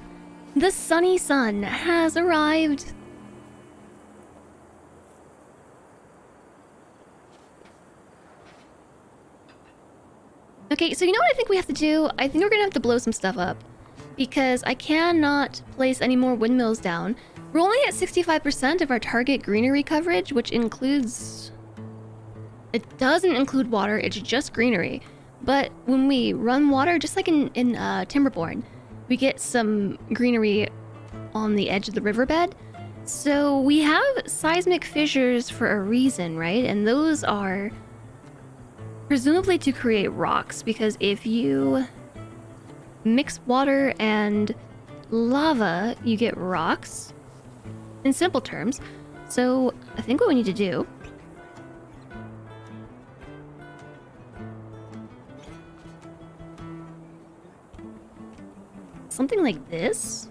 The sunny sun has arrived. Okay, so you know what I think we have to do? I think we're gonna have to blow some stuff up, because I cannot place any more windmills down. We're only at 65% of our target greenery coverage, which includes... It doesn't include water, it's just greenery. But when we run water, just like in Timberborn, we get some greenery on the edge of the riverbed. So we have seismic fissures for a reason, right? And those are presumably to create rocks, because if you mix water and lava, you get rocks, in simple terms. So I think what we need to do something like this.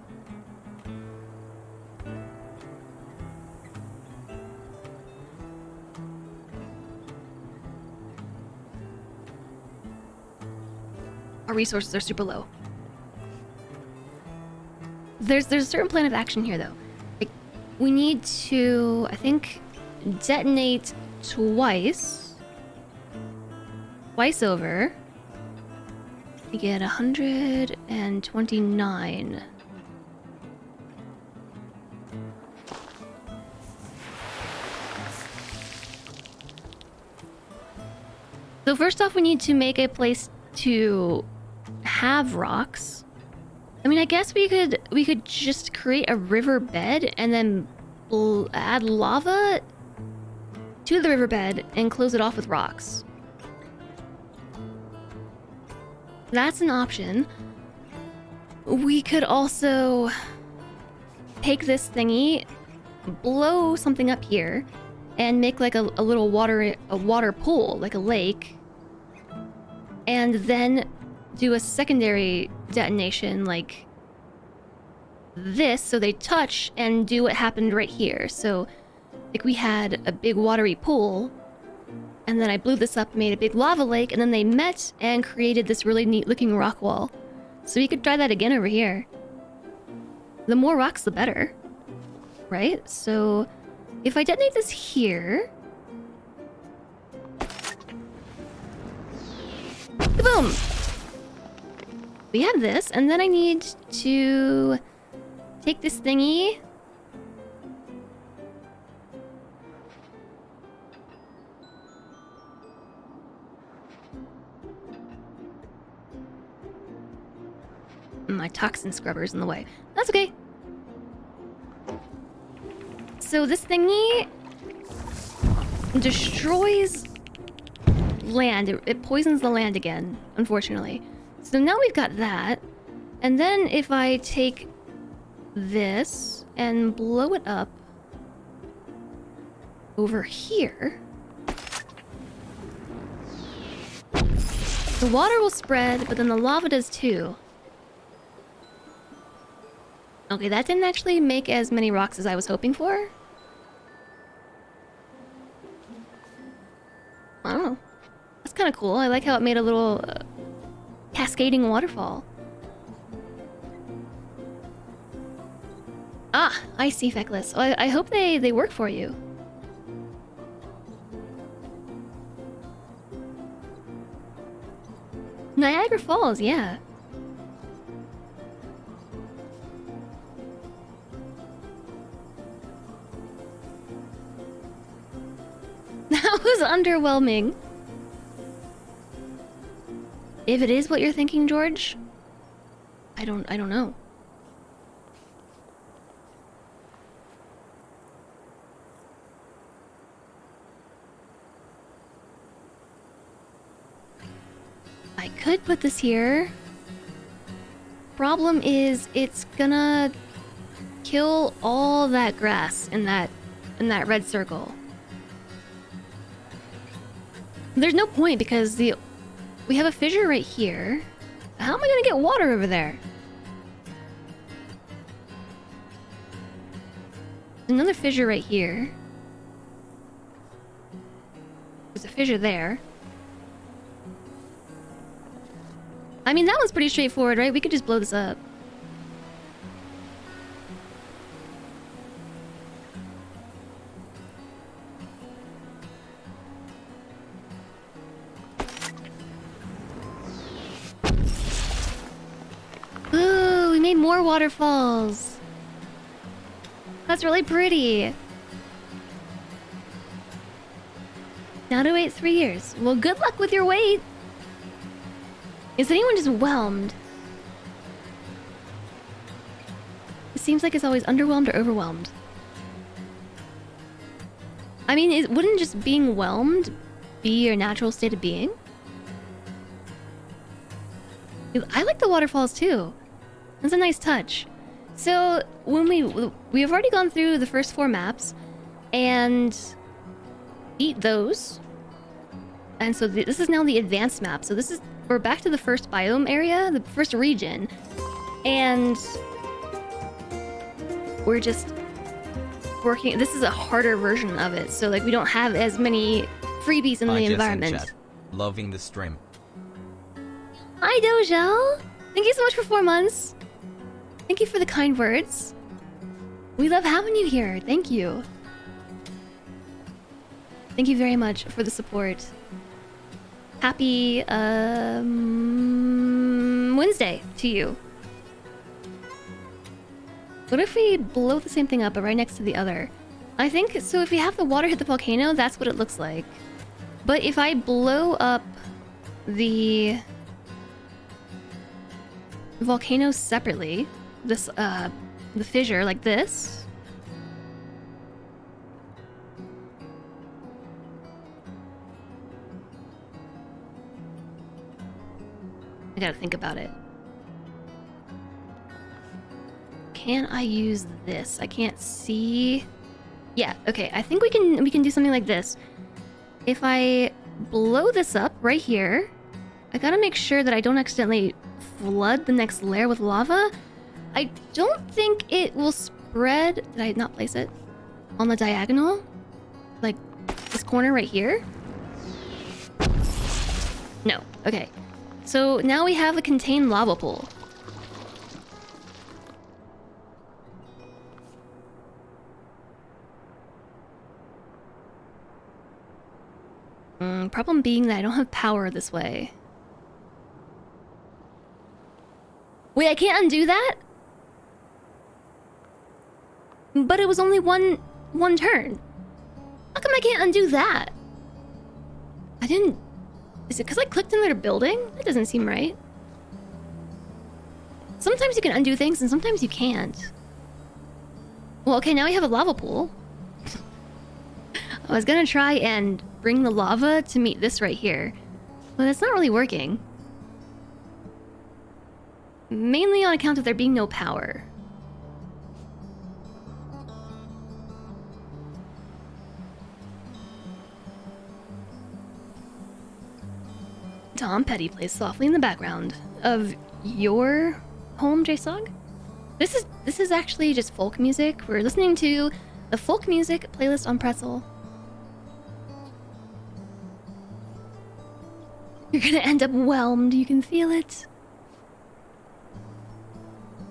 Our resources are super low. There's a certain plan of action here, though. Like, we need to, I think, detonate twice over. We get 129. So first off, we need to make a place to have rocks. I mean, I guess we could just create a riverbed and then add lava to the riverbed and close it off with rocks. That's an option. We could also take this thingy blow something up here and make like a little water pool, like a lake, and then do a secondary detonation like this, so they touch and do what happened right here. So like we had a big watery pool, and then I blew this up, made a big lava lake, and then they met and created this really neat looking rock wall. So we could try that again over here. The more rocks, the better. Right? So if I detonate this here... Boom! We have this, and then I need to take this thingy. My toxin scrubber's in the way. That's okay. So this thingy destroys land. It poisons the land again, unfortunately. So now we've got that. And then if I take this and blow it up over here, the water will spread, but then the lava does too. Okay, that didn't actually make as many rocks as I was hoping for. Oh, that's kind of cool. I like how it made a little cascading waterfall. Ah, I see, Feckless. Well, I hope they work for you. Niagara Falls, yeah. That was underwhelming. If it is what you're thinking, George, I don't know. I could put this here. Problem is, it's gonna kill all that grass in that red circle. There's no point because we have a fissure right here. How am I gonna get water over there? Another fissure right here. There's a fissure there. I mean, that one's pretty straightforward, right? We could just blow this up. Ooh, we made more waterfalls. That's really pretty. Now to wait 3 years. Well, good luck with your wait. Is anyone just whelmed? It seems like it's always underwhelmed or overwhelmed. I mean, wouldn't just being whelmed be your natural state of being? I like the waterfalls too. That's a nice touch. So when we have already gone through the first 4 maps and beat those, and so this is now the advanced map. So we're back to the first biome area, the first region, and we're just working. This is a harder version of it, so like we don't have as many freebies in the environment. Chat. Loving the stream. Hi Dojel! Thank you so much for 4 months. Thank you for the kind words. We love having you here. Thank you. Thank you very much for the support. Happy Wednesday to you. What if we blow the same thing up, but right next to the other? I think so. If we have the water hit the volcano, that's what it looks like. But if I blow up the volcano separately, this the fissure like this. I gotta think about it. Can I use this? I can't see. Yeah, okay. I think we can do something like this. If I blow this up right here, I gotta make sure that I don't accidentally flood the next layer with lava. I don't think it will spread. Did I not place it on the diagonal? Like this corner right here? No. Okay. So now we have a contained lava pool. Problem being that I don't have power this way. Wait, I can't undo that? But it was only one turn. How come I can't undo that? I didn't... Is it because I clicked in their building? That doesn't seem right. Sometimes you can undo things and sometimes you can't. Well, okay, now we have a lava pool. I was gonna try and bring the lava to meet this right here, but it's not really working. Mainly on account of there being no power. Tom Petty plays softly in the background of your home, JSOG? This is actually just folk music. We're listening to the folk music playlist on Pretzel. You're gonna end up whelmed, you can feel it.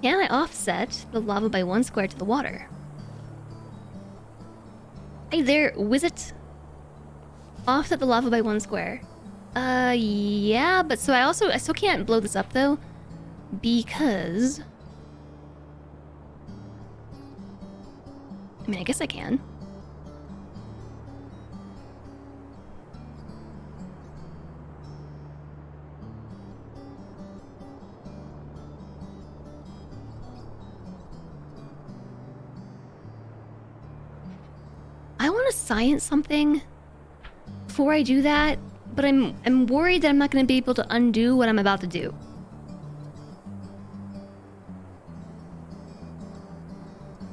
Can I offset the lava by 1 square to the water? Hey there, Wizit. Offset the lava by 1 square. Yeah, but so I still can't blow this up though, because... I mean, I guess I can. I want to science something before I do that, but I'm worried that I'm not going to be able to undo what I'm about to do.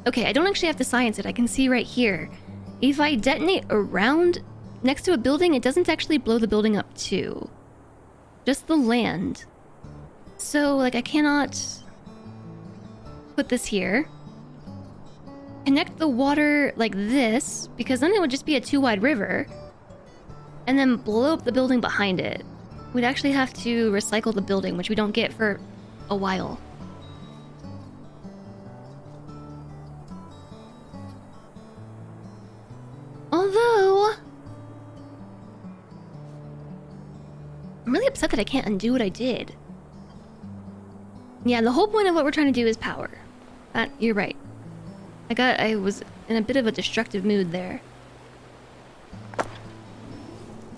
Okay, I don't actually have to science it. I can see right here. If I detonate around next to a building, it doesn't actually blow the building up too. Just the land. So, like, I cannot put this here. Connect the water like this, because then it would just be a too-wide river. And then blow up the building behind it. We'd actually have to recycle the building, which we don't get for a while. Although... I'm really upset that I can't undo what I did. Yeah, the whole point of what we're trying to do is power. You're right. I was in a bit of a destructive mood there.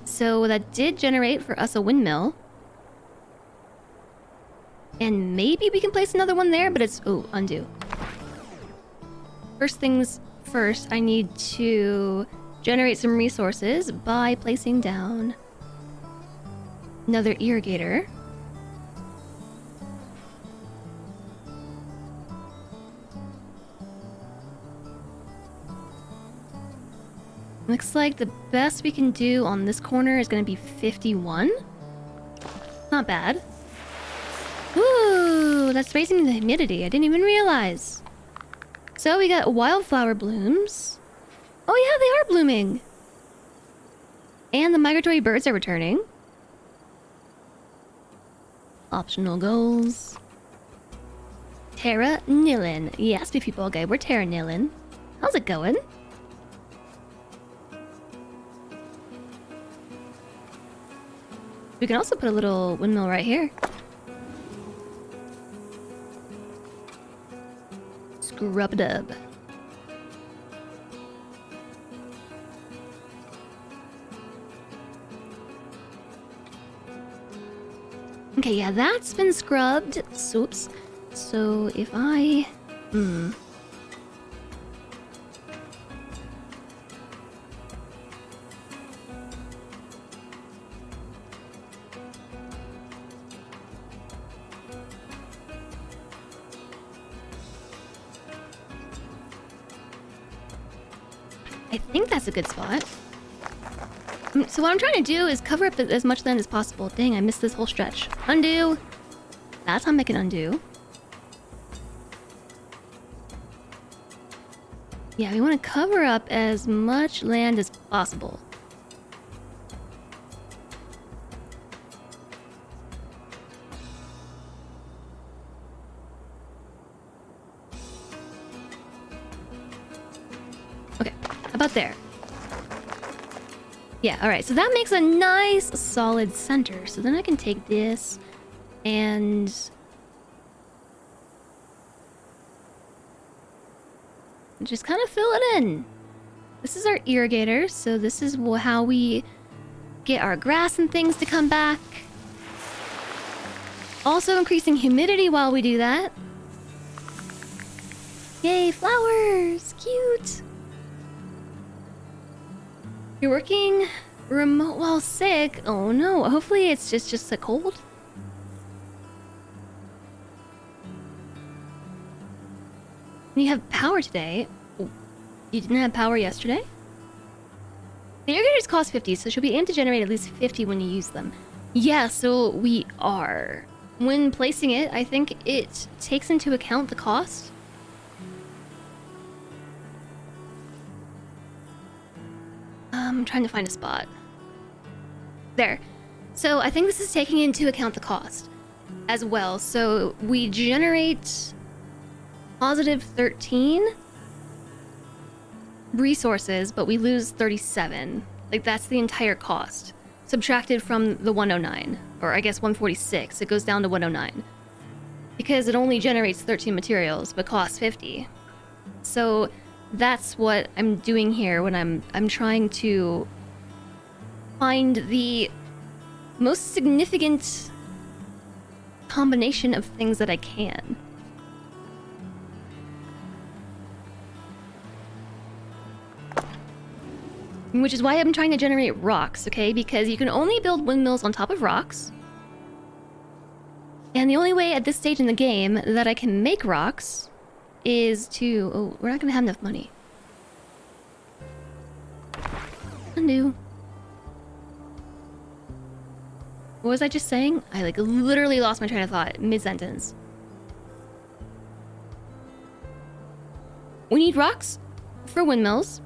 So that did generate for us a windmill. And maybe we can place another one there, but it's... Oh, undo. First things first, I need to generate some resources by placing down another irrigator. Looks like the best we can do on this corner is going to be 51. Not bad. Ooh, that's raising the humidity. I didn't even realize. So we got wildflower blooms. Oh yeah, they are blooming. And the migratory birds are returning. Optional goals. Terra Nil. Yes, people, okay, we're Terra Nil. How's it going? We can also put a little windmill right here. Scrub-dub. Okay, yeah, that's been scrubbed. Oops. So if I... I think that's a good spot. So what I'm trying to do is cover up as much land as possible. Dang, I missed this whole stretch. Undo. That's how I can undo. Yeah, we want to cover up as much land as possible. Okay, how about there? Yeah, alright, so that makes a nice solid center. So then I can take this and just kind of fill it in. This is our irrigator, so this is how we get our grass and things to come back. Also increasing humidity while we do that. Yay, flowers! Cute! You're working remote while sick? Oh no, hopefully it's just a cold. You have power today. You didn't have power yesterday? The irrigators cost 50, so she'll be aimed to generate at least 50 when you use them. Yeah, so we are. When placing it, I think it takes into account the cost. I'm trying to find a spot. There. So I think this is taking into account the cost as well. So we generate positive 13 resources, but we lose 37. Like, that's the entire cost. Subtracted from the 109. Or I guess 146. It goes down to 109. Because it only generates 13 materials, but costs 50. So that's what I'm doing here when I'm trying to find the most significant combination of things that I can. Which is why I'm trying to generate rocks, okay? Because you can only build windmills on top of rocks. And the only way at this stage in the game that I can make rocks is to... Oh, we're not gonna have enough money. Undo. What was I just saying? I like literally lost my train of thought mid-sentence. We need rocks for windmills.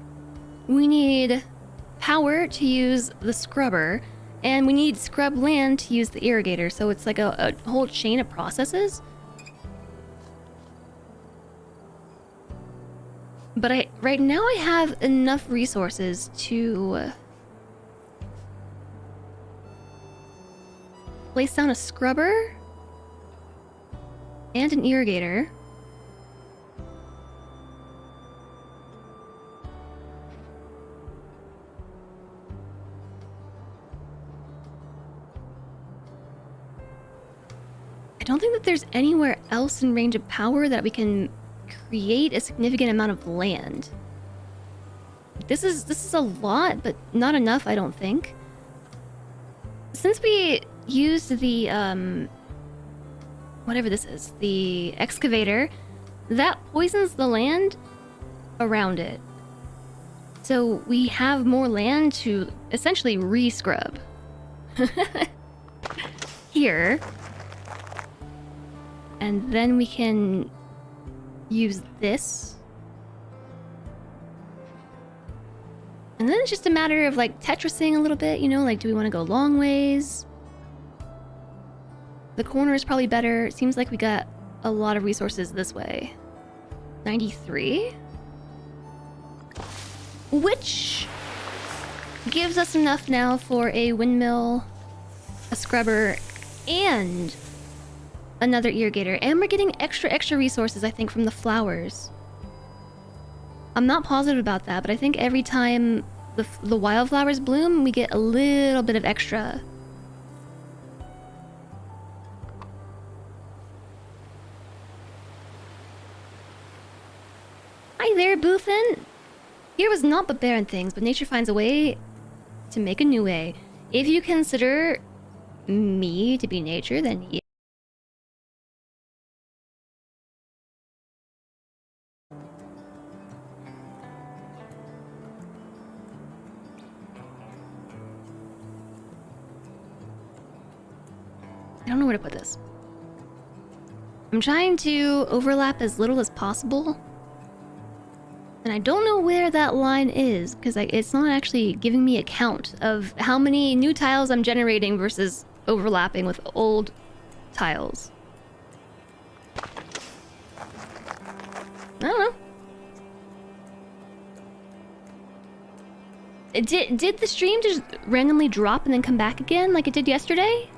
We need power to use the scrubber. And we need scrub land to use the irrigator. So it's like a whole chain of processes. But right now I have enough resources to place down a scrubber and an irrigator. I don't think that there's anywhere else in range of power that we can create a significant amount of land. This is a lot, but not enough, I don't think. Since we used the whatever this is, the excavator, that poisons the land around it. So we have more land to essentially re-scrub. Here. And then we can use this. And then it's just a matter of like Tetrising a little bit, you know, like do we want to go long ways? The corner is probably better. It seems like we got a lot of resources this way. 93? Which gives us enough now for a windmill, a scrubber, and another irrigator. And we're getting extra resources, I think, from the flowers. I'm not positive about that, but I think every time the wildflowers bloom, we get a little bit of extra. Hi there, Boofin! Here was not but barren things, but nature finds a way to make a new way. If you consider me to be nature, then yeah. I don't know where to put this. I'm trying to overlap as little as possible. And I don't know where that line is, because it's not actually giving me a count of how many new tiles I'm generating versus overlapping with old tiles. I don't know. Did the stream just randomly drop and then come back again like it did yesterday?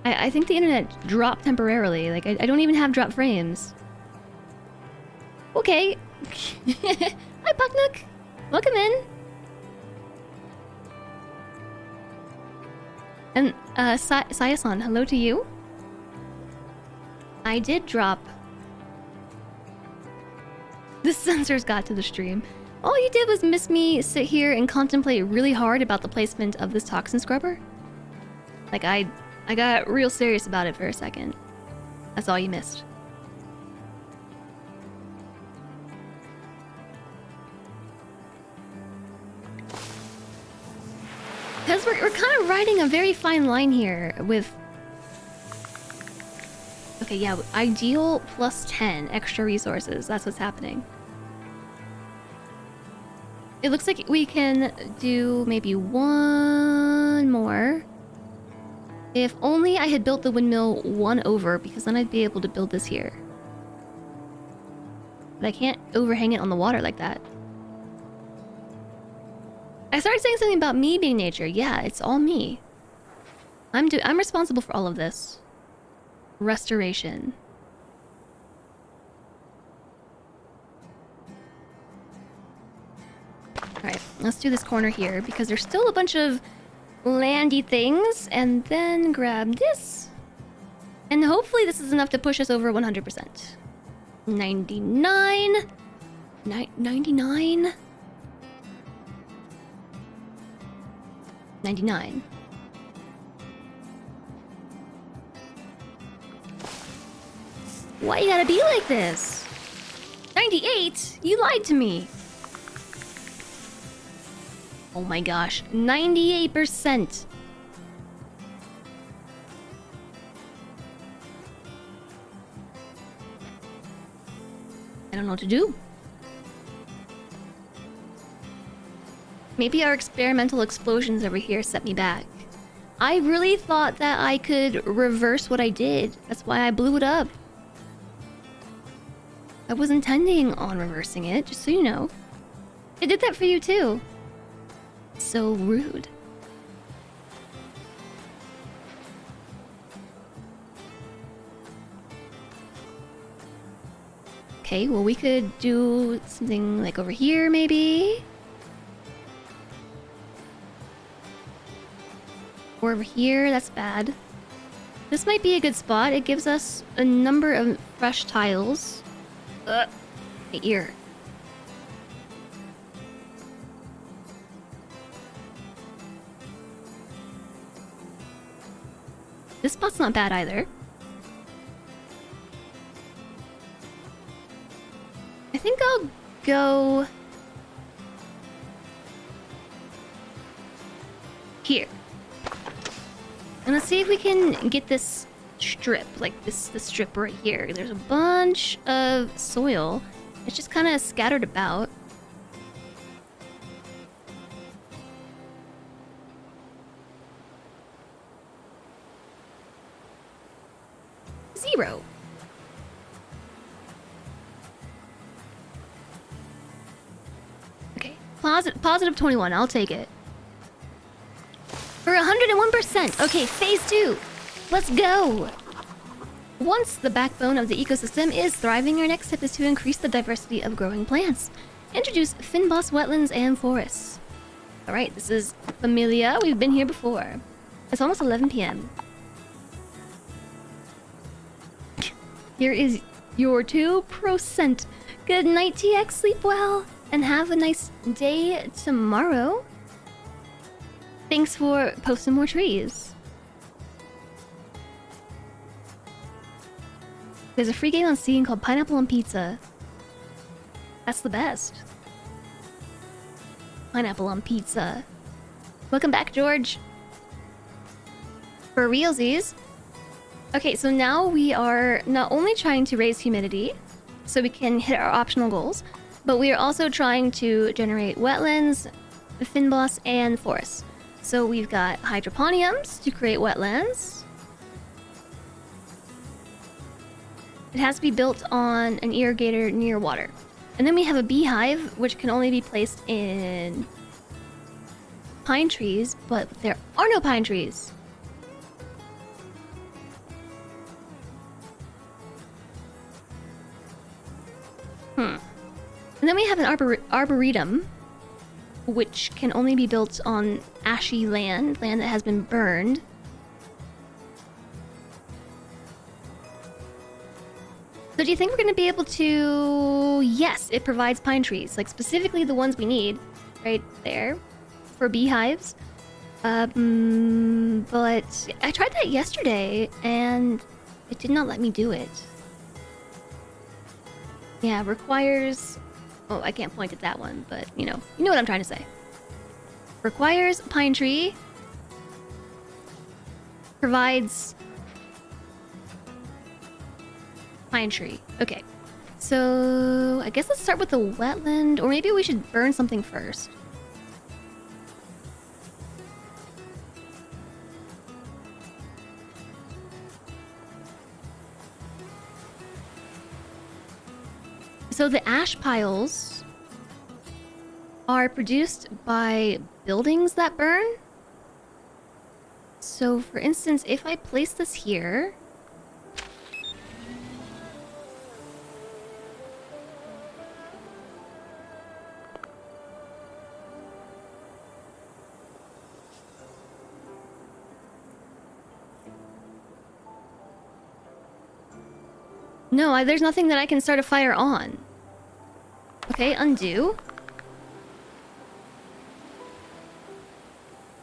I think the internet dropped temporarily. Like, I don't even have drop frames. Okay. Hi, Pucknook. Welcome in. And, Sayasan, hello to you. I did drop. The sensors got to the stream. All you did was miss me sit here and contemplate really hard about the placement of this toxin scrubber. Like, I got real serious about it for a second. That's all you missed. Because we're kind of riding a very fine line here with... Okay, yeah, ideal plus 10 extra resources. That's what's happening. It looks like we can do maybe one more. If only I had built the windmill one over, because then I'd be able to build this here. But I can't overhang it on the water like that. I started saying something about me being nature. Yeah, it's all me. I'm responsible for all of this. Restoration. Alright, let's do this corner here, because there's still a bunch of landy things, and then grab this. And hopefully this is enough to push us over 100%. 99. 99. 99. Why you gotta be like this? 98? You lied to me. Oh my gosh, 98%. I don't know what to do. Maybe our experimental explosions over here set me back. I really thought that I could reverse what I did. That's why I blew it up. I was intending on reversing it, just so you know. I did that for you too. So rude. Okay, well we could do something like over here maybe. Or over here, that's bad. This might be a good spot. It gives us a number of fresh tiles. My ear. This spot's not bad either. I think I'll go here. And let's see if we can get this strip, like this strip right here. There's a bunch of soil. It's just kind of scattered about. Zero. Okay, positive 21. I'll take it. For 101%. Okay, phase 2. Let's go. Once the backbone of the ecosystem is thriving, our next step is to increase the diversity of growing plants. Introduce Finboss wetlands and forests. Alright, this is familiar. We've been here before. It's almost 11 p.m. Here is your 2%. Good night, TX. Sleep well. And have a nice day tomorrow. Thanks for posting more trees. There's a free game on Steam called Pineapple on Pizza. That's the best. Pineapple on Pizza. Welcome back, George. For realsies. Okay, so now we are not only trying to raise humidity so we can hit our optional goals, but we are also trying to generate wetlands, fynbos, and forests. So we've got hydroponiums to create wetlands. It has to be built on an irrigator near water. And then we have a beehive, which can only be placed in pine trees, but there are no pine trees. And then we have an arboretum, which can only be built on ashy land that has been burned. So do you think we're going to be able to... Yes, it provides pine trees, like specifically the ones we need right there for beehives. But I tried that yesterday and it did not let me do it. Yeah, requires... Oh, I can't point at that one, but you know what I'm trying to say. Requires pine tree. Provides pine tree. Okay. So I guess let's start with the wetland, or maybe we should burn something first. So the ash piles are produced by buildings that burn. So for instance, if I place this here, no, there's nothing that I can start a fire on. Okay, undo.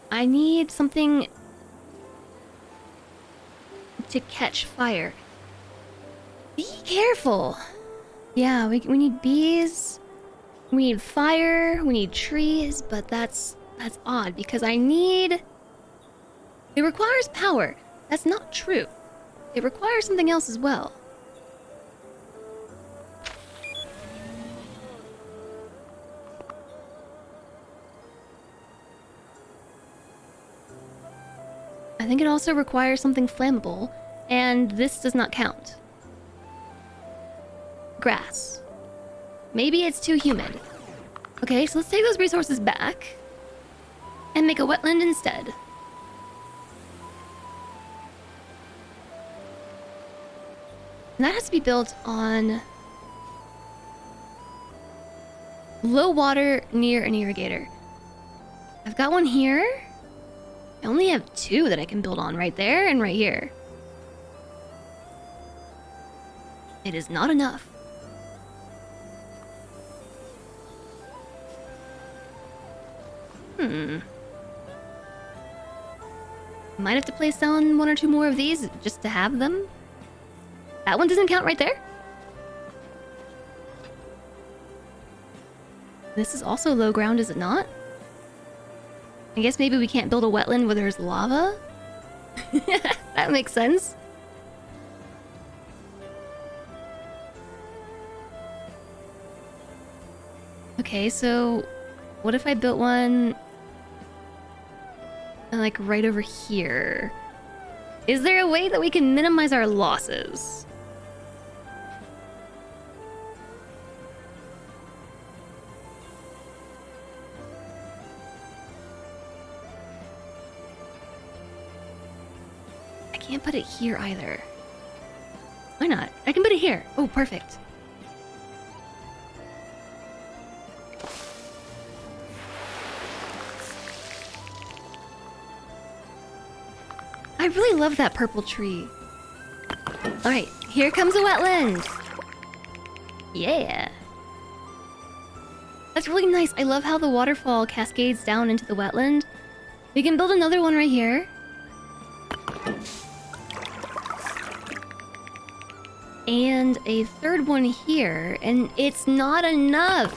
I need something to catch fire. Be careful. Yeah, we need bees. We need fire. We need trees, but that's odd because I need... It requires power. That's not true. It requires something else as well. I think it also requires something flammable, and this does not count. Grass. Maybe it's too humid. Okay, so let's take those resources back and make a wetland instead. And that has to be built on low water near an irrigator. I've got one here. I only have 2 that I can build on right there and right here. It is not enough. Might have to place down 1 or 2 more of these just to have them. That one doesn't count right there. This is also low ground, is it not? I guess maybe we can't build a wetland where there's lava? That makes sense. Okay, so what if I built one like right over here? Is there a way that we can minimize our losses? I can't put it here either. Why not? I can put it here. Oh, perfect. I really love that purple tree. Alright, here comes a wetland. Yeah. That's really nice. I love how the waterfall cascades down into the wetland. We can build another one right here. And a third one here, and it's not enough.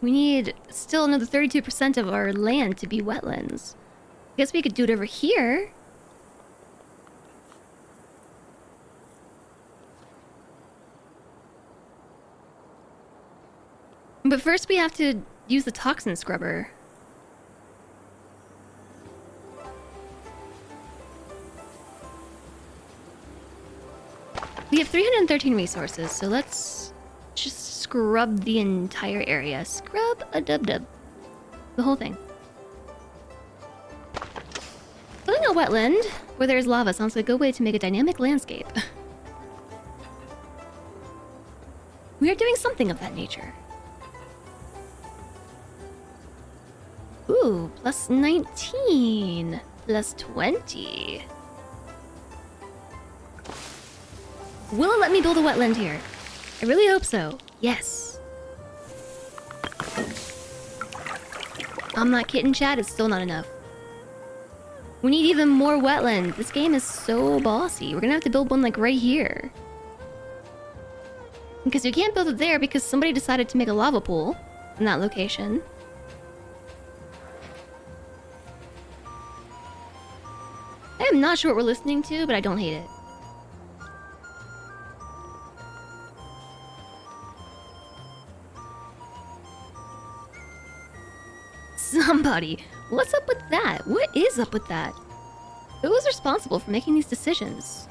We need still another 32% of our land to be wetlands. I guess we could do it over here. But first we have to use the toxin scrubber. We have 313 resources, so let's just scrub the entire area. Scrub a dub-dub. The whole thing. Filling a wetland where there's lava sounds like a good way to make a dynamic landscape. We are doing something of that nature. Ooh, plus 19. Plus 20. Will it let me build a wetland here? I really hope so. Yes. I'm not kidding, chat. It's still not enough. We need even more wetland. This game is so bossy. We're gonna have to build one like right here. Because you can't build it there because somebody decided to make a lava pool in that location. I am not sure what we're listening to, but I don't hate it. Somebody, what's up with that? What is up with that? Who was responsible for making these decisions?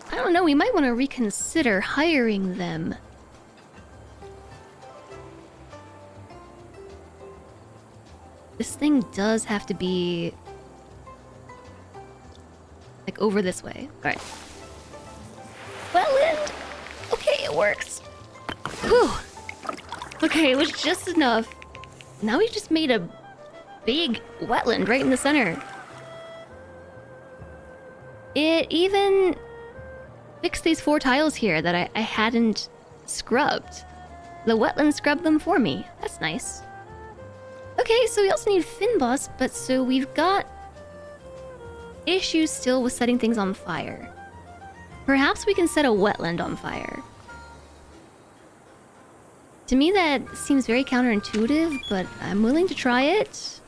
I don't know, we might want to reconsider hiring them. This thing does have to be like over this way. All right. Wetland. Okay, it works. Whew. Okay, it was just enough. Now we just made a big wetland right in the center. It even fixed these 4 tiles here that I hadn't scrubbed. The wetland scrubbed them for me. That's nice. Okay, so we also need Finboss, but so we've got issues still with setting things on fire. Perhaps we can set a wetland on fire. To me that seems very counterintuitive, but I'm willing to try it.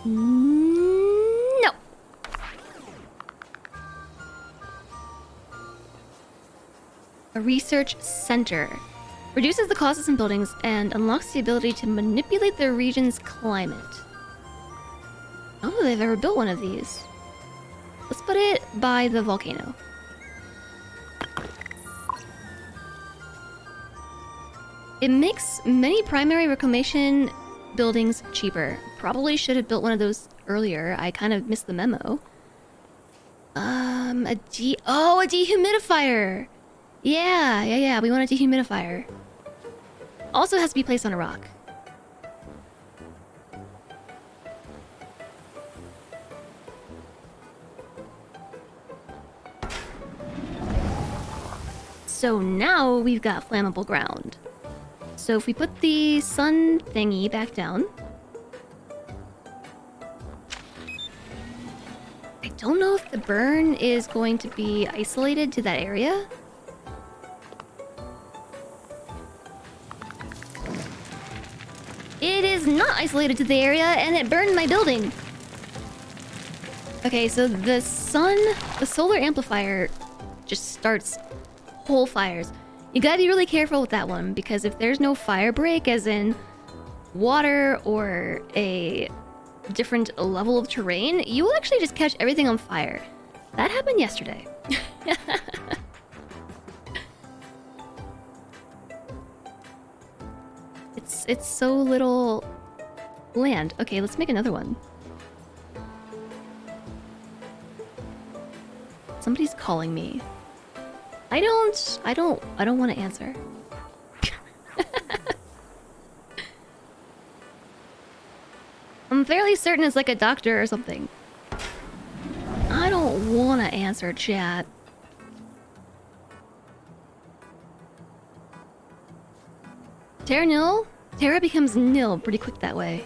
No. A research center. Reduces the cost of some buildings and unlocks the ability to manipulate the region's climate. I don't know if they've ever built one of these. Let's put it by the volcano. It makes many primary reclamation buildings cheaper. Probably should have built one of those earlier. I kind of missed the memo. A dehumidifier! Yeah, we want a dehumidifier. Also has to be placed on a rock. So now we've got flammable ground. So if we put the sun thingy back down... I don't know if the burn is going to be isolated to that area. It is not isolated to the area, and it burned my building. Okay, so the solar amplifier just starts whole fires. You gotta be really careful with that one, because if there's no fire break, as in water or a different level of terrain, you will actually just catch everything on fire. That happened yesterday. It's so little land. Okay, let's make another one. Somebody's calling me. I don't want to answer. I'm fairly certain it's like a doctor or something. I don't want to answer chat. Terra Nil? Terra becomes nil pretty quick that way.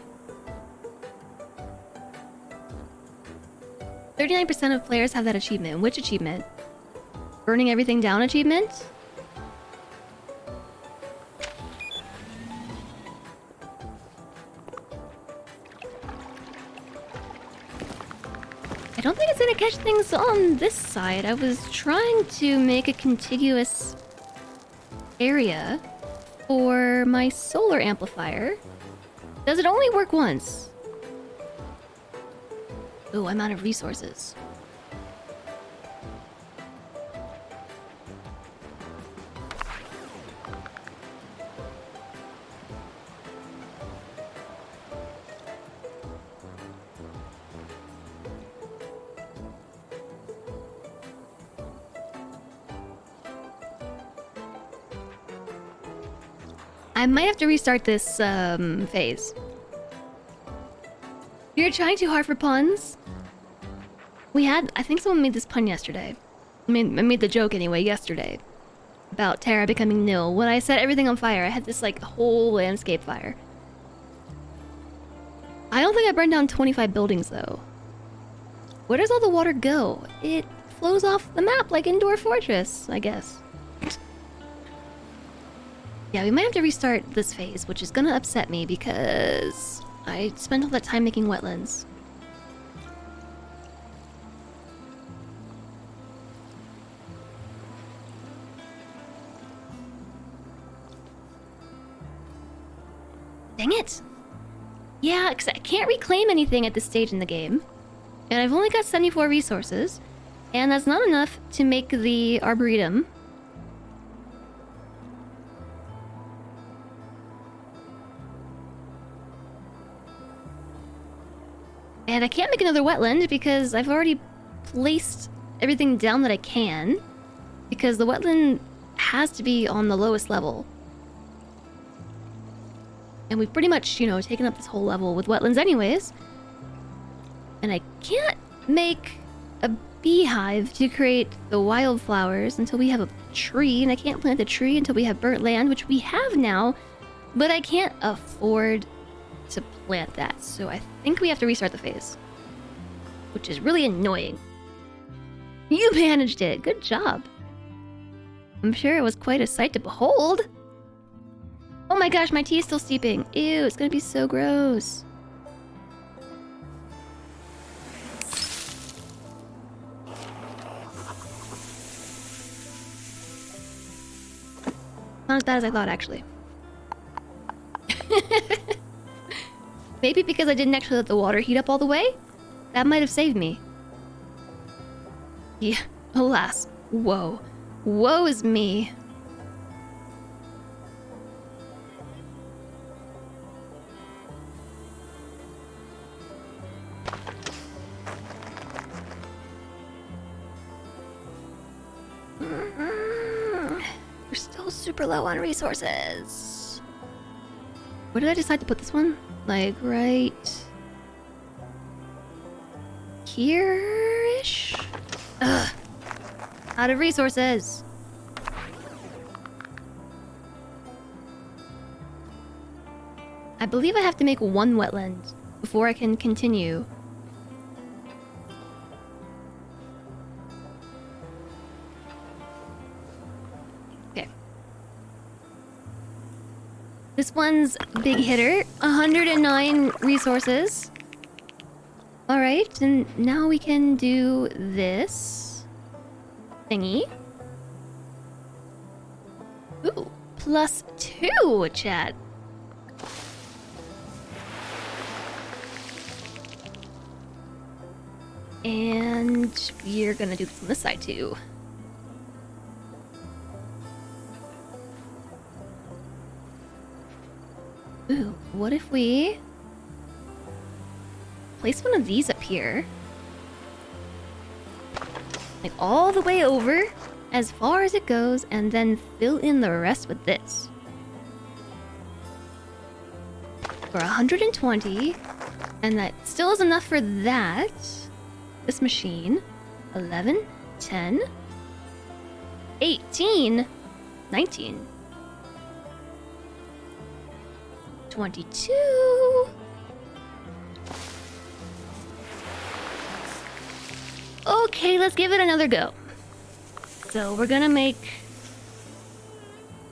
39% of players have that achievement. Which achievement? Burning everything down achievement? I don't think it's gonna catch things on this side. I was trying to make a contiguous area for my solar amplifier. Does it only work once? Oh, I'm out of resources. I might have to restart this phase. You're trying too hard for puns? I think someone made this pun yesterday. I made the joke anyway yesterday. About Terra becoming nil. When I set everything on fire, I had this like whole landscape fire. I don't think I burned down 25 buildings though. Where does all the water go? It flows off the map like Indoor Fortress, I guess. Yeah, we might have to restart this phase, which is gonna upset me because I spent all that time making wetlands. Dang it! Yeah, because I can't reclaim anything at this stage in the game. And I've only got 74 resources. And that's not enough to make the Arboretum. And I can't make another wetland because I've already placed everything down that I can. Because the wetland has to be on the lowest level. And we've pretty much, you know, taken up this whole level with wetlands anyways. And I can't make a beehive to create the wildflowers until we have a tree. And I can't plant a tree until we have burnt land, which we have now. But I can't afford to plant that. So I think we have to restart the phase. Which is really annoying. You managed it. Good job. I'm sure it was quite a sight to behold. Oh my gosh, my tea is still steeping. Ew, it's gonna be so gross. Not as bad as I thought, actually. Maybe because I didn't actually let the water heat up all the way? That might have saved me. Yeah, alas. Whoa. Woe is me. We're still super low on resources. Where did I decide to put this one? Like right here-ish? Ugh. Out of resources. I believe I have to make one wetland before I can continue. Okay. This one's big hitter. 109 resources. Alright, and now we can do this thingy. Ooh, +2, chat. And we're gonna do this on this side too. Ooh, what if we place one of these up here? Like all the way over, as far as it goes, and then fill in the rest with this. For 120, and that still is enough for that. This machine. 11, 10, 18, 19, 22. Okay, let's give it another go. So we're gonna make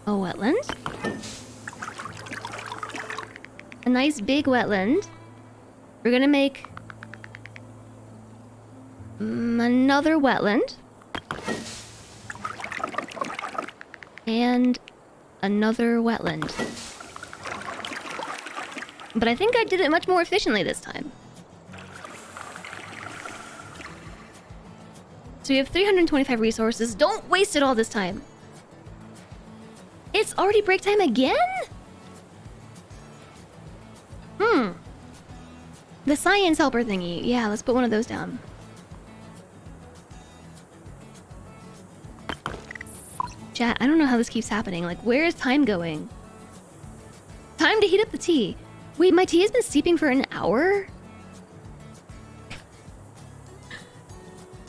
a wetland. A nice big wetland. We're gonna make another wetland. And another wetland. But I think I did it much more efficiently this time. So we have 325 resources. Don't waste it all this time. It's already break time again? The science helper thingy. Yeah, let's put one of those down. Chat, I don't know how this keeps happening. Like, where is time going? Time to heat up the tea. Wait, my tea has been steeping for an hour?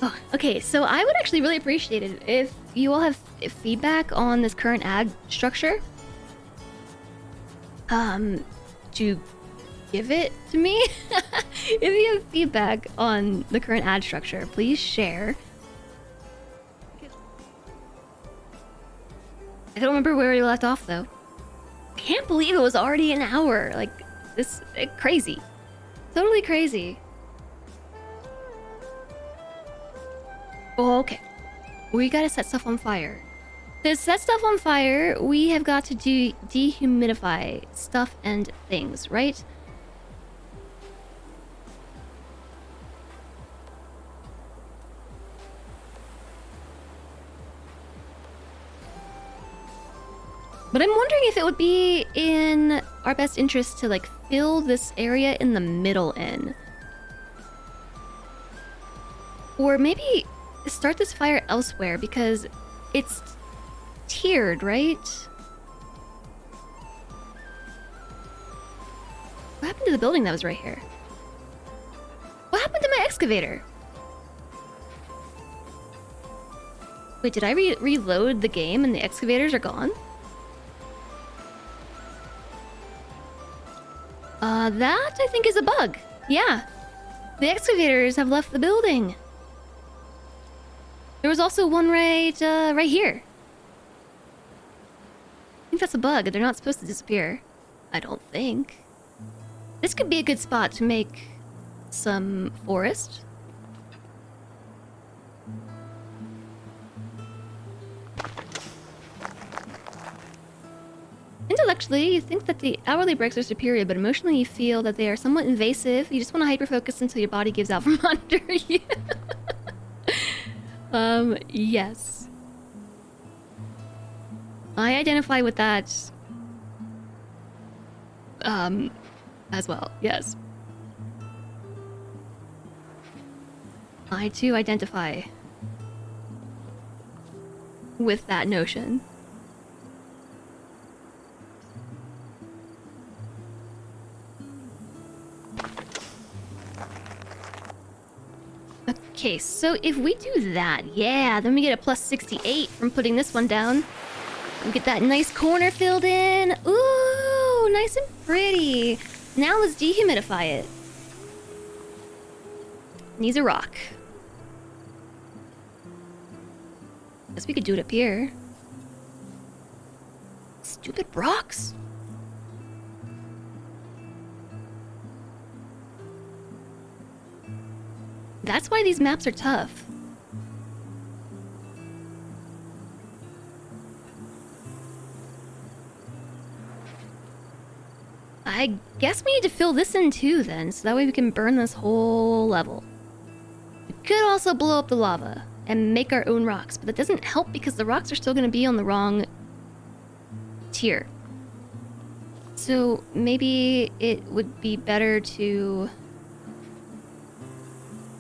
Oh, okay, so I would actually really appreciate it if you all have feedback on this current ad structure. To give it to me? If you have feedback on the current ad structure, please share. I don't remember where we left off though. Can't believe it was already an hour. Like, this crazy. Totally crazy. Oh, okay. We gotta set stuff on fire. To set stuff on fire, we have got to dehumidify stuff and things, right? But I'm wondering if it would be in our best interest to like fill this area in the middle in. Or maybe start this fire elsewhere because it's tiered, right? What happened to the building that was right here? What happened to my excavator? Wait, did I reload the game and the excavators are gone? That I think is a bug. Yeah. The excavators have left the building. There was also one right here. I think that's a bug. They're not supposed to disappear. I don't think. This could be a good spot to make some forest. Intellectually, you think that the hourly breaks are superior, but emotionally you feel that they are somewhat invasive. You just want to hyper-focus until your body gives out from under you. Yes. I identify with that, as well, yes. I too identify with that notion. Okay, so if we do that, yeah, then we get a plus 68 from putting this one down. We get that nice corner filled in. Ooh, nice and pretty. Now let's dehumidify it. Needs a rock. Guess we could do it up here. Stupid rocks. That's why these maps are tough. I guess we need to fill this in too then, so that way we can burn this whole level. We could also blow up the lava and make our own rocks, but that doesn't help because the rocks are still going to be on the wrong tier. So maybe it would be better to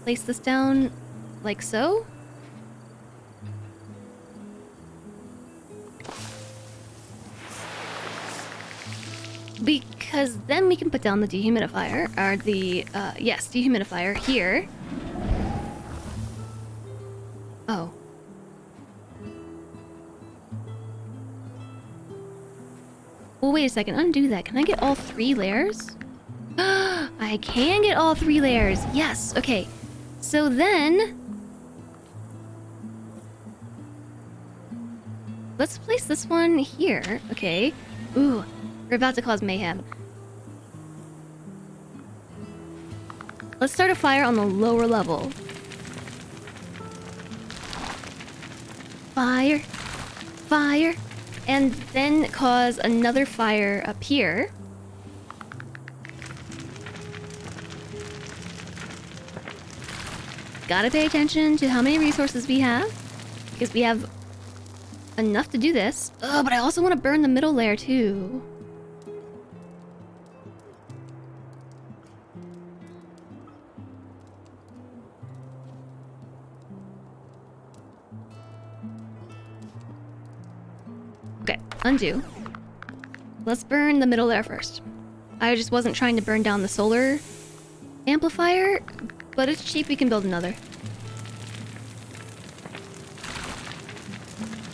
place this down like so. Because then we can put down the dehumidifier, or the, yes, dehumidifier here. Oh. Well, wait a second, undo that. Can I get all 3 layers? I can get all 3 layers. Yes, okay. So then, let's place this one here. Okay. Ooh, we're about to cause mayhem. Let's start a fire on the lower level. Fire. Fire. And then cause another fire up here. Gotta pay attention to how many resources we have, because we have enough to do this. Oh, but I also want to burn the middle layer too. Okay, undo. Let's burn the middle layer first. I just wasn't trying to burn down the solar amplifier, but it's cheap, we can build another.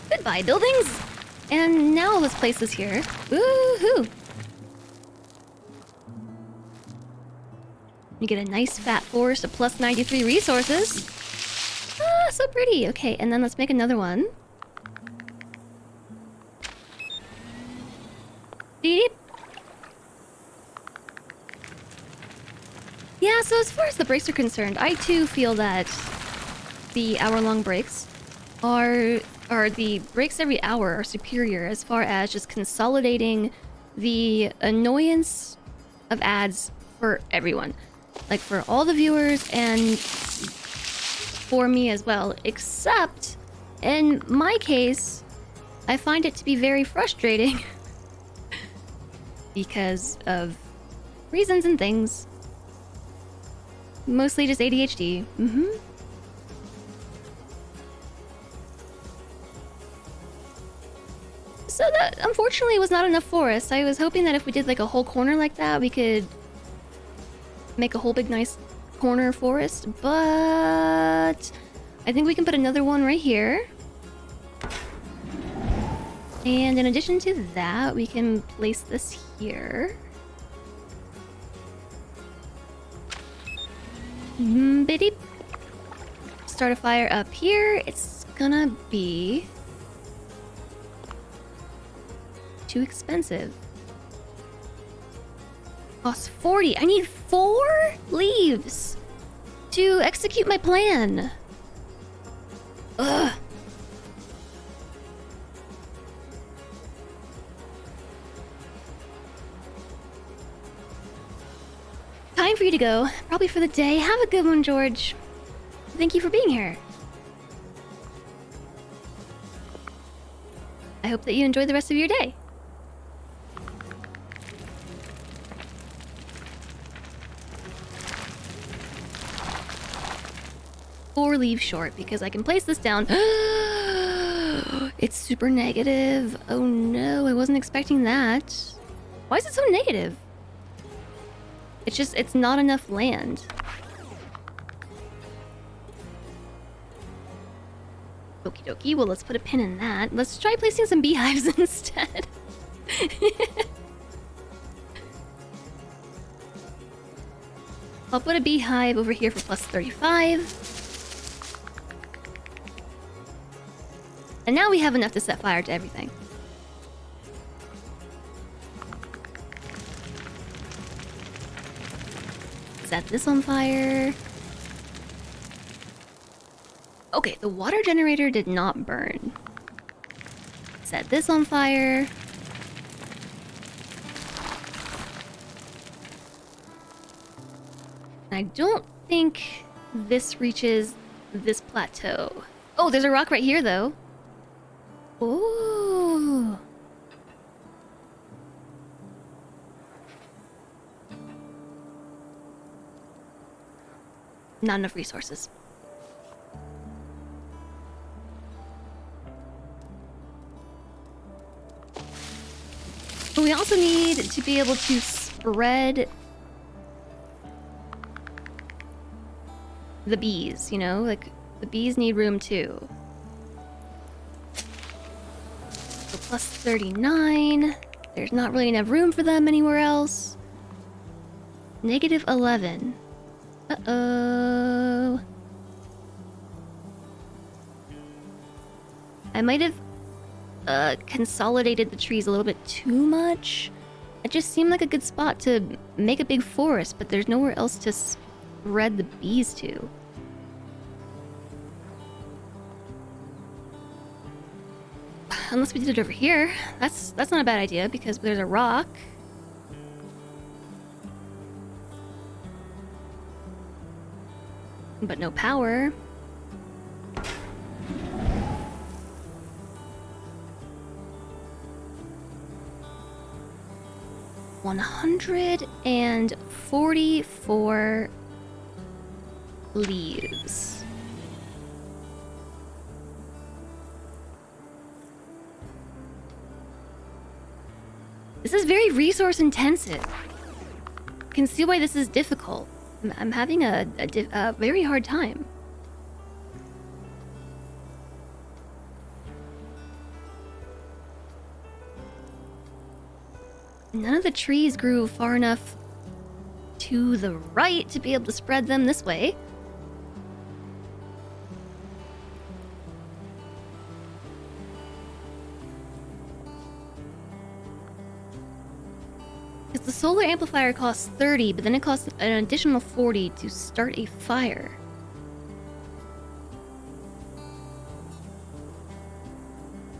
Goodbye, buildings! And now let's place this here. Woohoo! You get a nice fat forest of plus 93 resources. Ah, so pretty. Okay, and then let's make another one. Beep. Yeah, so as far as the breaks are concerned, I too feel that the hour-long breaks are the breaks every hour are superior as far as just consolidating the annoyance of ads for everyone. Like for all the viewers and for me as well. Except, in my case, I find it to be very frustrating because of reasons and things. Mostly just ADHD. So that, unfortunately, was not enough for us. I was hoping that if we did like a whole corner like that, we could make a whole big nice corner forest. But I think we can put another one right here. And in addition to that, we can place this here. Biddy. Start a fire up here. It's gonna be too expensive. Costs 40. I need 4 leaves to execute my plan. Ugh. Time for you to go. Probably for the day. Have a good one, George. Thank you for being here. I hope that you enjoy the rest of your day. Four leaves short because I can place this down. It's super negative. Oh no, I wasn't expecting that. Why is it so negative? It's not enough land. Okie dokie, well let's put a pin in that. Let's try placing some beehives instead. I'll put a beehive over here for plus 35. And now we have enough to set fire to everything. Set this on fire. Okay, the water generator did not burn. Set this on fire. I don't think this reaches this plateau. Oh, there's a rock right here, though. Ooh. Not enough resources. But we also need to be able to spread the bees, you know? Like, the bees need room too. So plus 39. There's not really enough room for them anywhere else. Negative 11. Uh-oh. I might have consolidated the trees a little bit too much. It just seemed like a good spot to make a big forest, but there's nowhere else to spread the bees to. Unless we did it over here. That's not a bad idea because there's a rock. But no power. $144 leaves. This is very resource intensive. You can see why this is difficult. I'm having a very hard time. None of the trees grew far enough to the right to be able to spread them this way. Because the solar amplifier costs 30, but then it costs an additional 40 to start a fire.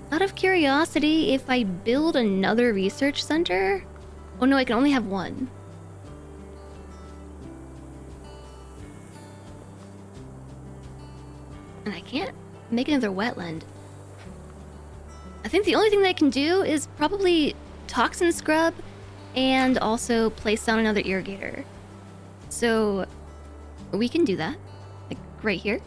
Out of curiosity, if I build another research center... Oh no, I can only have one. And I can't make another wetland. I think the only thing that I can do is probably toxin scrub and also place down another irrigator. So we can do that, like right here.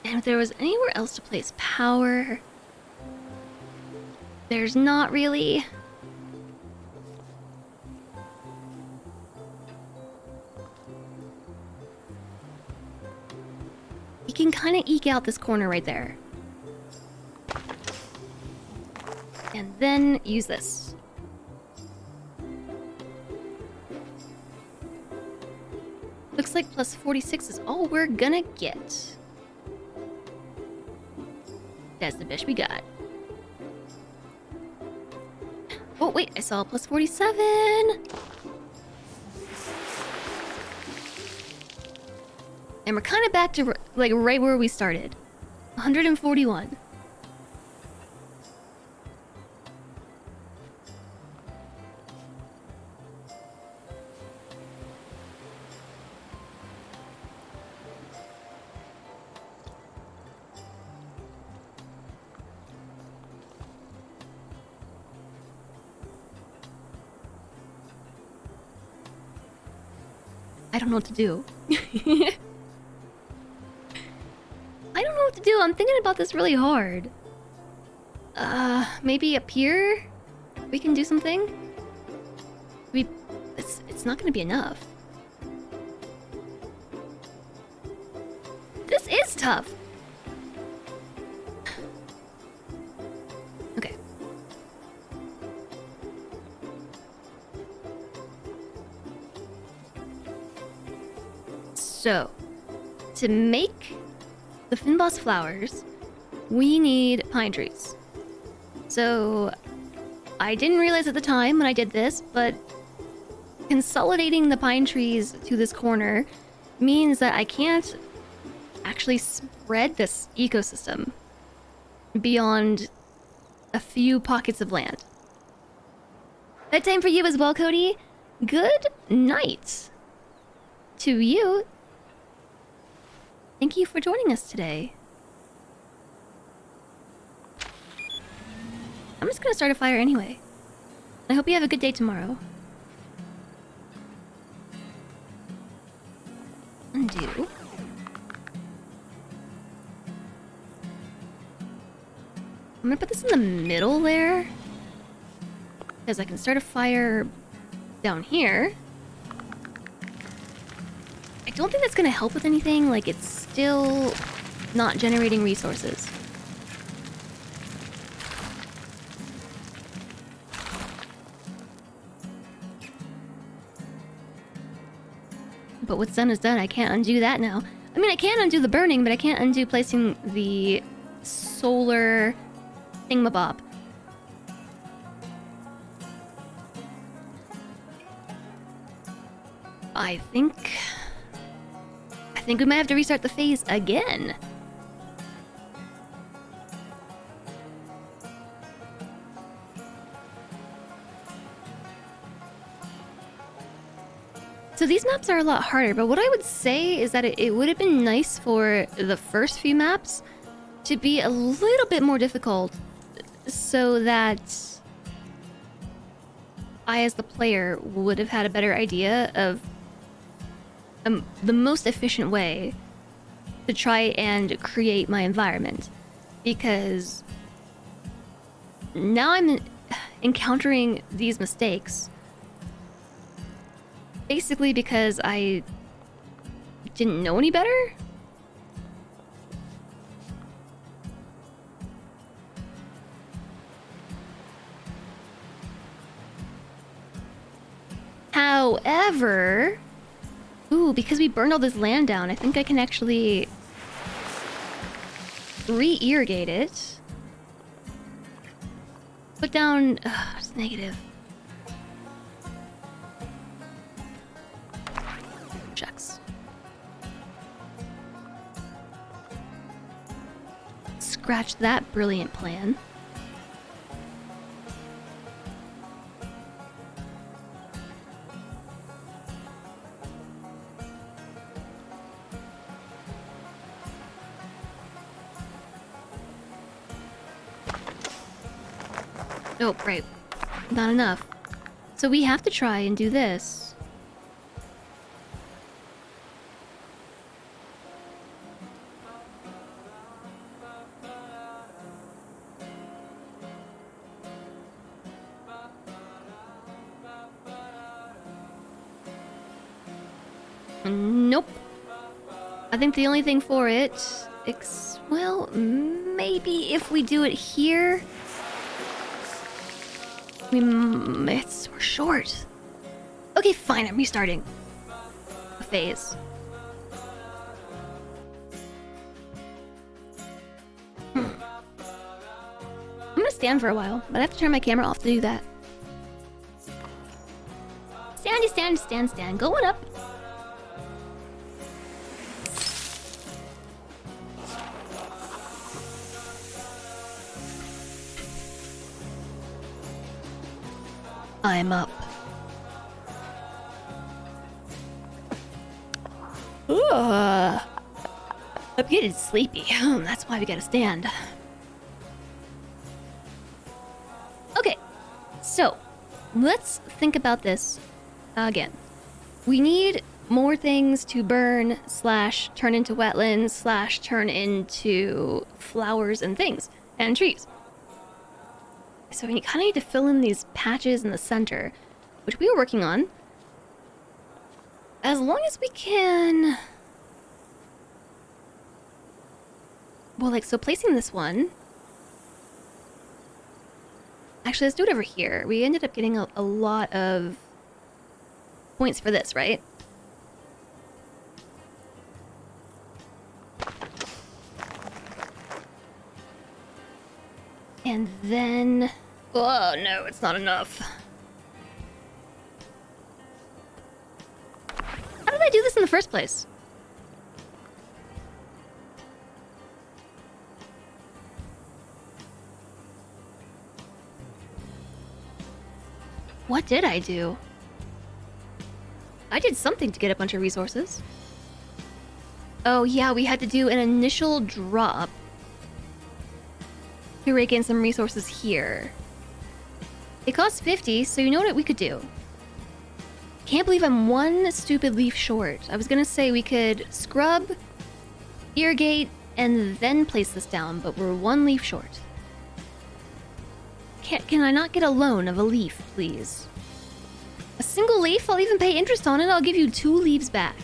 And if there was anywhere else to place power, there's not really. You can kind of eke out this corner right there. And then use this. Looks like plus 46 is all we're gonna get. That's the best we got. Oh, wait, I saw a plus 47. And we're kind of back to, like, right where we started. 141. I don't know what to do. I don't know what to do. I'm thinking about this really hard. Maybe up here we can do something? It's not gonna be enough. This is tough. Okay. So, to make the Finboss flowers, we need pine trees. So, I didn't realize at the time when I did this, but consolidating the pine trees to this corner means that I can't actually spread this ecosystem beyond a few pockets of land. Bedtime for you as well, Cody. Good night to you. Thank you for joining us today. I'm just gonna start a fire anyway. I hope you have a good day tomorrow. Undo. I'm gonna put this in the middle there, because I can start a fire down here. I don't think that's gonna help with anything, like it's still not generating resources. But what's done is done. I can't undo that now. I mean, I can undo the burning, but I can't undo placing the solar thingamabob. I think we might have to restart the phase again. So these maps are a lot harder, but what I would say is that it would have been nice for the first few maps to be a little bit more difficult so that I, as the player, would have had a better idea of the most efficient way to try and create my environment. Because now I'm encountering these mistakes basically because I didn't know any better. However, ooh, because we burned all this land down, I think I can actually re-irrigate it. Put down... it's negative. Shucks. Scratch that brilliant plan. Oh, right. Not enough. So we have to try and do this. Nope. I think the only thing for it... well, maybe if we do it here... we're short. Okay, fine, I'm restarting a phase. I'm gonna stand for a while, but I have to turn my camera off to do that. Stand. Going up. I'm up. Ugh. I'm getting sleepy. That's why we gotta stand. Okay, so let's think about this again. We need more things to burn / turn into wetlands / turn into flowers and things and trees. So we kind of need to fill in these patches in the center, which we are working on. As long as we can... well, like, so placing this one... actually, let's do it over here. We ended up getting a lot of points for this, right? And then... oh, no, it's not enough. How did I do this in the first place? What did I do? I did something to get a bunch of resources. Oh, yeah, we had to do an initial drop to rake in some resources here. It costs 50, so you know what we could do. Can't believe I'm one stupid leaf short. I was gonna say we could scrub, irrigate, and then place this down, but we're one leaf short. Can I not get a loan of a leaf, please? A single leaf? I'll even pay interest on it. I'll give you 2 leaves back.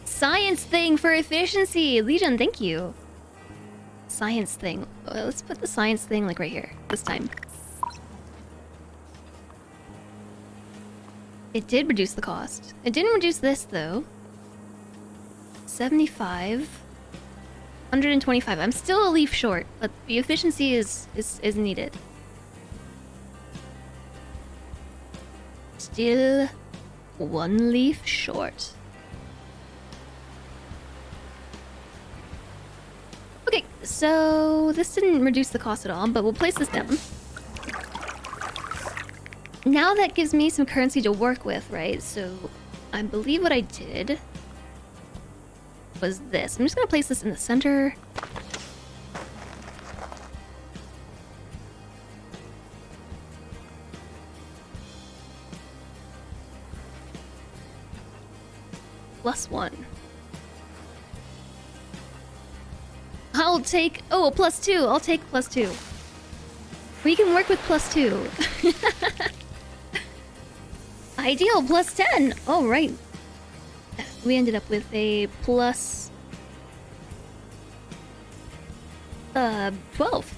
Science thing for efficiency. Legion, thank you. science thing. Let's put the science thing like right here this time. It did reduce the cost. It didn't reduce this though. 75. 125. I'm still a leaf short, but the efficiency is needed. Still one leaf short. Okay, so this didn't reduce the cost at all, but we'll place this down. Now that gives me some currency to work with, right? So I believe what I did was this. I'm just gonna place this in the center. +1. I'll take... Oh, +2. I'll take +2. We can work with +2. Ideal, +10. Oh, right. We ended up with a plus... 12.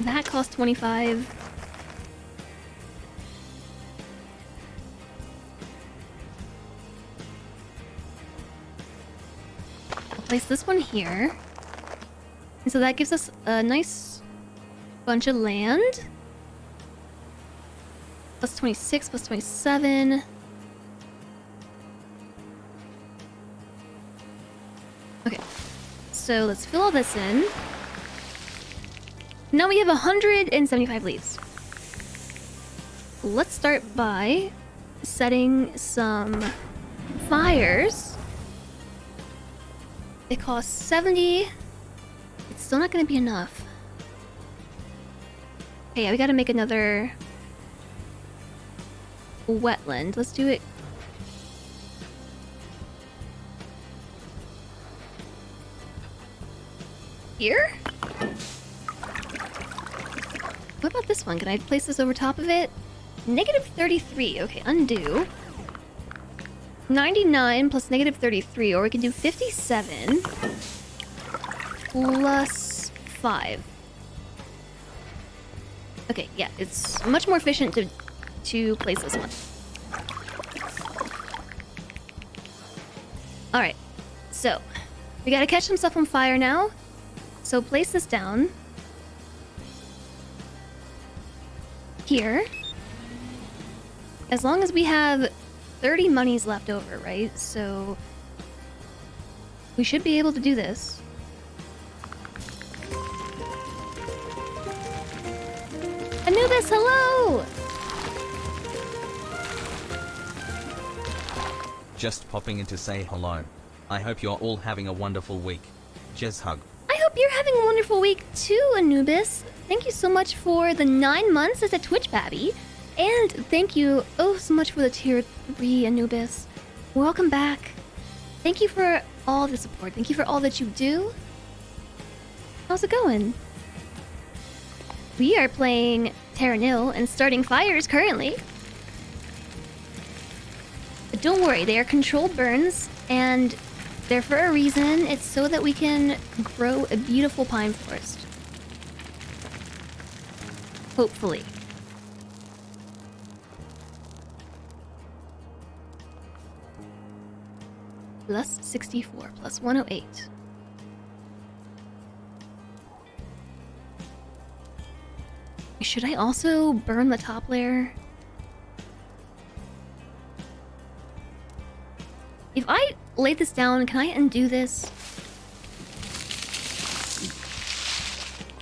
That cost 25. I'll place this one here. And so that gives us a nice bunch of land. Plus 26, plus 27. Okay. So let's fill all this in. Now we have 175 leaves. Let's start by setting some fires. It costs 70. It's still not gonna be enough. Okay, yeah, we gotta make another wetland. Let's do it. Here? What about this one? Can I place this over top of it? -33. Okay, undo. 99 plus -33, or we can do 57 plus 5. Okay, yeah, it's much more efficient to place this one. Alright, so we gotta catch some stuff on fire now. So place this down. Here. As long as we have 30 monies left over, right? So we should be able to do this. Anubis, hello! Just popping in to say hello. I hope you're all having a wonderful week. Jez hug. I hope you're having a wonderful week too, Anubis. Thank you so much for the 9 months as a Twitch babby. And thank you oh so much for the tier 3, Anubis. Welcome back. Thank you for all the support. Thank you for all that you do. How's it going? We are playing Terra Nil and starting fires currently. But don't worry, they are controlled burns and they're for a reason. It's so that we can grow a beautiful pine forest. Hopefully. Plus 64, plus 108. Should I also burn the top layer? If I lay this down, can I undo this?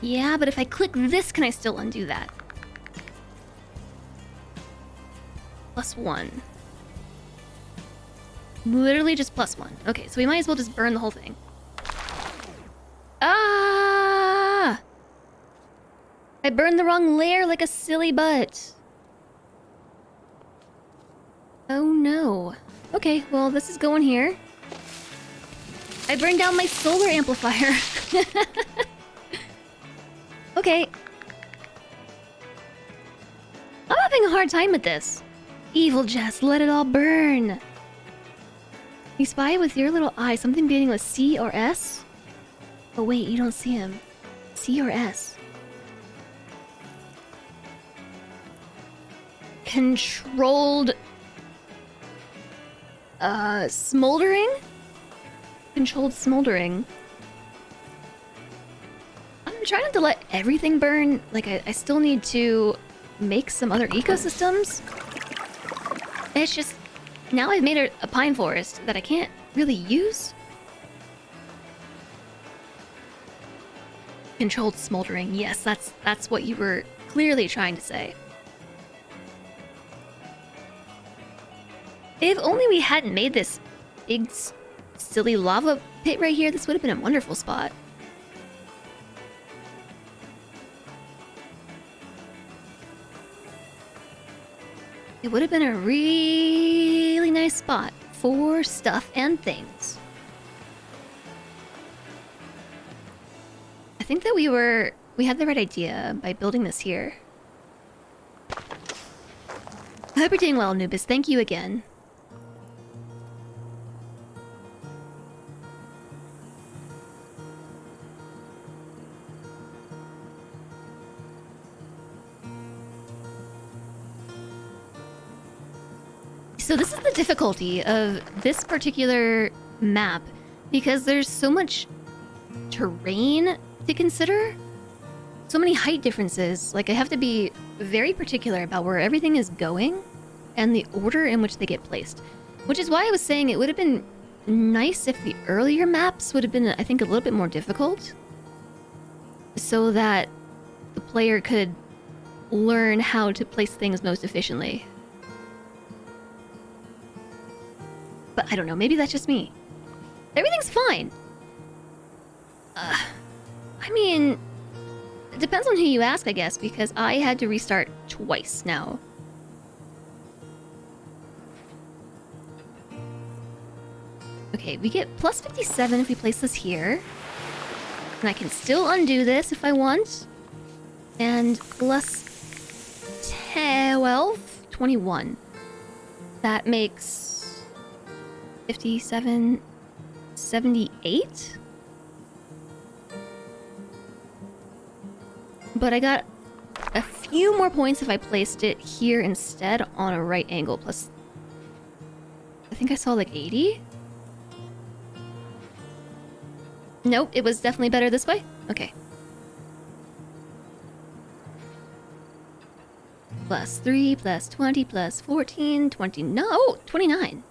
Yeah, but if I click this, can I still undo that? +1. Literally just +1. Okay, so we might as well just burn the whole thing. Ah! I burned the wrong layer like a silly butt. Oh no. Okay, well this is going here. I burned down my solar amplifier. Okay. I'm having a hard time with this. Evil Jess, let it all burn! You spy with your little eye something beginning with C or S? Oh wait, you don't see him. C or S? Controlled... smoldering? Controlled smoldering. I'm trying not to let everything burn. Like, I still need to make some other ecosystems. And it's just... Now I've made a pine forest that I can't really use. Controlled smoldering. Yes, that's what you were clearly trying to say. If only we hadn't made this big, silly lava pit right here, this would have been a wonderful spot. It would have been a really nice spot for stuff and things. I think that we had the right idea by building this here. I hope you're doing well, Anubis. Thank you again. So this is the difficulty of this particular map, because there's so much terrain to consider, so many height differences. Like, I have to be very particular about where everything is going and the order in which they get placed. Which is why I was saying it would have been nice if the earlier maps would have been, I think, a little bit more difficult, so that the player could learn how to place things most efficiently. But I don't know, maybe that's just me. Everything's fine. I mean, it depends on who you ask, I guess, because I had to restart twice now. Okay, we get plus 57 if we place this here. And I can still undo this if I want. And plus 12, 21. That makes 57, 78? But I got a few more points if I placed it here instead on a right angle. Plus, I think I saw like 80? Nope, it was definitely better this way? Okay. Plus 3, plus 20, plus 14, 20... No! 29!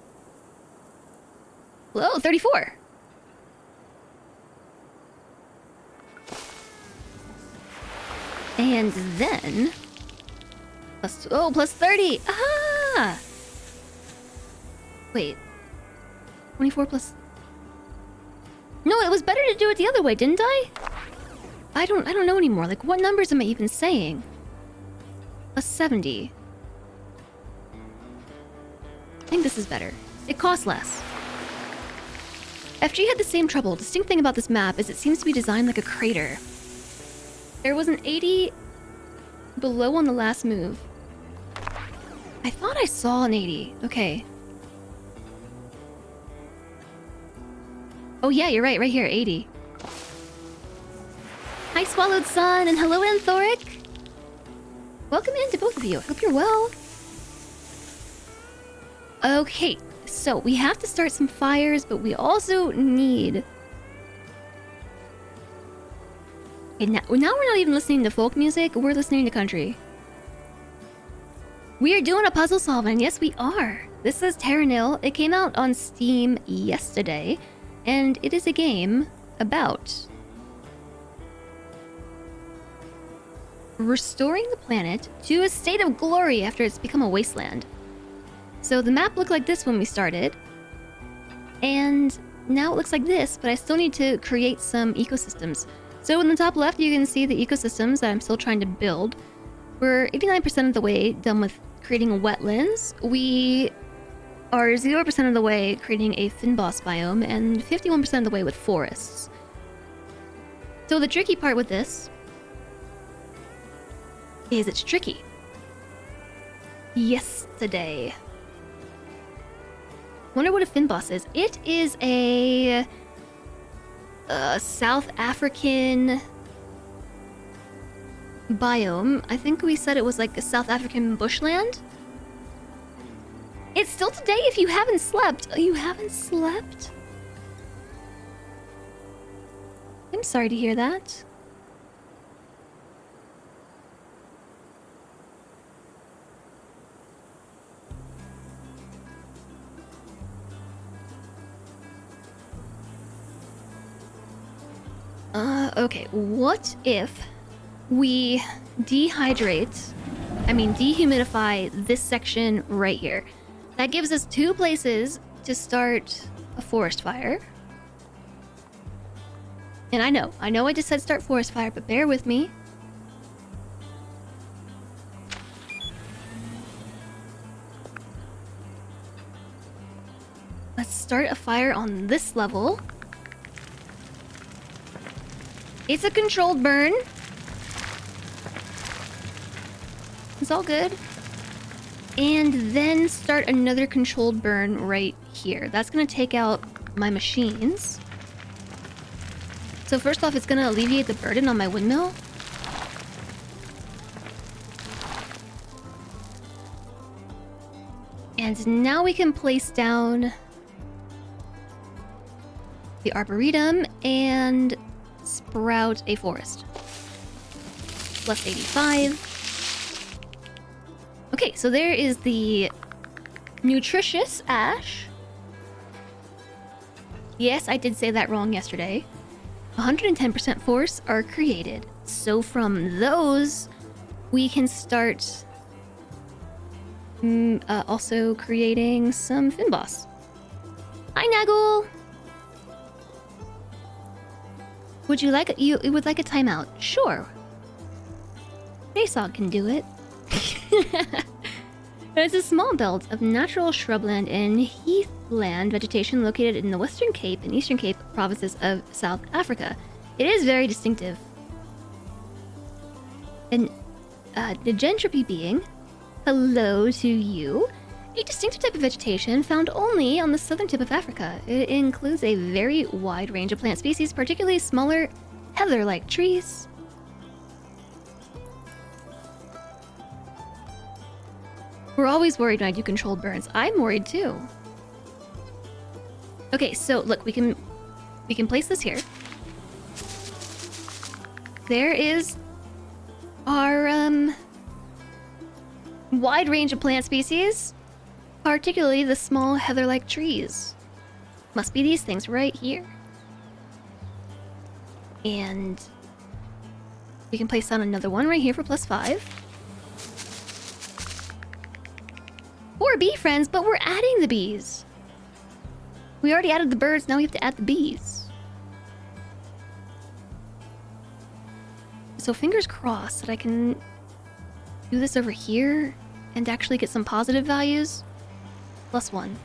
Whoa, 34! And then... plus 30! Ah! Wait. 24 plus... No, it was better to do it the other way, didn't I? I don't know anymore. Like, what numbers am I even saying? Plus 70. I think this is better. It costs less. FG had the same trouble. Distinct thing about this map is it seems to be designed like a crater. There was an 80 below on the last move. I thought I saw an 80. Okay. Oh yeah, you're right here, 80. Hi, Swallowed Sun, and hello, Anthoric. Welcome in to both of you. I hope you're well. Okay, so we have to start some fires, but we also need... Okay, now we're not even listening to folk music, we're listening to country. We are doing a puzzle solving, yes we are. This is Terra Nil. It came out on Steam yesterday, and it is a game about restoring the planet to a state of glory after it's become a wasteland. So the map looked like this when we started, and now it looks like this, but I still need to create some ecosystems. So in the top left, you can see the ecosystems that I'm still trying to build. We're 89% of the way done with creating wetlands. We are 0% of the way creating a Finboss biome, and 51% of the way with forests. So the tricky part with this is it's tricky. yesterday. Wonder what a fin boss is. It is a South African biome. I think we said it was like a South African bushland. It's still today if you haven't slept. You haven't slept? I'm sorry to hear that. Okay, what if we dehumidify this section right here? That gives us 2 places to start a forest fire. And I know I just said start forest fire, but bear with me. Let's start a fire on this level. It's a controlled burn. It's all good. And then start another controlled burn right here. That's gonna take out my machines. So first off, it's gonna alleviate the burden on my windmill. And now we can place down the arboretum and sprout a forest. Plus 85. Okay, so there is the nutritious ash. Yes, I did say that wrong yesterday. 110% force are created. So from those, we can start also creating some Finboss. Hi, Naggle! Would you like you would like a timeout? Sure. Faysog can do it. It's a small belt of natural shrubland and heathland vegetation located in the Western Cape and Eastern Cape provinces of South Africa. It is very distinctive. And the gentropy being, hello to you. A distinctive type of vegetation found only on the southern tip of Africa. It includes a very wide range of plant species, particularly smaller heather-like trees. We're always worried when I do controlled burns. I'm worried too. Okay, so look, we can place this here. There is our wide range of plant species, particularly the small heather-like trees. Must be these things right here. And we can place down another one right here for plus 5. 4 bee friends, but we're adding the bees. We already added the birds, now we have to add the bees. So fingers crossed that I can do this over here and actually get some positive values. Plus 1.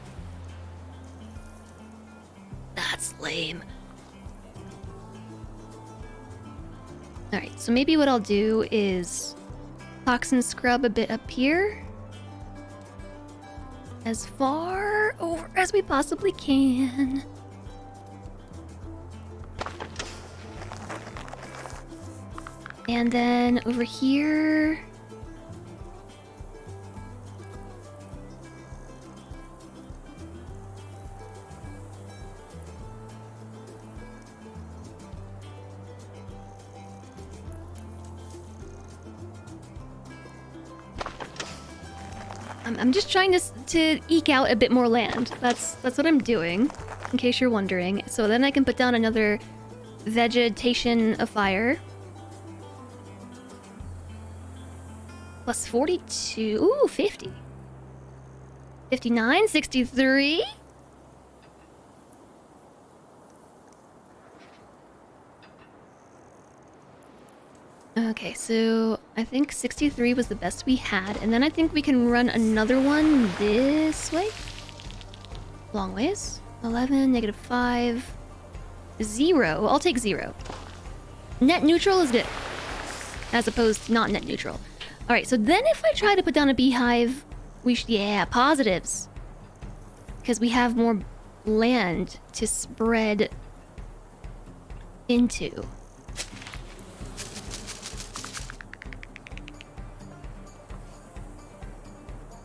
That's lame. Alright, so maybe what I'll do is toxin scrub a bit up here. As far over as we possibly can. And then over here. I'm just trying to eke out a bit more land. That's what I'm doing, in case you're wondering. So then I can put down another vegetation of fire. Plus 42. Ooh, 50. 59, 63. Okay, so I think 63 was the best we had, and then I think we can run another one this way. Long ways. 11, negative 5, 0. I'll take 0. Net neutral is good, as opposed to not net neutral. Alright, so then if I try to put down a beehive Yeah, positives. Because we have more land to spread into.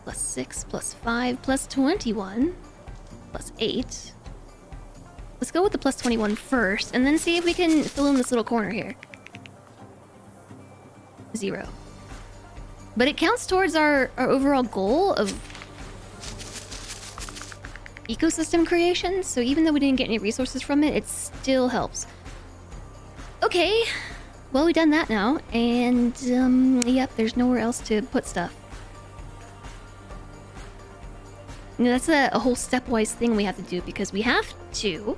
+6, +5, +21, +8. Let's go with the +21 first, and then see if we can fill in this little corner here. 0. But it counts towards our overall goal of ecosystem creation, so even though we didn't get any resources from it, it still helps. Okay, well, we've done that now, and yep, there's nowhere else to put stuff. You know, that's a whole stepwise thing we have to do, because we have to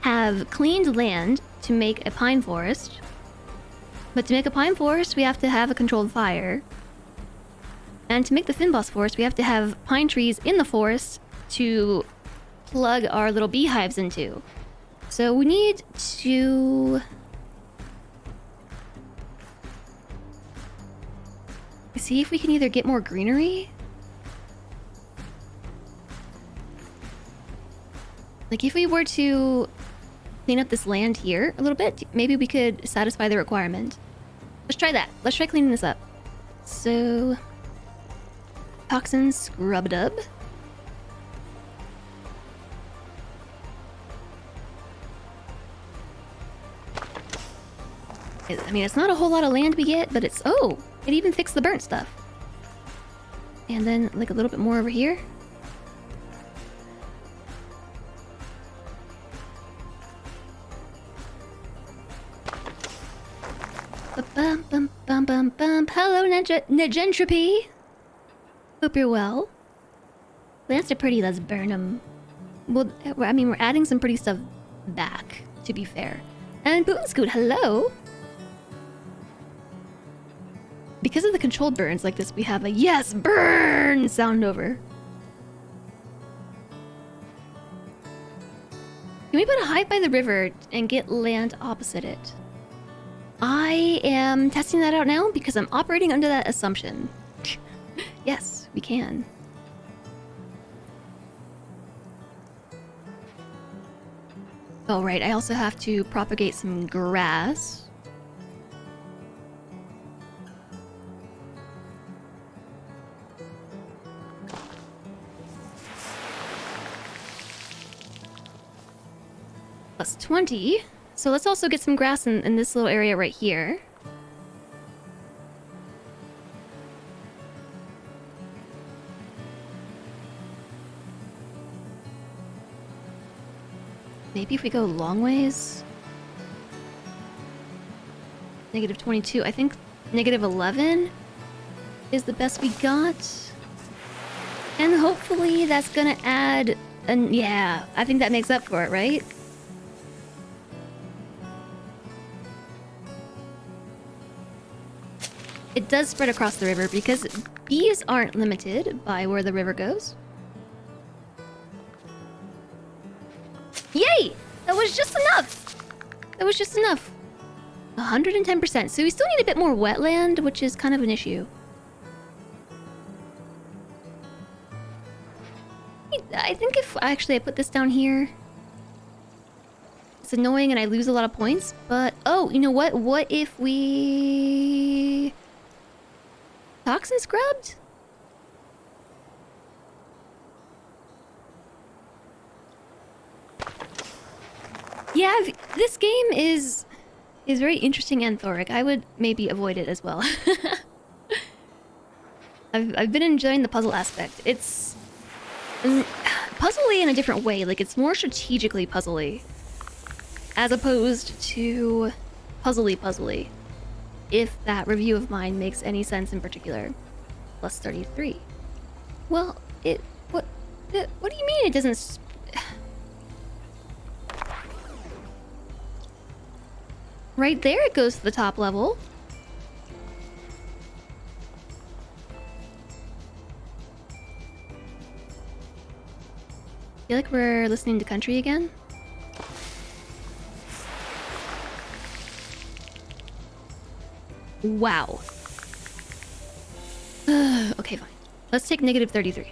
have cleaned land to make a pine forest. But to make a pine forest, we have to have a controlled fire. And to make the Finboss forest, we have to have pine trees in the forest to plug our little beehives into. So we need to... see if we can either get more greenery. Like, if we were to clean up this land here a little bit, maybe we could satisfy the requirement. Let's try that. Let's try cleaning this up. So... toxin scrub dub. I mean, it's not a whole lot of land we get, but it's... oh! It even fixed the burnt stuff. And then, like, a little bit more over here. Bum bum bum bum bum. Hello, Negentropy. Hope you're well. Plants are pretty, let's burn them. Well, I mean, we're adding some pretty stuff back, to be fair. And Boonscoot, hello! Because of the controlled burns like this, we have a yes, burn sound over. Can we put a hive by the river and get land opposite it? I am testing that out now because I'm operating under that assumption. Yes, we can. Oh, right, I also have to propagate some grass. +20. So let's also get some grass in this little area right here. Maybe if we go long ways. -22. I think -11 is the best we got. And hopefully that's gonna add... and yeah, I think that makes up for it, right? It does spread across the river because bees aren't limited by where the river goes. Yay! That was just enough! That was just enough. 110%. So we still need a bit more wetland, which is kind of an issue. I think if actually I put this down here... it's annoying and I lose a lot of points, but... oh, you know what? What if we... toxin scrubbed? Yeah, this game is very interesting and thoric. I would maybe avoid it as well. I've been enjoying the puzzle aspect. It's puzzly in a different way. Like, it's more strategically puzzly, as opposed to puzzly. If that review of mine makes any sense in particular. +33. Well, what do you mean it doesn't? Right there, it goes to the top level. Feel like we're listening to country again. Wow. Okay, fine. Let's take negative 33.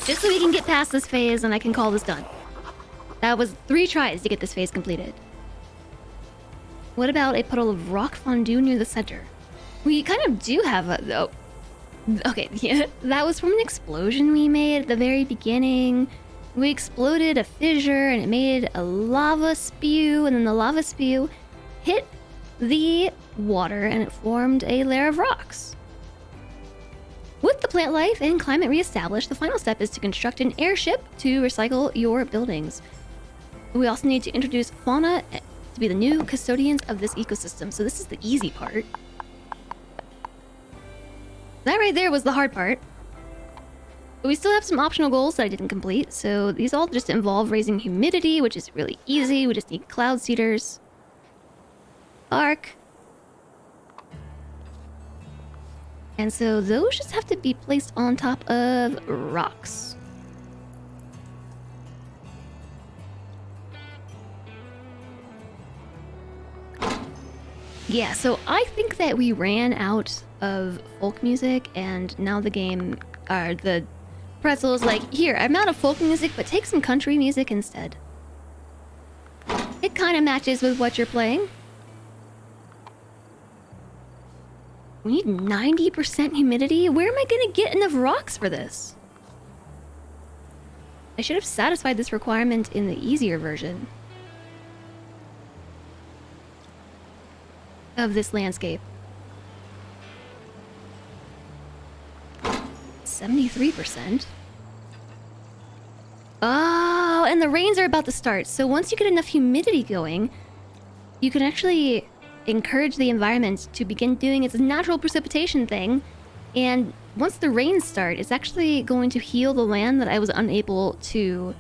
Just so we can get past this phase and I can call this done. That was 3 tries to get this phase completed. What about a puddle of rock fondue near the center? We kind of do have a... Oh. Okay, yeah. That was from an explosion we made at the very beginning. We exploded a fissure and it made a lava spew, and then the lava spew hit the water and it formed a layer of rocks. With the plant life and climate reestablished, the final step is to construct an airship to recycle your buildings. We also need to introduce fauna to be the new custodians of this ecosystem. So this is the easy part. That right there was the hard part. But we still have some optional goals that I didn't complete. So these all just involve raising humidity, which is really easy. We just need cloud seeders. Arc. And so those just have to be placed on top of rocks. Yeah, so I think that we ran out of folk music and now the game, the pretzel is like, here, I'm out of folk music, but take some country music instead. It kind of matches with what you're playing. We need 90% humidity? Where am I gonna get enough rocks for this? I should have satisfied this requirement in the easier version of this landscape. 73%. Oh, and the rains are about to start. So once you get enough humidity going, you can actually encourage the environment to begin doing its natural precipitation thing. And once the rains start, it's actually going to heal the land that I was unable to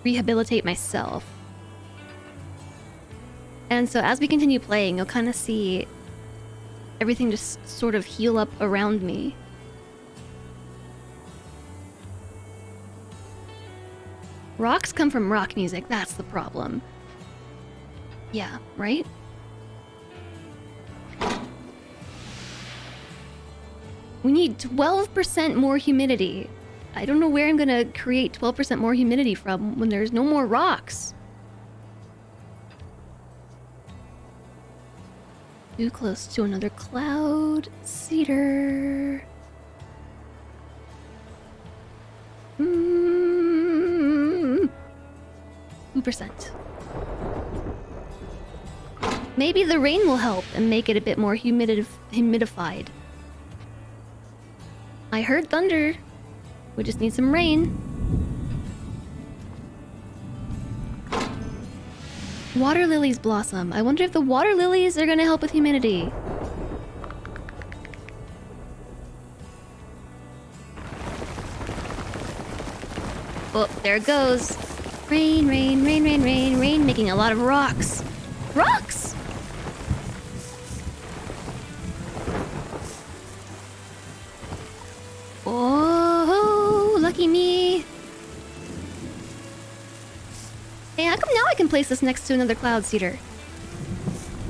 rehabilitate myself. And so as we continue playing, you'll kind of see everything just sort of heal up around me. Rocks come from rock music, that's the problem. Yeah, right? We need 12% more humidity. I don't know where I'm gonna create 12% more humidity from when there's no more rocks. Too close to another cloud seeder. 2%. Maybe the rain will help and make it a bit more humidified. I heard thunder. We just need some rain. Water lilies blossom. I wonder if the water lilies are gonna help with humidity. Oh, there it goes. Rain, rain, rain, rain, rain, rain, making a lot of rocks. Rocks! Oh, lucky me. Hey, how come now I can place this next to another cloud seeder?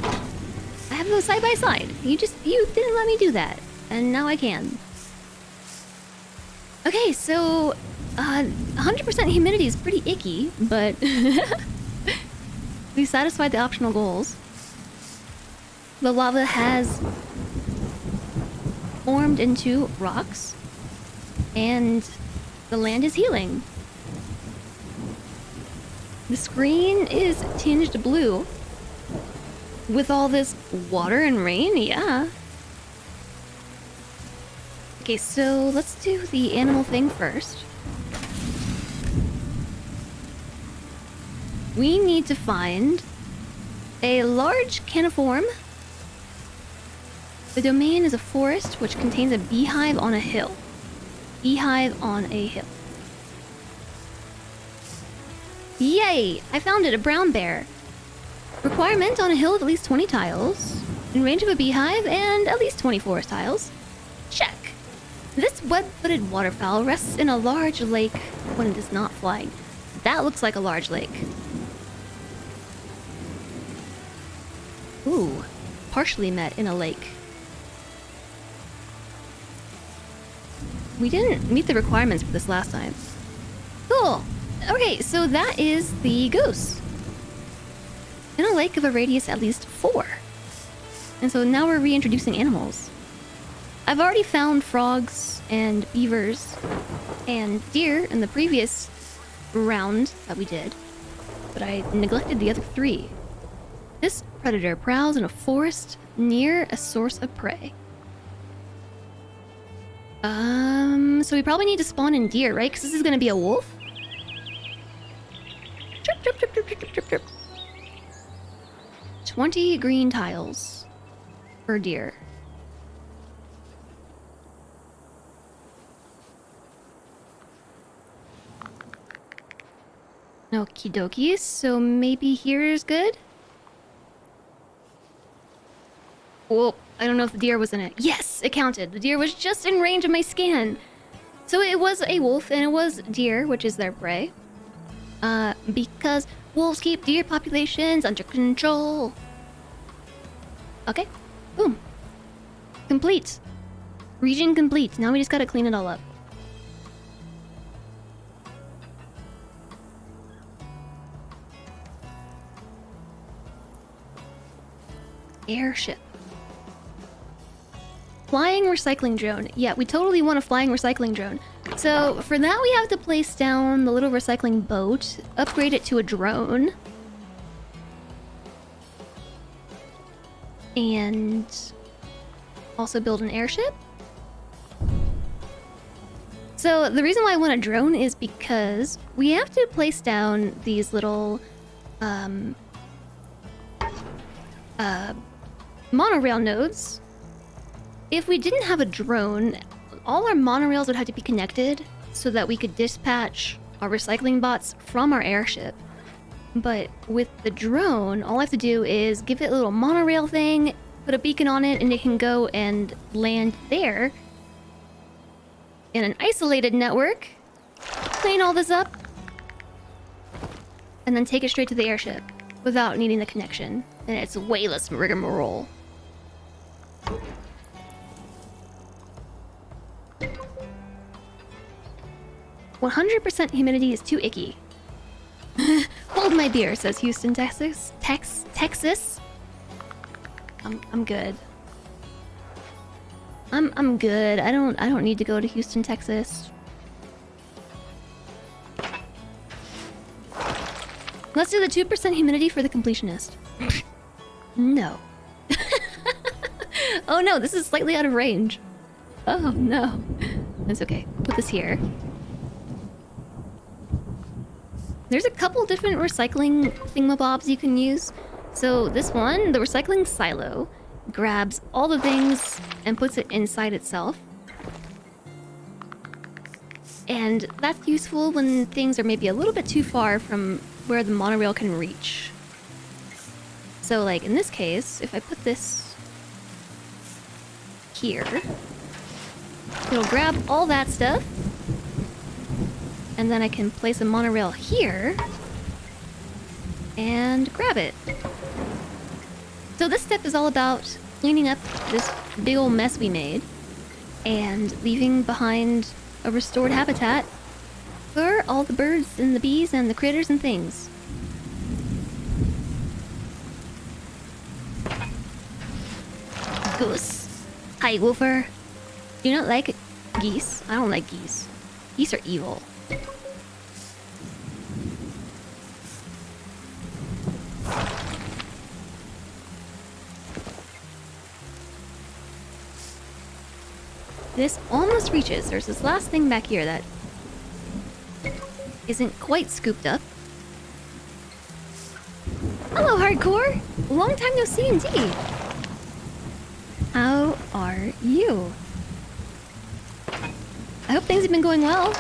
I have those side by side. You didn't let me do that. And now I can. Okay, so 100% humidity is pretty icky, but we satisfied the optional goals. The lava has formed into rocks, and the land is healing. The screen is tinged blue with all this water and rain, yeah. Okay, so let's do the animal thing first. We need to find a large caniform. The domain is a forest which contains a beehive on a hill. Beehive on a hill. Yay! I found it, a brown bear. Requirement on a hill of at least 20 tiles. In range of a beehive and at least 20 forest tiles. Check. This web-footed waterfowl rests in a large lake when it is not flying. That looks like a large lake. Ooh, partially met in a lake. We didn't meet the requirements for this last time. Cool. Okay, so that is the goose. In a lake of a radius at least 4. And so now we're reintroducing animals. I've already found frogs and beavers and deer in the previous round that we did, but I neglected the other 3. This predator prowls in a forest near a source of prey. So we probably need to spawn in deer, right? Because this is going to be a wolf. Trip, trip, trip, trip, trip, trip, trip, trip. 20 green tiles for deer. Okie dokie, so maybe here is good? Well, I don't know if the deer was in it. Yes, it counted. The deer was just in range of my scan. So it was a wolf and it was deer, which is their prey. Because wolves keep deer populations under control. Okay, boom. Complete. Region complete. Now we just gotta clean it all up. Airship. Flying recycling drone. Yeah, we totally want a flying recycling drone. So for that we have to place down the little recycling boat, upgrade it to a drone. And also build an airship. So the reason why I want a drone is because we have to place down these little monorail nodes. If we didn't have a drone, all our monorails would have to be connected so that we could dispatch our recycling bots from our airship. But with the drone, all I have to do is give it a little monorail thing, put a beacon on it, and it can go and land there in an isolated network, clean all this up, and then take it straight to the airship without needing the connection. And it's way less rigmarole. "100% humidity is too icky." Hold my beer, says Houston, Texas. Texas. I'm good. I'm good. I don't need to go to Houston, Texas. Let's do the 2% humidity for the completionist. No. Oh no, this is slightly out of range. Oh no. That's okay. Put this here. There's a couple different recycling thingamabobs you can use. So this one, the recycling silo, grabs all the things and puts it inside itself. And that's useful when things are maybe a little bit too far from where the monorail can reach. So like in this case, if I put this here, it'll grab all that stuff. And then I can place a monorail here and grab it. So this step is all about cleaning up this big old mess we made and leaving behind a restored habitat for all the birds and the bees and the critters and things. Goose. Hi, Wolfer. Do you not like geese? I don't like geese. Geese are evil. This almost reaches. There's this last thing back here that isn't quite scooped up. Hello, Hardcore! Long time no see indeed. How are you? I hope things have been going well.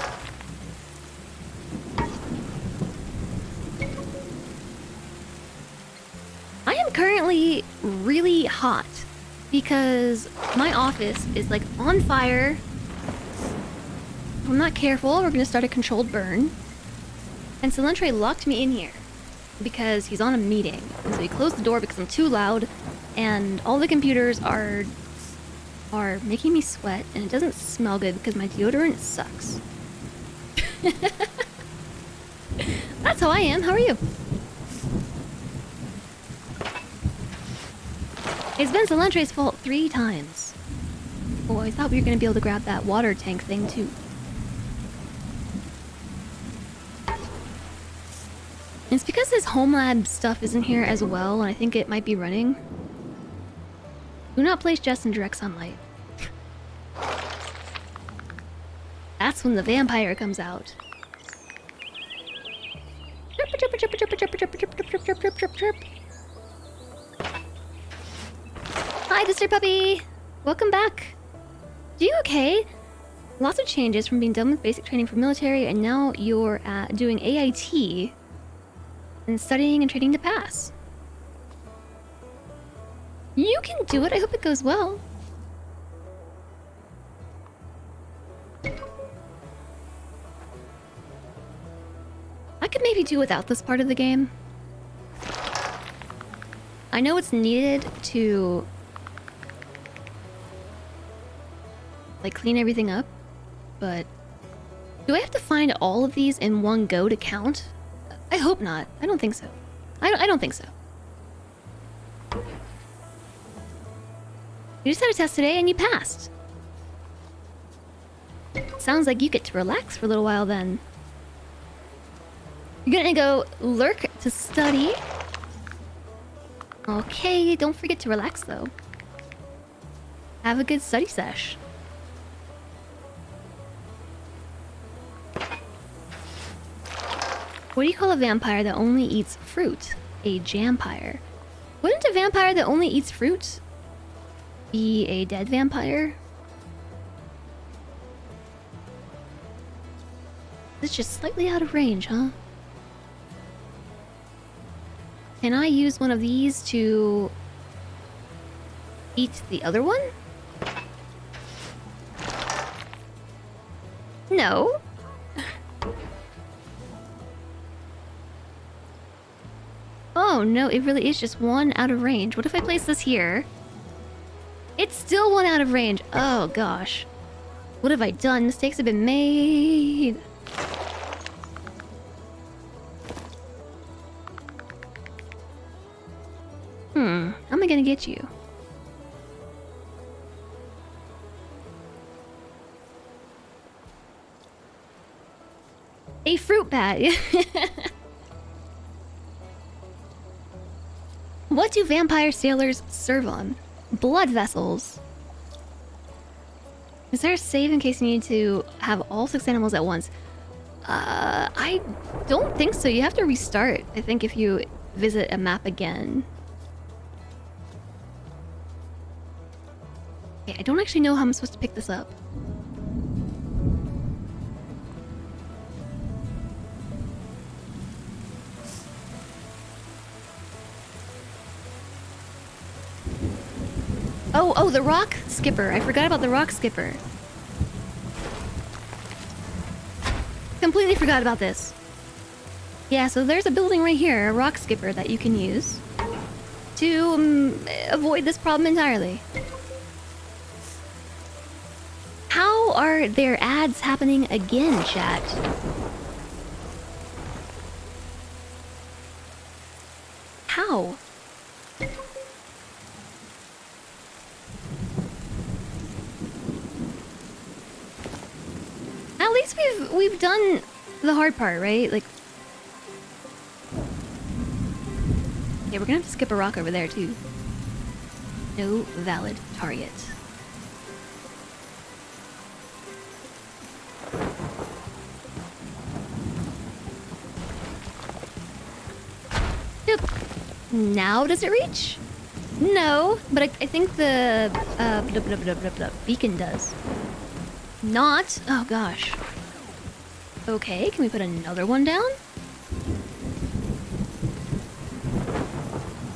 I am currently really hot because my office is like on fire. If I'm not careful, we're gonna start a controlled burn. And Solentre locked me in here because he's on a meeting. And so he closed the door because I'm too loud and all the computers are are making me sweat, and it doesn't smell good because my deodorant sucks. That's how I am. How are you? It's been Cilantre's fault 3 times. Oh, I thought we were going to be able to grab that water tank thing too. It's because this home lab stuff isn't here as well, and I think it might be running. Do not place Jess in direct sunlight. That's when the vampire comes out. Hi, Mr. Puppy! Welcome back. Are you okay? Lots of changes from being done with basic training for military, and now you're doing AIT and studying and training to pass. You can do it. I hope it goes well. I could maybe do without this part of the game. I know it's needed to like clean everything up, but do I have to find all of these in one go to count? I hope not. I don't think so. I don't think so. You just had a test today and you passed. Sounds like you get to relax for a little while then. You're gonna go lurk to study. Okay, don't forget to relax though. Have a good study sesh. What do you call a vampire that only eats fruit? A jampire. Wouldn't a vampire that only eats fruit be a dead vampire? It's just slightly out of range, huh? Can I use one of these to eat the other one? No. Oh no, it really is just one out of range. What if I place this here? It's still one out of range. Oh gosh. What have I done? Mistakes have been made. How am I gonna get you? A fruit bat. What do vampire sailors serve on? Blood vessels. Is there a save in case you need to have all 6 animals at once? I don't think so. You have to restart, I think, if you visit a map again. Okay, I don't actually know how I'm supposed to pick this up. Oh, the rock skipper. I forgot about the rock skipper. Completely forgot about this. Yeah, so there's a building right here, a rock skipper that you can use to avoid this problem entirely. How are there ads happening again, chat? How? At least we've done the hard part, right? Like, yeah, we're gonna have to skip a rock over there too. No valid target. Yep. Now does it reach? No, but I think the beacon does. Not? Oh gosh. Okay, can we put another one down?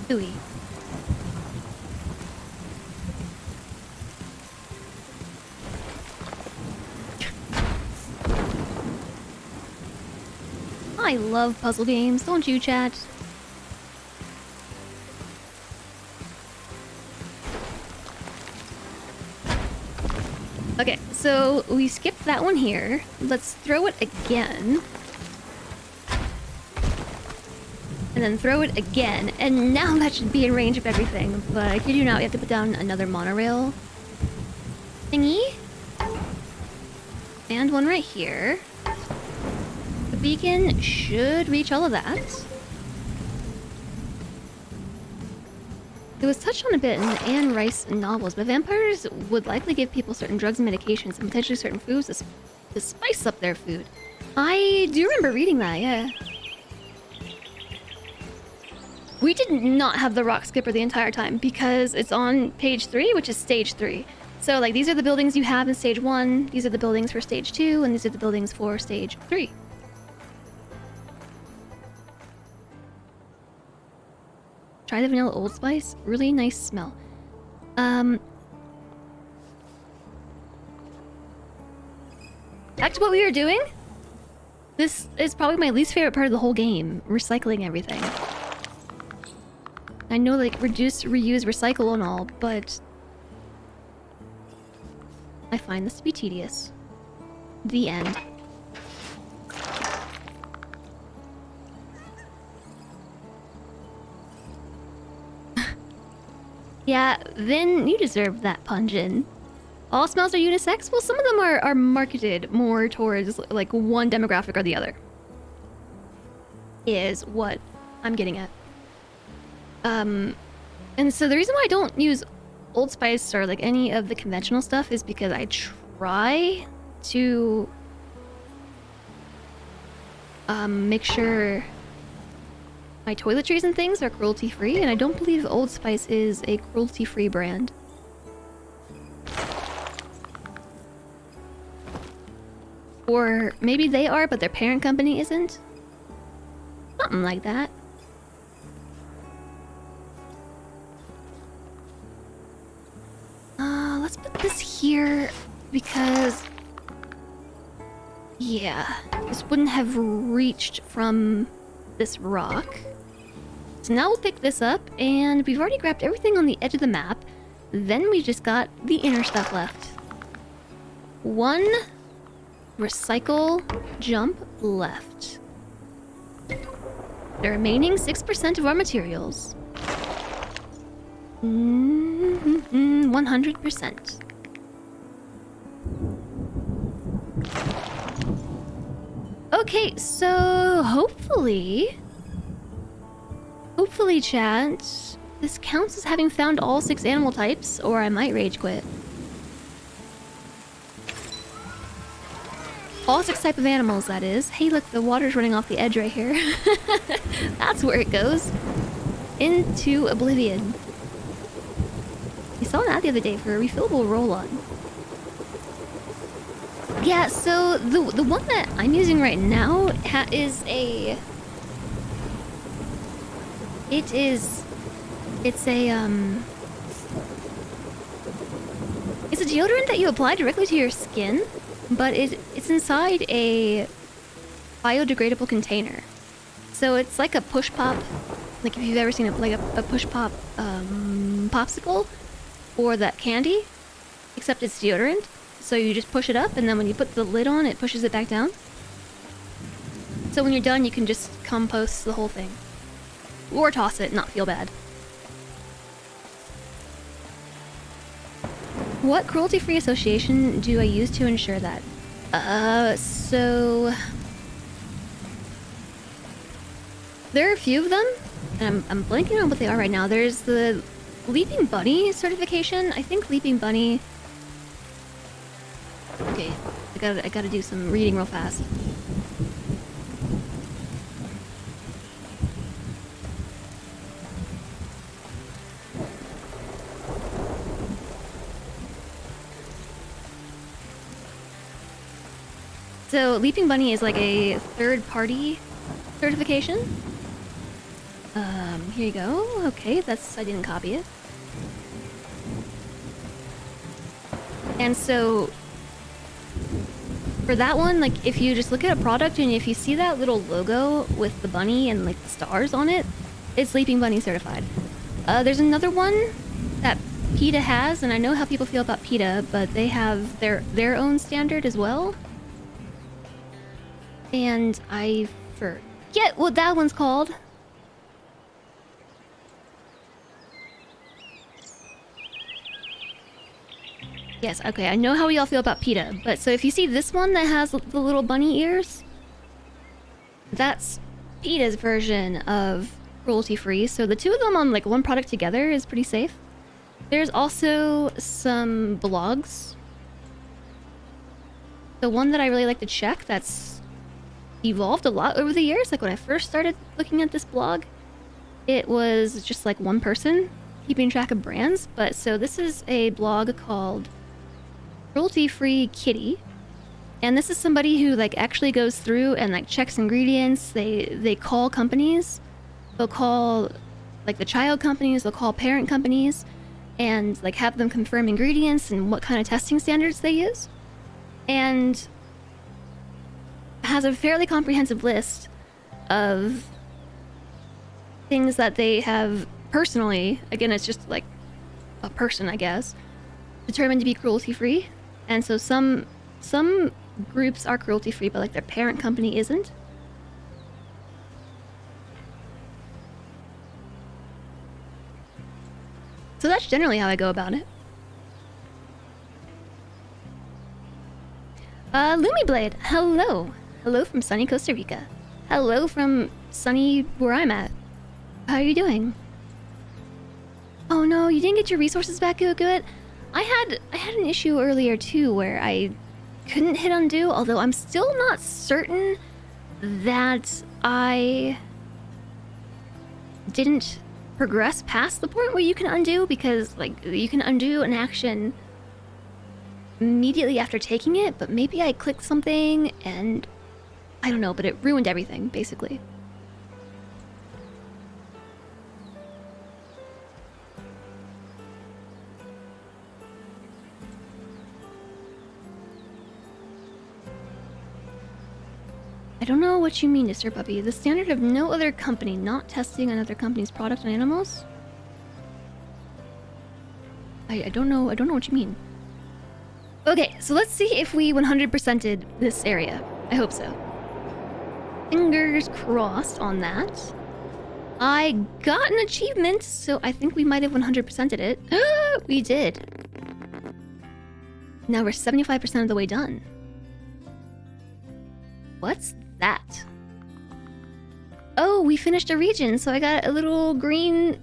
Ooey. I love puzzle games, don't you, chat? Okay, so we skipped that one here. Let's throw it again. And then throw it again. And now that should be in range of everything. But I kid you not, we have to put down another monorail thingy. And one right here. The beacon should reach all of that. It was touched on a bit in the Anne Rice novels, but vampires would likely give people certain drugs and medications and potentially certain foods to spice up their food. I do remember reading that, yeah. We did not have the rock skipper the entire time because it's on page 3, which is stage 3. So, like, these are the buildings you have in stage 1, these are the buildings for stage 2, and these are the buildings for stage 3. Try the vanilla Old Spice. Really nice smell. Back to what we were doing. This is probably my least favorite part of the whole game. Recycling everything. I know, like, reduce, reuse, recycle and all, but I find this to be tedious. The end. Yeah, Vin, you deserve that pungent. All smells are unisex? Well, some of them are marketed more towards, like, one demographic or the other. Is what I'm getting at. And so the reason why I don't use Old Spice or, like, any of the conventional stuff is because I try to make sure my toiletries and things are cruelty-free, and I don't believe Old Spice is a cruelty-free brand. Or maybe they are, but their parent company isn't. Something like that. Let's put this here because... yeah, this wouldn't have reached from this rock. So now we'll pick this up, and we've already grabbed everything on the edge of the map. Then we just got the inner stuff left. One recycle jump left. The remaining 6% of our materials. 100%. Okay, so hopefully, chat, this counts as having found all 6 animal types, or I might rage quit. All 6 type of animals, that is. Hey, look, the water's running off the edge right here. That's where it goes. Into oblivion. We saw that the other day for a refillable roll-on. Yeah, so the one that I'm using right now is a... It's a deodorant that you apply directly to your skin, but it's inside a biodegradable container. So it's like a push pop, like if you've ever seen a push pop popsicle or that candy, except it's deodorant. So you just push it up, and then when you put the lid on, it pushes it back down. So when you're done, you can just compost the whole thing. Or toss it and not feel bad. What cruelty-free association do I use to ensure that? So... there are a few of them, and I'm blanking on what they are right now. There's the Leaping Bunny certification. I think Leaping Bunny... okay, I gotta do some reading real fast. So, Leaping Bunny is like a third-party certification. Here you go. Okay, I didn't copy it. And so, for that one, like, if you just look at a product and if you see that little logo with the bunny and, like, the stars on it, it's Leaping Bunny certified. There's another one that PETA has, and I know how people feel about PETA, but they have their own standard as well. And I forget what that one's called. Yes, okay, I know how we all feel about PETA, but so if you see this one that has the little bunny ears, that's PETA's version of cruelty-free. So the two of them on like one product together is pretty safe. There's also some blogs. The one that I really like to check that's evolved a lot over the years. Like when I first started looking at this blog, it was just like one person keeping track of brands. But so this is a blog called Cruelty-Free Kitty. And this is somebody who like actually goes through and like checks ingredients. They call companies. They'll call like the child companies, they'll call parent companies and like have them confirm ingredients and what kind of testing standards they use. And has a fairly comprehensive list of things that they have personally, again, it's just like a person, I guess, determined to be cruelty-free. And so some groups are cruelty-free, but like their parent company isn't. So that's generally how I go about it. Lumiblade, hello. Hello from sunny Costa Rica. Hello from sunny where I'm at. How are you doing? Oh no, you didn't get your resources back, Good. I had an issue earlier too where I couldn't hit undo, although I'm still not certain that I didn't progress past the point where you can undo, because like you can undo an action immediately after taking it, but maybe I clicked something and I don't know, but it ruined everything basically. I don't know what you mean, Mr. Puppy. The standard of no other company not testing another company's product on animals? I don't know what you mean. Okay, so let's see if we 100%ed this area. I hope so. Fingers crossed on that. I got an achievement, so I think we might have 100%ed it. We did. Now we're 75% of the way done. What's that? Oh, we finished a region, so I got a little green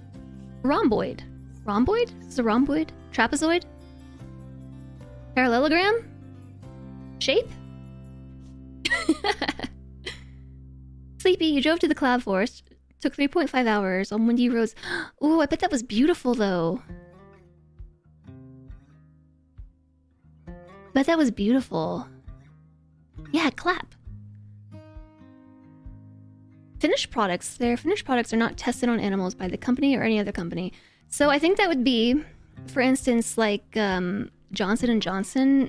rhomboid. Rhomboid? Is this a rhomboid? Trapezoid? Parallelogram? Shape? Sleepy, you drove to the cloud forest. Took 3.5 hours on windy roads. Ooh, I bet that was beautiful though. Bet that was beautiful. Yeah, clap. Finished products. Their finished products are not tested on animals by the company or any other company. So I think that would be, for instance, like Johnson & Johnson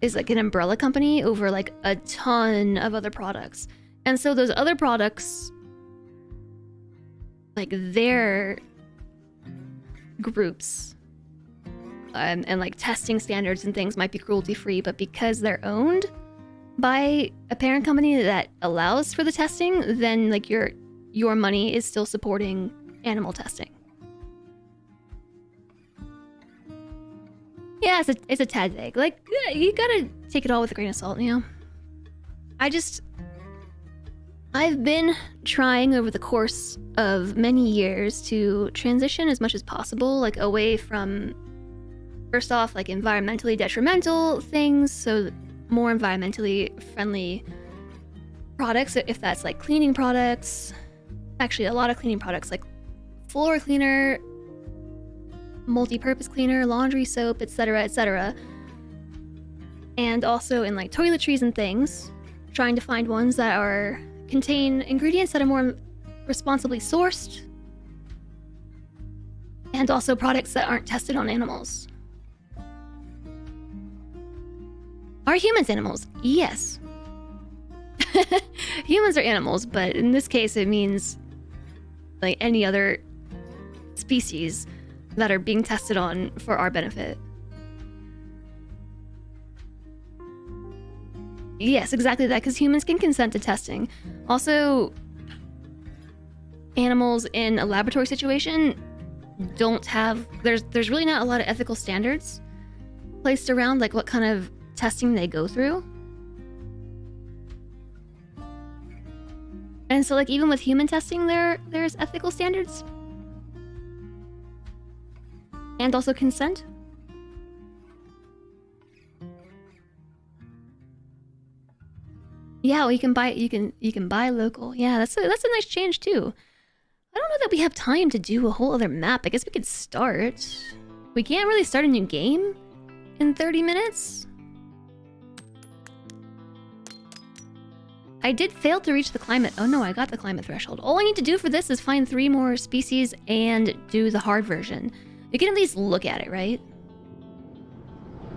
is like an umbrella company over like a ton of other products. And so those other products, like their groups and like testing standards and things might be cruelty-free, but because they're owned by a parent company that allows for the testing, then like your money is still supporting animal testing. Yeah, it's a tad vague. Like, you gotta take it all with a grain of salt, you know? I've been trying over the course of many years to transition as much as possible, like away from, first off, like environmentally detrimental things, so more environmentally friendly products, if that's like cleaning products. Actually, a lot of cleaning products like floor cleaner, multi-purpose cleaner, laundry soap, etc., etc. And also in like toiletries and things, trying to find ones that contain ingredients that are more responsibly sourced, and also products that aren't tested on animals. Are humans animals? Yes. Humans are animals, but in this case it means like any other species. that are being tested on for our benefit. Yes, exactly that, because humans can consent to testing. Also, animals in a laboratory situation don't have... There's really not a lot of ethical standards placed around, like what kind of testing they go through. And so, like, even with human testing, there's ethical standards. And also consent. Yeah, well, you can buy local. Yeah, that's a nice change too. I don't know that we have time to do a whole other map. I guess we could start. We can't really start a new game in 30 minutes. I did fail to reach the climate. Oh no, I got the climate threshold. All I need to do for this is find 3 more species and do the hard version. You can at least look at it, right?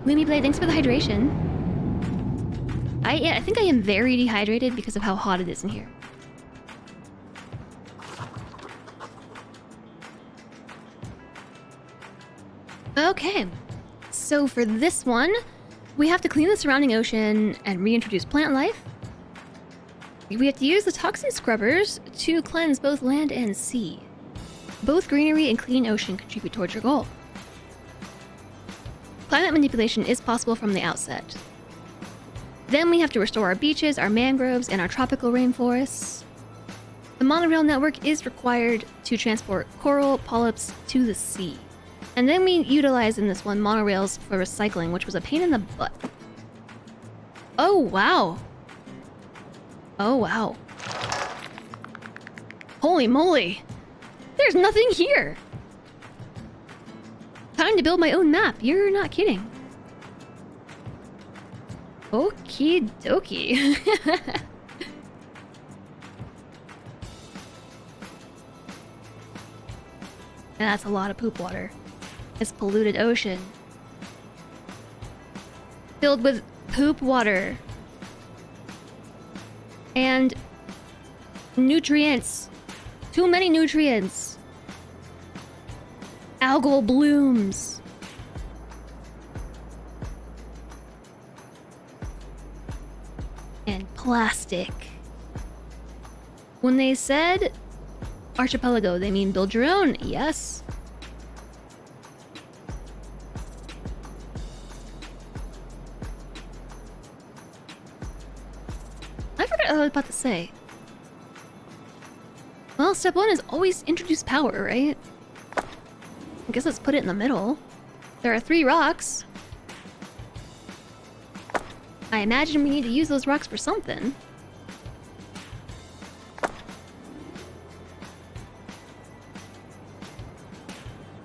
Lumi Blade, thanks for the hydration. I think I am very dehydrated because of how hot it is in here. Okay, so for this one, we have to clean the surrounding ocean and reintroduce plant life. We have to use the toxin scrubbers to cleanse both land and sea. Both greenery and clean ocean contribute towards your goal. Climate manipulation is possible from the outset. Then we have to restore our beaches, our mangroves, and our tropical rainforests. The monorail network is required to transport coral polyps to the sea. And then we utilize in this one monorails for recycling, which was a pain in the butt. Oh, wow. Oh, wow. Holy moly. There's nothing here. Time to build my own map. You're not kidding. Okie dokie. That's a lot of poop water. It's polluted ocean. Filled with poop water. And nutrients. Too many nutrients. Algal blooms. And plastic. When they said archipelago, they mean build your own. Yes. I forgot what I was about to say. Well, step 1 is always introduce power, right? I guess let's put it in the middle. There are 3 rocks. I imagine we need to use those rocks for something.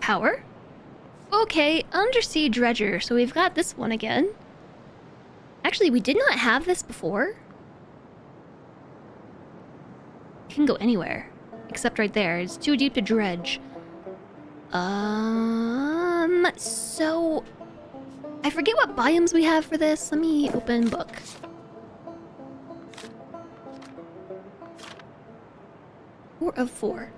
Power? Okay, undersea dredger. So we've got this one again. Actually, we did not have this before. It can go anywhere. Except right there. It's too deep to dredge. So... I forget what biomes we have for this. Let me open book. Four of 4.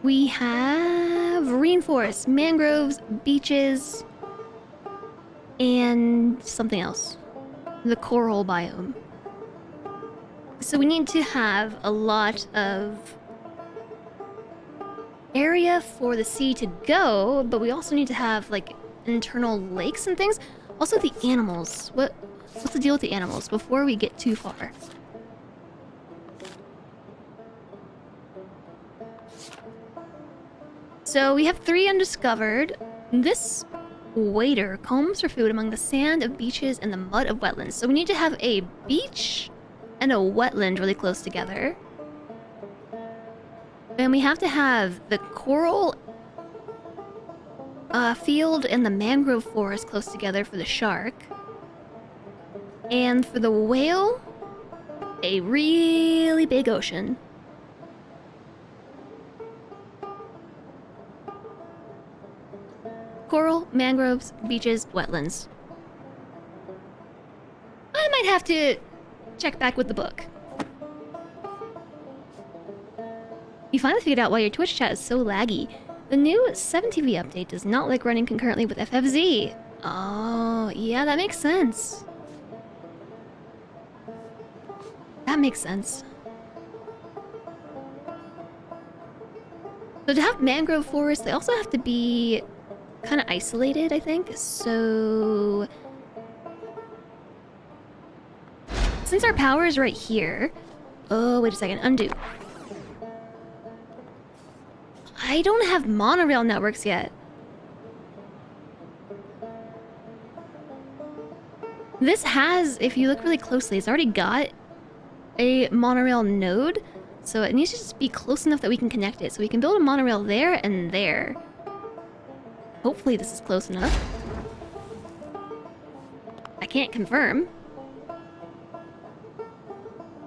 We have rainforests, mangroves, beaches, and something else. The coral biome. So we need to have a lot of area for the sea to go, but we also need to have like internal lakes and things. Also the animals. What's the deal with the animals before we get too far? So we have 3 undiscovered. This wader combs for food among the sand of beaches and the mud of wetlands. So we need to have a beach and a wetland really close together. And we have to have the coral field and the mangrove forest close together for the shark. And for the whale, a really big ocean. Coral, mangroves, beaches, wetlands. I might have to check back with the book. You finally figured out why your Twitch chat is so laggy. The new 7TV update does not like running concurrently with FFZ. Oh, yeah, that makes sense. That makes sense. So to have mangrove forests, they also have to be kind of isolated, I think. So since our power is right here... Oh, wait a second. Undo. I don't have monorail networks yet. This has, if you look really closely, it's already got a monorail node. So it needs to just be close enough that we can connect it. So we can build a monorail there and there. Hopefully this is close enough. I can't confirm.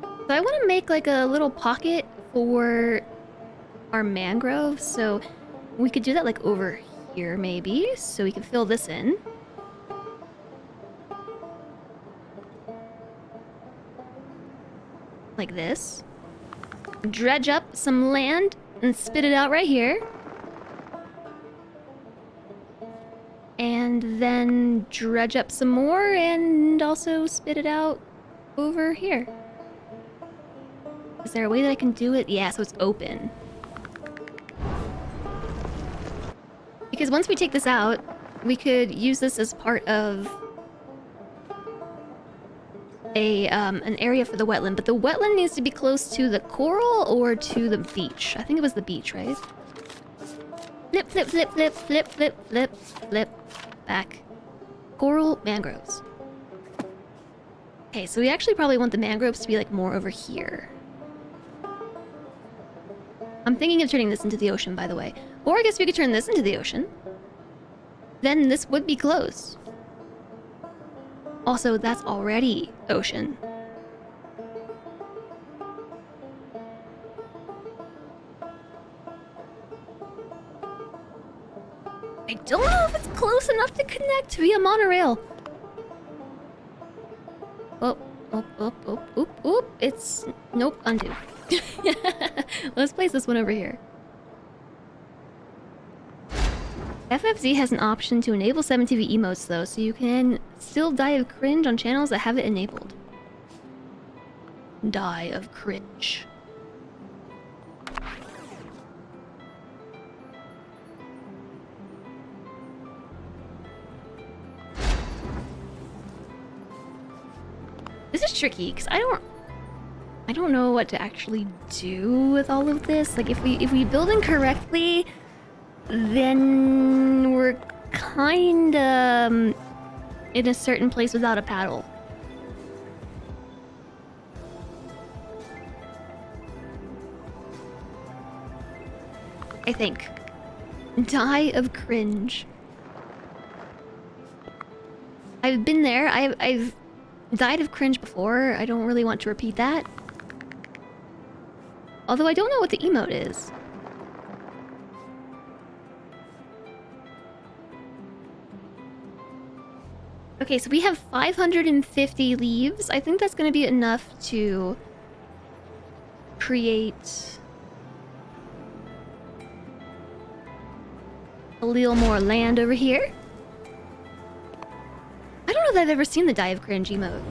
So I want to make like a little pocket for our mangrove. So we could do that like over here maybe. So we can fill this in. Like this. Dredge up some land and spit it out right here. And then dredge up some more and also spit it out over here. Is there a way that I can do it? Yeah, so it's open. Because once we take this out, we could use this as part of an area for the wetland, but the wetland needs to be close to the coral or to the beach. I think it was the beach, right? Flip, flip, flip, flip, flip, flip, flip, flip. Back. Coral, mangroves. Okay, so we actually probably want the mangroves to be like more over here. I'm thinking of turning this into the ocean, by the way. Or I guess we could turn this into the ocean. Then this would be close. Also, that's already ocean. I don't know if it's close enough to connect via monorail. Oh, oh, oh, oh, oop, oop. It's... Nope, undo. Let's place this one over here. FFZ has an option to enable 7TV emotes though, so you can still die of cringe on channels that have it enabled. Die of cringe. This is tricky because I don't know what to actually do with all of this. Like if we build incorrectly, then we're kinda in a certain place without a paddle. I think. Die of cringe. I've been there. I've died of cringe before. I don't really want to repeat that. Although I don't know what the emote is. Okay, so we have 550 leaves. I think that's going to be enough to create a little more land over here. I don't know that I've ever seen the Die of Cringe emote.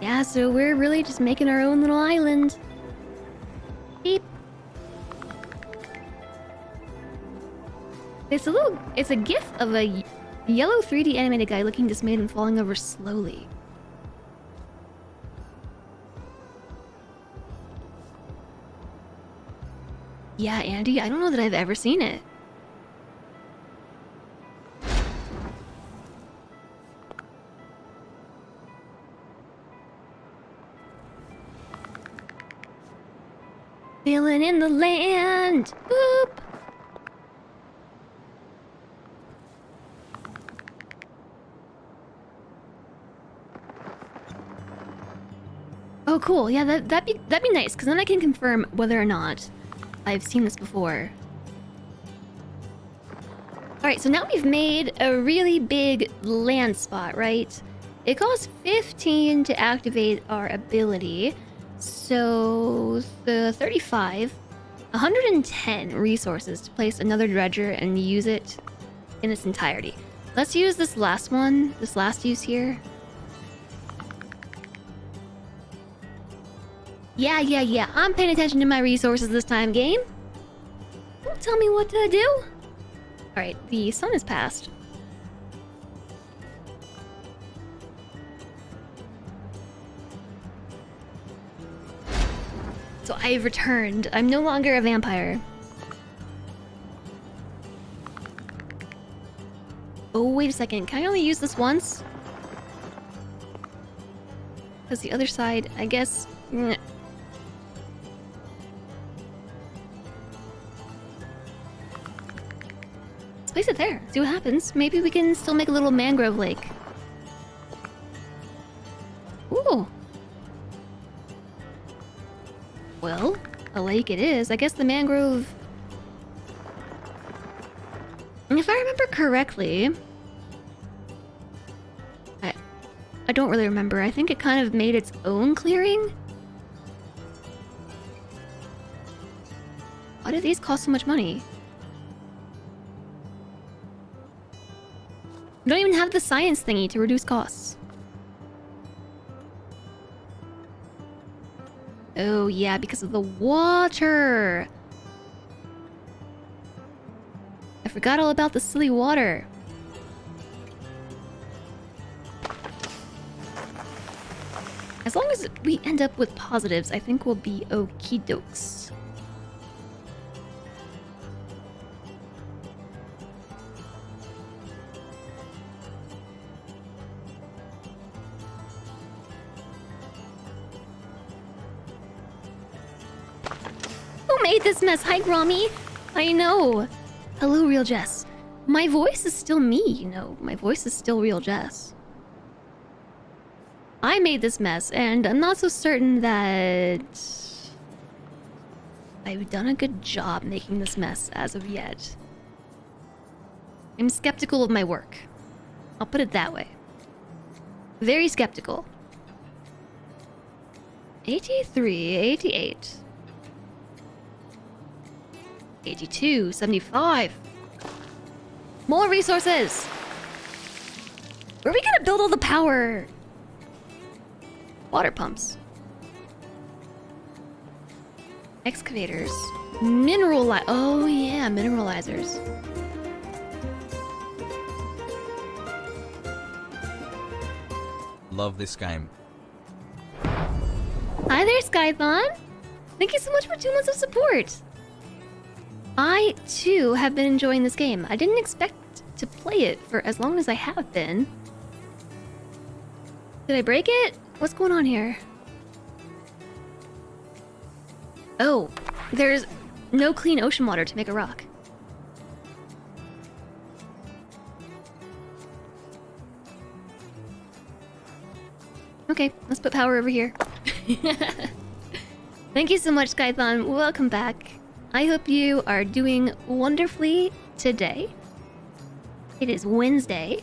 Yeah, so we're really just making our own little island. Beep. It's a gif of a yellow 3D animated guy looking dismayed and falling over slowly. Yeah, Andy, I don't know that I've ever seen it. Filling in the land. Boop. Oh, cool. Yeah, that'd be nice, because then I can confirm whether or not I've seen this before. Alright, so now we've made a really big land spot, right? It costs 15 to activate our ability. So the 35, 110 resources to place another dredger and use it in its entirety. Let's use this last one, this last use here. Yeah. I'm paying attention to my resources this time, game. Don't tell me what to do. Alright, the sun is passed. So I've returned. I'm no longer a vampire. Oh, wait a second. Can I only use this once? Because the other side, I guess... Let's place it there. See what happens. Maybe we can still make a little mangrove lake. Ooh. Well, a lake it is. I guess the mangrove... If I remember correctly... I don't really remember. I think it kind of made its own clearing. Why do these cost so much money? We don't even have the science thingy to reduce costs. Oh yeah, because of the water. I forgot all about the silly water. As long as we end up with positives, I think we'll be okie dokes. Who made this mess? Hi, Grommy. I know. Hello, Real Jess. My voice is still me, you know. My voice is still Real Jess. I made this mess, and I'm not so certain that I've done a good job making this mess as of yet. I'm skeptical of my work. I'll put it that way. Very skeptical. 83, 88. 82, 75. More resources! Where are we gonna build all the power? Water pumps. Excavators. Oh yeah, mineralizers. Love this game. Hi there, Skython! Thank you so much for 2 months of support! I, too, have been enjoying this game. I didn't expect to play it for as long as I have been. Did I break it? What's going on here? Oh, there's no clean ocean water to make a rock. Okay, let's put power over here. Thank you so much, Skython. Welcome back. I hope you are doing wonderfully today. It is Wednesday.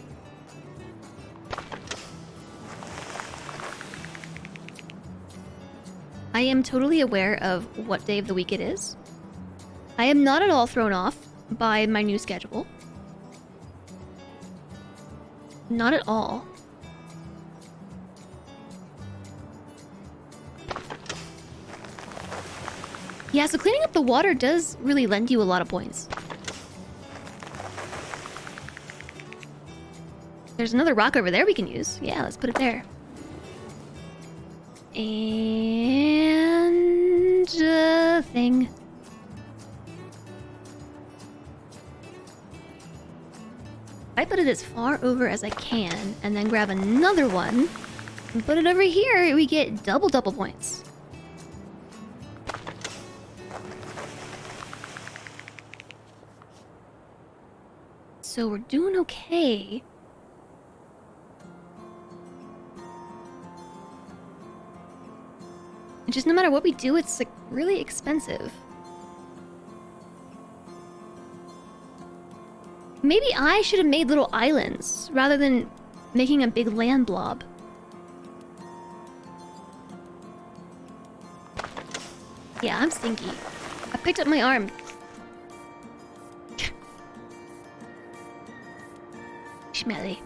I am totally aware of what day of the week it is. I am not at all thrown off by my new schedule. Not at all. Yeah, so cleaning up the water does really lend you a lot of points. There's another rock over there we can use. Yeah, let's put it there. And thing. I put it as far over as I can, and then grab another one and put it over here. We get double points. So we're doing okay. Just no matter what we do, it's like really expensive. Maybe I should have made little islands rather than making a big land blob. Yeah, I'm stinky. I picked up my arm. Smelly.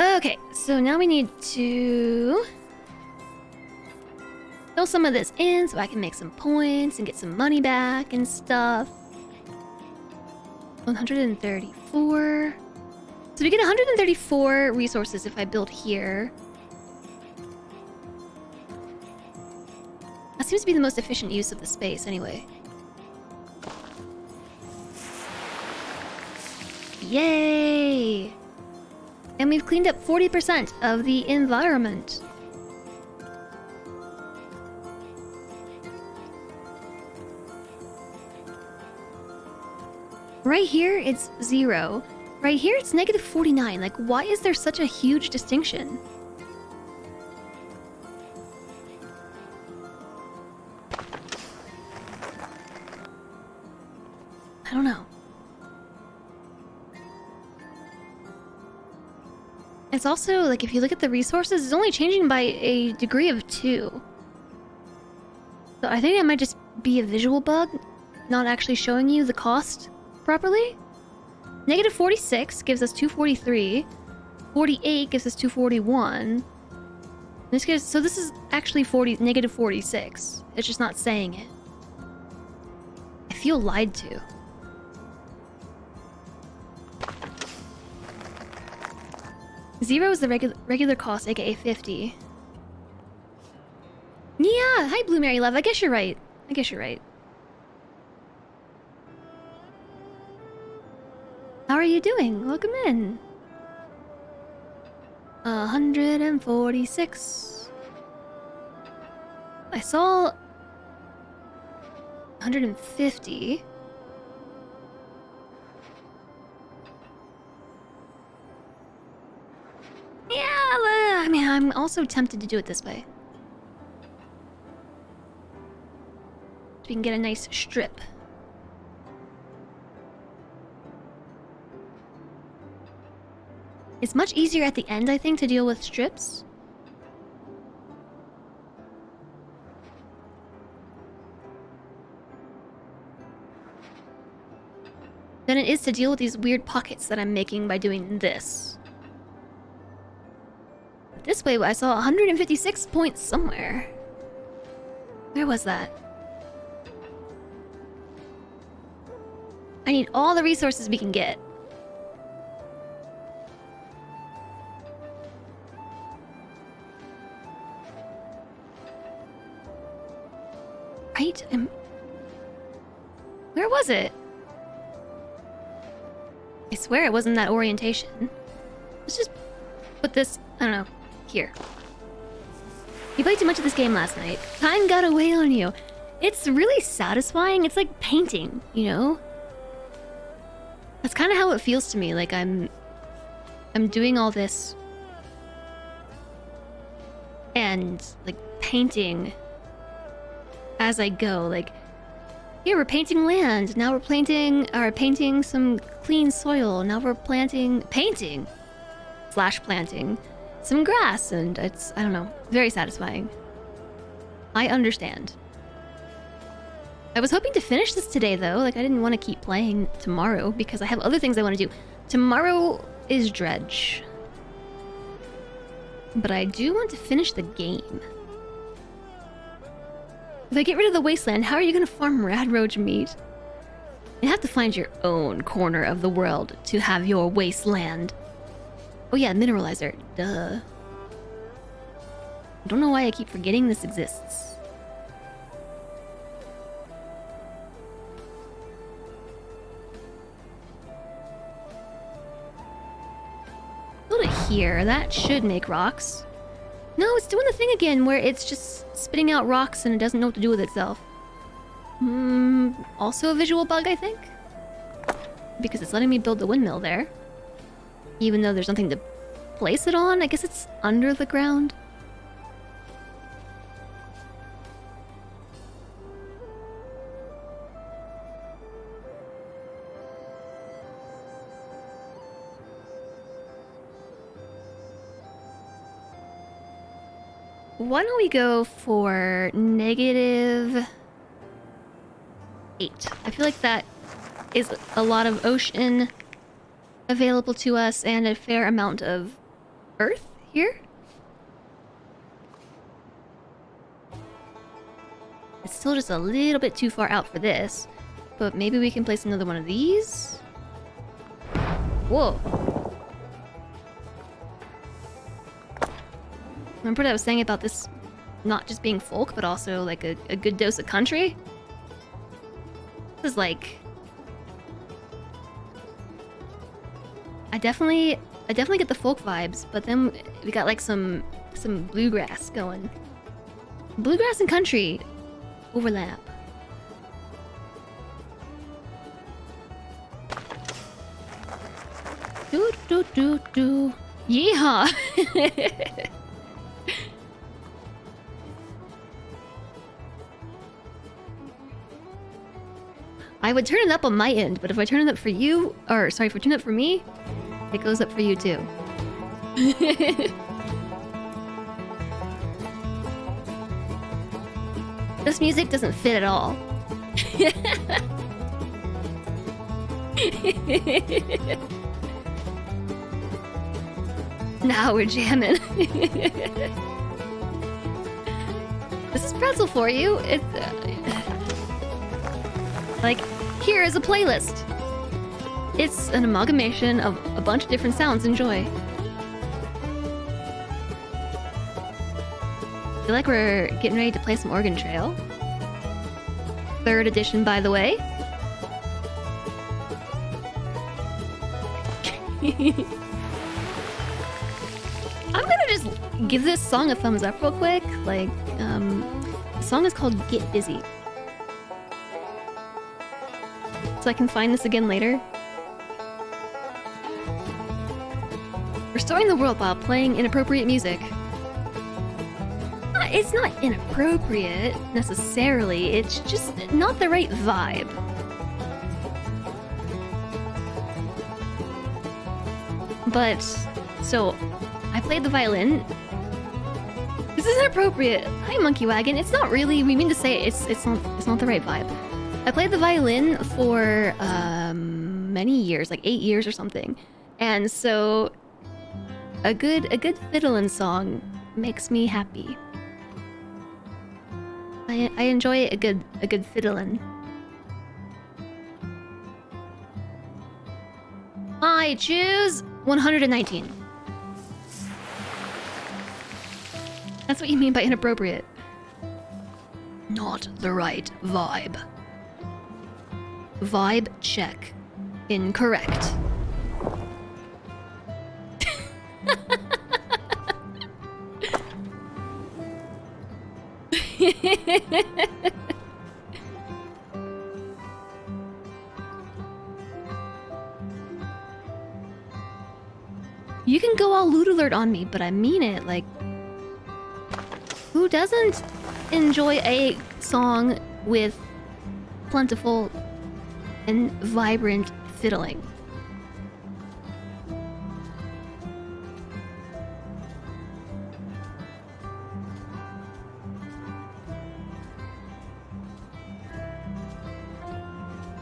Okay, so now we need to fill some of this in so I can make some points and get some money back and stuff. 134. So we get 134 resources if I build here. That seems to be the most efficient use of the space anyway. Yay! And we've cleaned up 40% of the environment. Right here, it's 0. Right here, it's negative 49. Like, why is there such a huge distinction? I don't know. It's also, like, if you look at the resources, it's only changing by a degree of 2. So I think it might just be a visual bug, not actually showing you the cost properly. Negative 46 gives us 243. 48 gives us 241. So this is actually negative 46. It's just not saying it. I feel lied to. Zero is the regular cost, aka 50. Yeah, hi Blue Mary Love. I guess you're right. How are you doing? Welcome in. 146. I saw 150. Yeah, I mean, I'm also tempted to do it this way. So we can get a nice strip. It's much easier at the end, I think, to deal with strips. Than it is to deal with these weird pockets that I'm making by doing this. This way, I saw 156 points somewhere. Where was that? I need all the resources we can get. Right? Where was it? I swear it wasn't that orientation. Let's just put this, I don't know, here. You played too much of this game last night. Time got away on you. It's really satisfying. It's like painting, you know? That's kind of how it feels to me. Like I'm doing all this and like painting as I go. Like, here we're painting land. Now we're painting some clean soil. Now we're painting some grass, and it's, I don't know, very satisfying. I understand. I was hoping to finish this today though. Like, I didn't want to keep playing tomorrow because I have other things I want to do. Tomorrow is Dredge. But I do want to finish the game. If I get rid of the wasteland, how are you gonna farm radroach meat? You have to find your own corner of the world to have your wasteland. Oh yeah, mineralizer. Duh. I don't know why I keep forgetting this exists. Build it here. That should make rocks. No, it's doing the thing again where it's just spitting out rocks and it doesn't know what to do with itself. Also a visual bug, I think? Because it's letting me build the windmill there. Even though there's nothing to place it on. I guess it's under the ground. why don't we go for -8? I feel like that is a lot of ocean available to us and a fair amount of earth here. It's still just a little bit too far out for this, but maybe we can place another one of these. Whoa. Remember what I was saying about this not just being folk, but also like a good dose of country? This is like... I definitely get the folk vibes, but then we got like some bluegrass going. Bluegrass and country overlap. Do do do do. Yeehaw! I would turn it up on my end, but if I turn it up for you, or sorry, if I turn it up for me, it goes up for you too. This music doesn't fit at all. Now we're jamming. This is pretzel for you. It's like, here is a playlist. It's an amalgamation of a bunch of different sounds. Enjoy. I feel like we're getting ready to play some Oregon Trail. 3rd edition, by the way. I'm gonna just give this song a thumbs up real quick. Like, the song is called Get Busy. So I can find this again later. Restoring the world while playing inappropriate music. It's not inappropriate, necessarily. It's just not the right vibe. But, so, I played the violin. This is inappropriate. Hi, Monkey Wagon. It's not really, we mean to say it's not the right vibe. I played the violin for many years, like 8 years or something. And so a good fiddlin' song makes me happy. I enjoy a good fiddlin'. I choose 119. That's what you mean by inappropriate. Not the right vibe. Vibe check. Incorrect. You can go all loot alert on me, but I mean it. Like, who doesn't enjoy a song with plentiful and vibrant fiddling?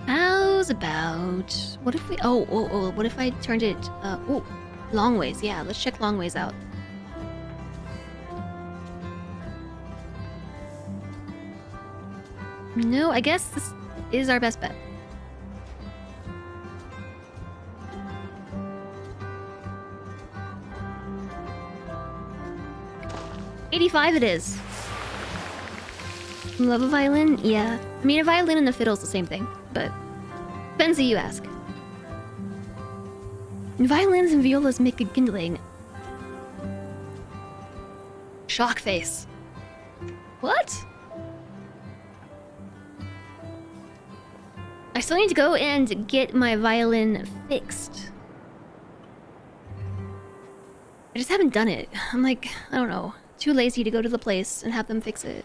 How's about... What if we... Oh, what if I turned it... oh, long ways. Yeah, let's check long ways out. No, I guess this is our best bet. $85 it is. Love a violin? Yeah. I mean, a violin and a fiddle's the same thing, but depends who you ask. Violins and violas make a kindling. Shock face. What? I still need to go and get my violin fixed. I just haven't done it. I'm like, I don't know, too lazy to go to the place and have them fix it.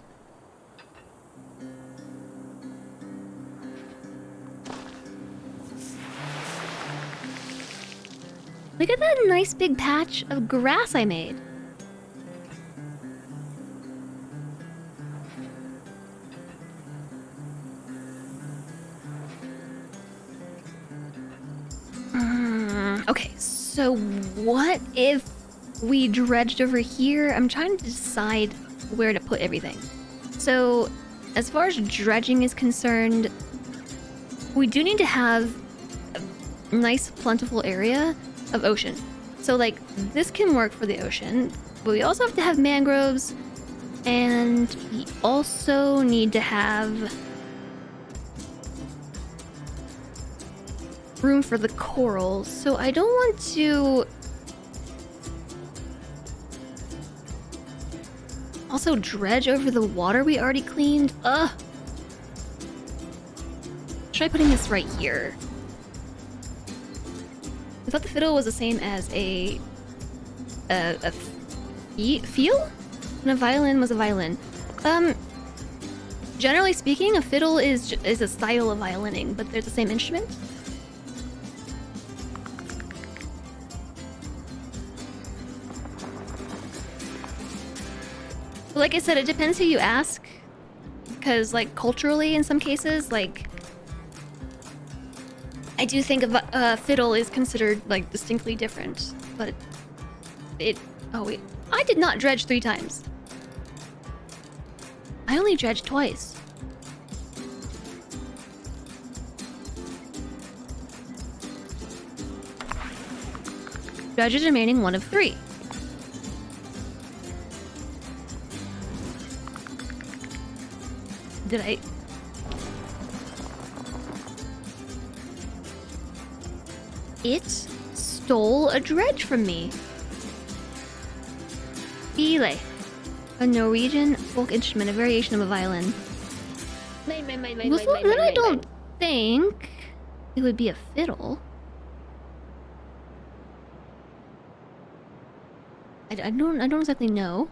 Look at that nice big patch of grass I made. Okay, so what if we dredged over here? I'm trying to decide where to put everything. So, as far as dredging is concerned, we do need to have a nice, plentiful area of ocean. So, like, this can work for the ocean, but we also have to have mangroves, and we also need to have room for the corals. So I don't want to also dredge over the water we already cleaned. Ugh. Try putting this right here. I thought the fiddle was the same as a feel? And a violin was a violin. Generally speaking, a fiddle is a style of violining, but they're the same instrument. Like I said, it depends who you ask, because like culturally in some cases, like I do think a fiddle is considered like distinctly different, but oh wait, I did not dredge 3 times. I only dredged twice. Dredges remaining 1 of 3. Did I? It stole a dredge from me. File. A Norwegian folk instrument, a variation of a violin. Then I don't think it would be a fiddle. I don't exactly know.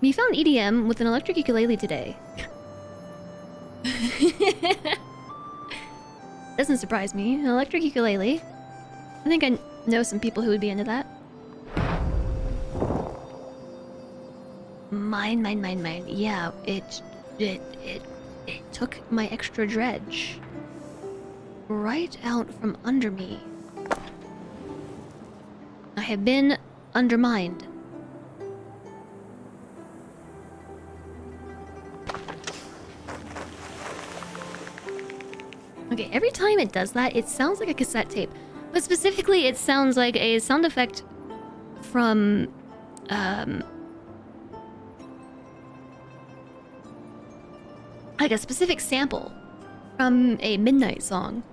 We found EDM with an electric ukulele today. Doesn't surprise me. An electric ukulele. I think I know some people who would be into that. Mine. Yeah, it took my extra dredge right out from under me. I have been undermined. Okay, every time it does that, it sounds like a cassette tape. But specifically, it sounds like a sound effect from, like a specific sample from a Midnight song.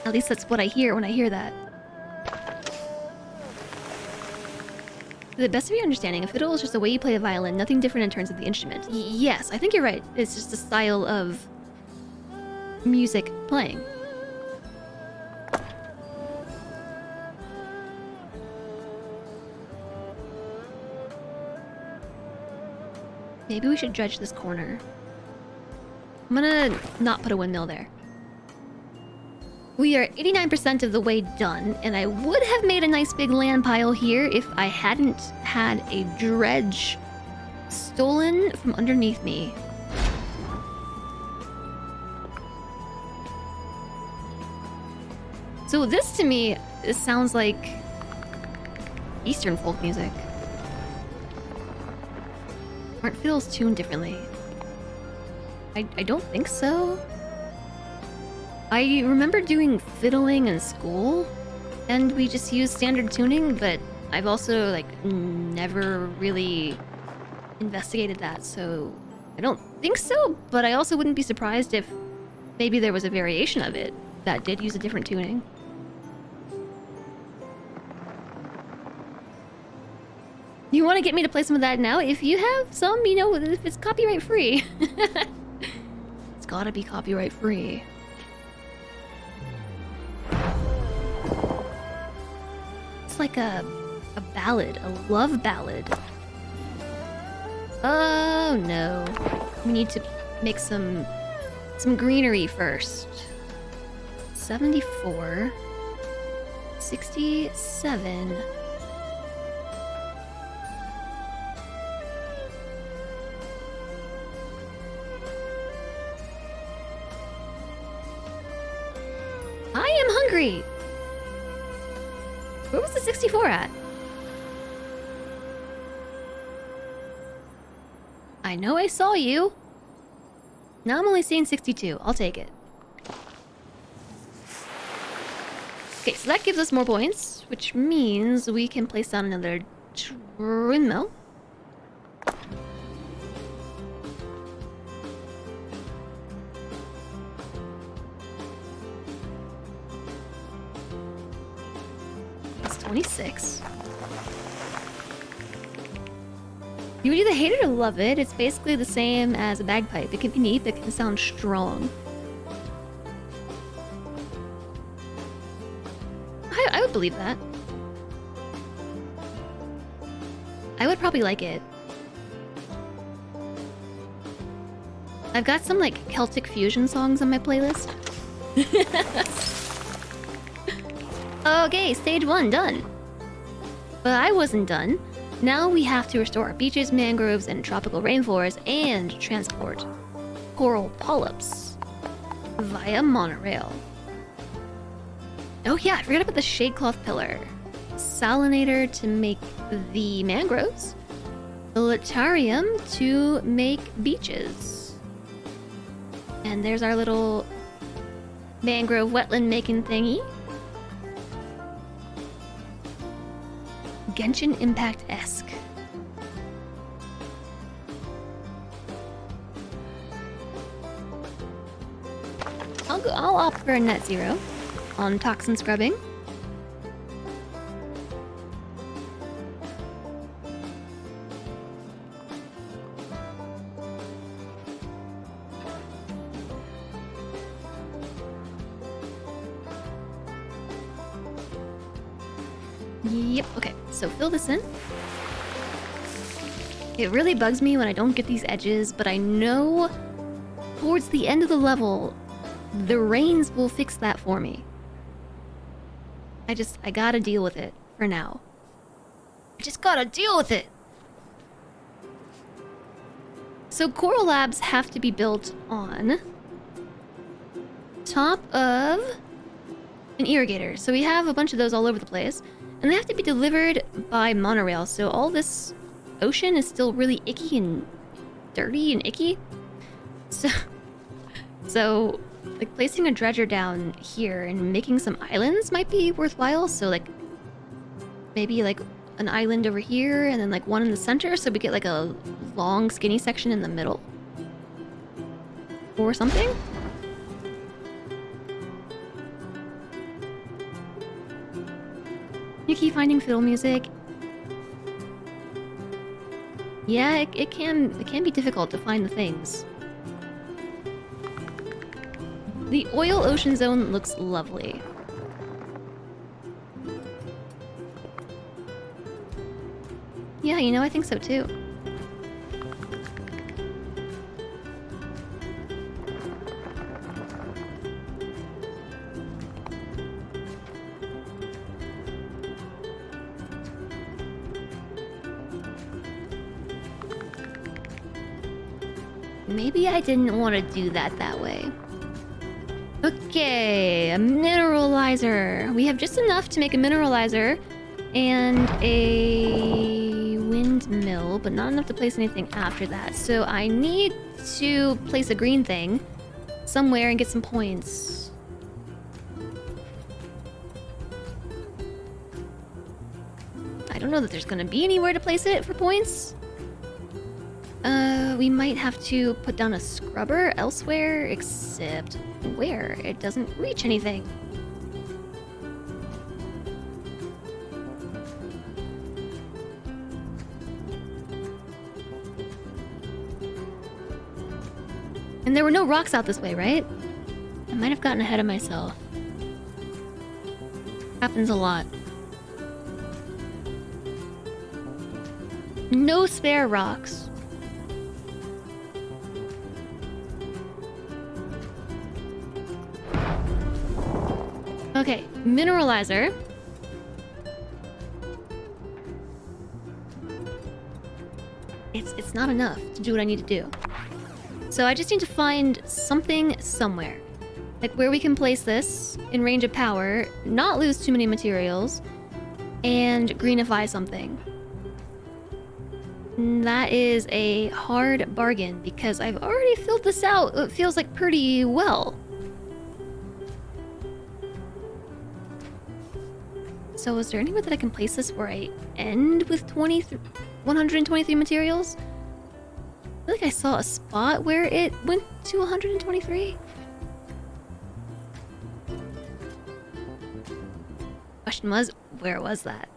At least that's what I hear when I hear that. To the best of your understanding, a fiddle is just the way you play a violin, nothing different in terms of the instrument. Yes, I think you're right. It's just a style of music playing. Maybe we should dredge this corner. I'm gonna not put a windmill there. We are 89% of the way done, and I would have made a nice big land pile here if I hadn't had a dredge stolen from underneath me. So this to me, this sounds like Eastern folk music. Aren't fiddles tuned differently? I don't think so. I remember doing fiddling in school, and we just used standard tuning, but I've also, like, never really investigated that, so I don't think so, but I also wouldn't be surprised if maybe there was a variation of it that did use a different tuning. You want to get me to play some of that now? If you have some, you know, if it's copyright free. It's gotta be copyright free. It's like a ballad, a love ballad. Oh no. We need to make some greenery first. 74. 67. I am hungry! Where was the 64 at? I know I saw you. Now I'm only seeing 62. I'll take it. Okay, so that gives us more points, which means we can place down another windmill. That's 26. You would either hate it or love it. It's basically the same as a bagpipe. It can be neat, but it can sound strong. I would believe that. I would probably like it. I've got some like Celtic fusion songs on my playlist. Okay, stage 1 done. But I wasn't done. Now we have to restore our beaches, mangroves, and tropical rainforests and transport coral polyps via monorail. Oh yeah, I forgot about the shade cloth pillar. Salinator to make the mangroves. The Latarium to make beaches. And there's our little mangrove wetland making thingy. Genshin Impact-esque. I'll opt for a net zero on toxin scrubbing. Yep, okay, so fill this in. It really bugs me when I don't get these edges, but I know towards the end of the level, the rains will fix that for me. I gotta deal with it for now. I just gotta deal with it! So Coral Labs have to be built on top of an irrigator. So we have a bunch of those all over the place. And they have to be delivered by monorail, so all this ocean is still really icky and dirty and icky. So like placing a dredger down here and making some islands might be worthwhile. So like maybe like an island over here and then like one in the center, so we get like a long skinny section in the middle. Or something. You keep finding fiddle music. Yeah, it can be difficult to find the things. The oil ocean zone looks lovely. Yeah, you know, I think so too. Maybe I didn't want to do that way. Okay, a mineralizer. We have just enough to make a mineralizer and a windmill, but not enough to place anything after that. So I need to place a green thing somewhere and get some points. I don't know that there's gonna be anywhere to place it for points. We might have to put down a scrubber elsewhere, except where? It doesn't reach anything. And there were no rocks out this way, right? I might have gotten ahead of myself. Happens a lot. No spare rocks. Okay, mineralizer. It's not enough to do what I need to do. So I just need to find something somewhere. Like where we can place this in range of power, not lose too many materials, and greenify something. That is a hard bargain because I've already filled this out. It feels like pretty well. So is there anywhere that I can place this where I end with 123 materials? I feel like I saw a spot where it went to 123. Question was, where was that?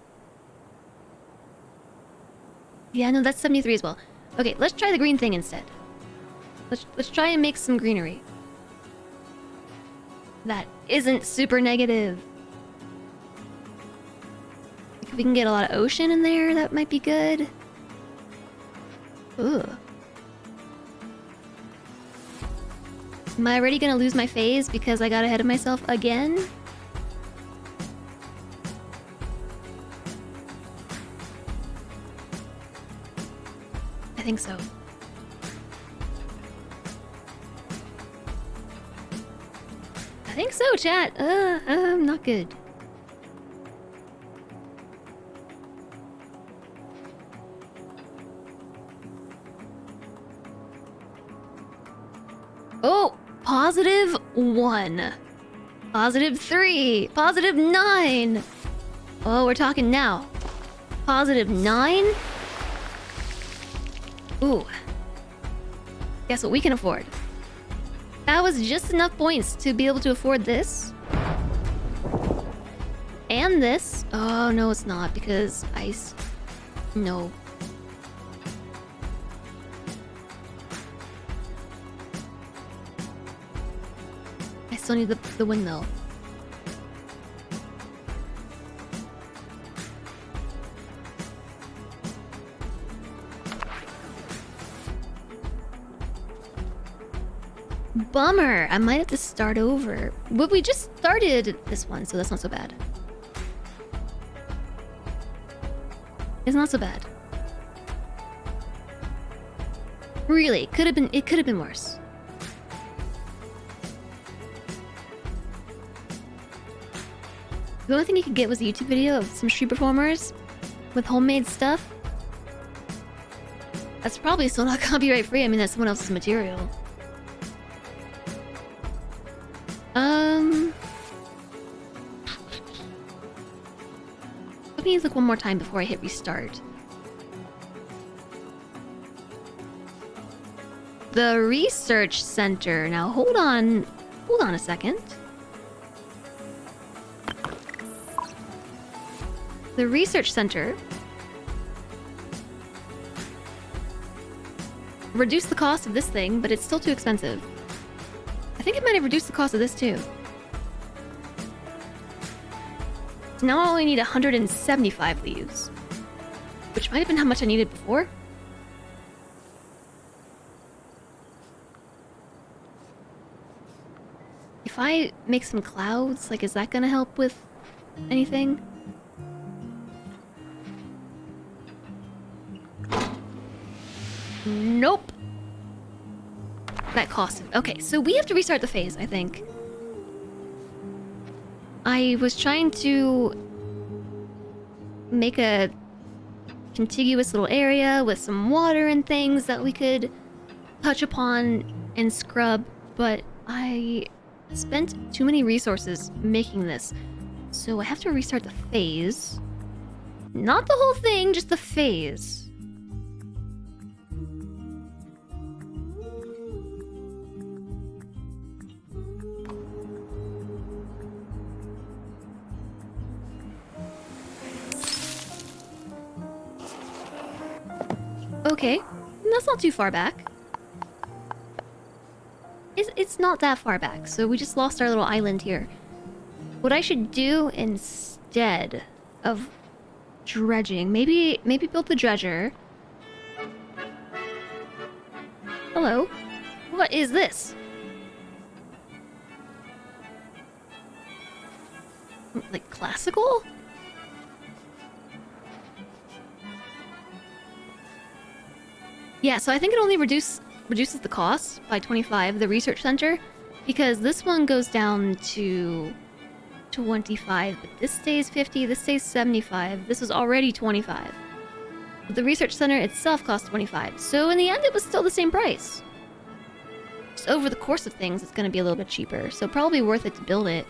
Yeah, no, that's 73 as well. Okay, let's try the green thing instead. Let's try and make some greenery. That isn't super negative. If we can get a lot of ocean in there, that might be good. Ugh. Am I already gonna lose my phase because I got ahead of myself again? I think so. I think so, chat. Not good. Oh, +1. +3. +9. Oh, we're talking now. +9? Ooh. Guess what we can afford? That was just enough points to be able to afford this. And this. Oh, no, it's not because ice. No. I still need the windmill. Bummer. I might have to start over. But we just started this one, so that's not so bad. It's not so bad. Really, it could have been worse. The only thing you could get was a YouTube video of some street performers with homemade stuff. That's probably still not copyright free. I mean, that's someone else's material. Let me look one more time before I hit restart. The research center. Now hold on a second. The research center. Reduce the cost of this thing, but it's still too expensive. I think it might have reduced the cost of this too. So now I only need 175 leaves, which might have been how much I needed before. If I make some clouds, like, is that gonna help with anything? Nope. That cost. Okay, so we have to restart the phase, I think. I was trying to make a contiguous little area with some water and things that we could touch upon and scrub, but I spent too many resources making this. So I have to restart the phase. Not the whole thing, just the phase. Okay, that's not too far back. It's not that far back, so we just lost our little island here. What I should do instead of dredging, maybe build the dredger. Hello? What is this? Like classical? Yeah, so I think it only reduces the cost by 25, the research center, Because this one goes down to 25, but this stays 50, this stays 75. This was already 25. But the research center itself cost 25. So in the end, it was still the same price. Just over the course of things, it's going to be a little bit cheaper. So probably worth it to build it.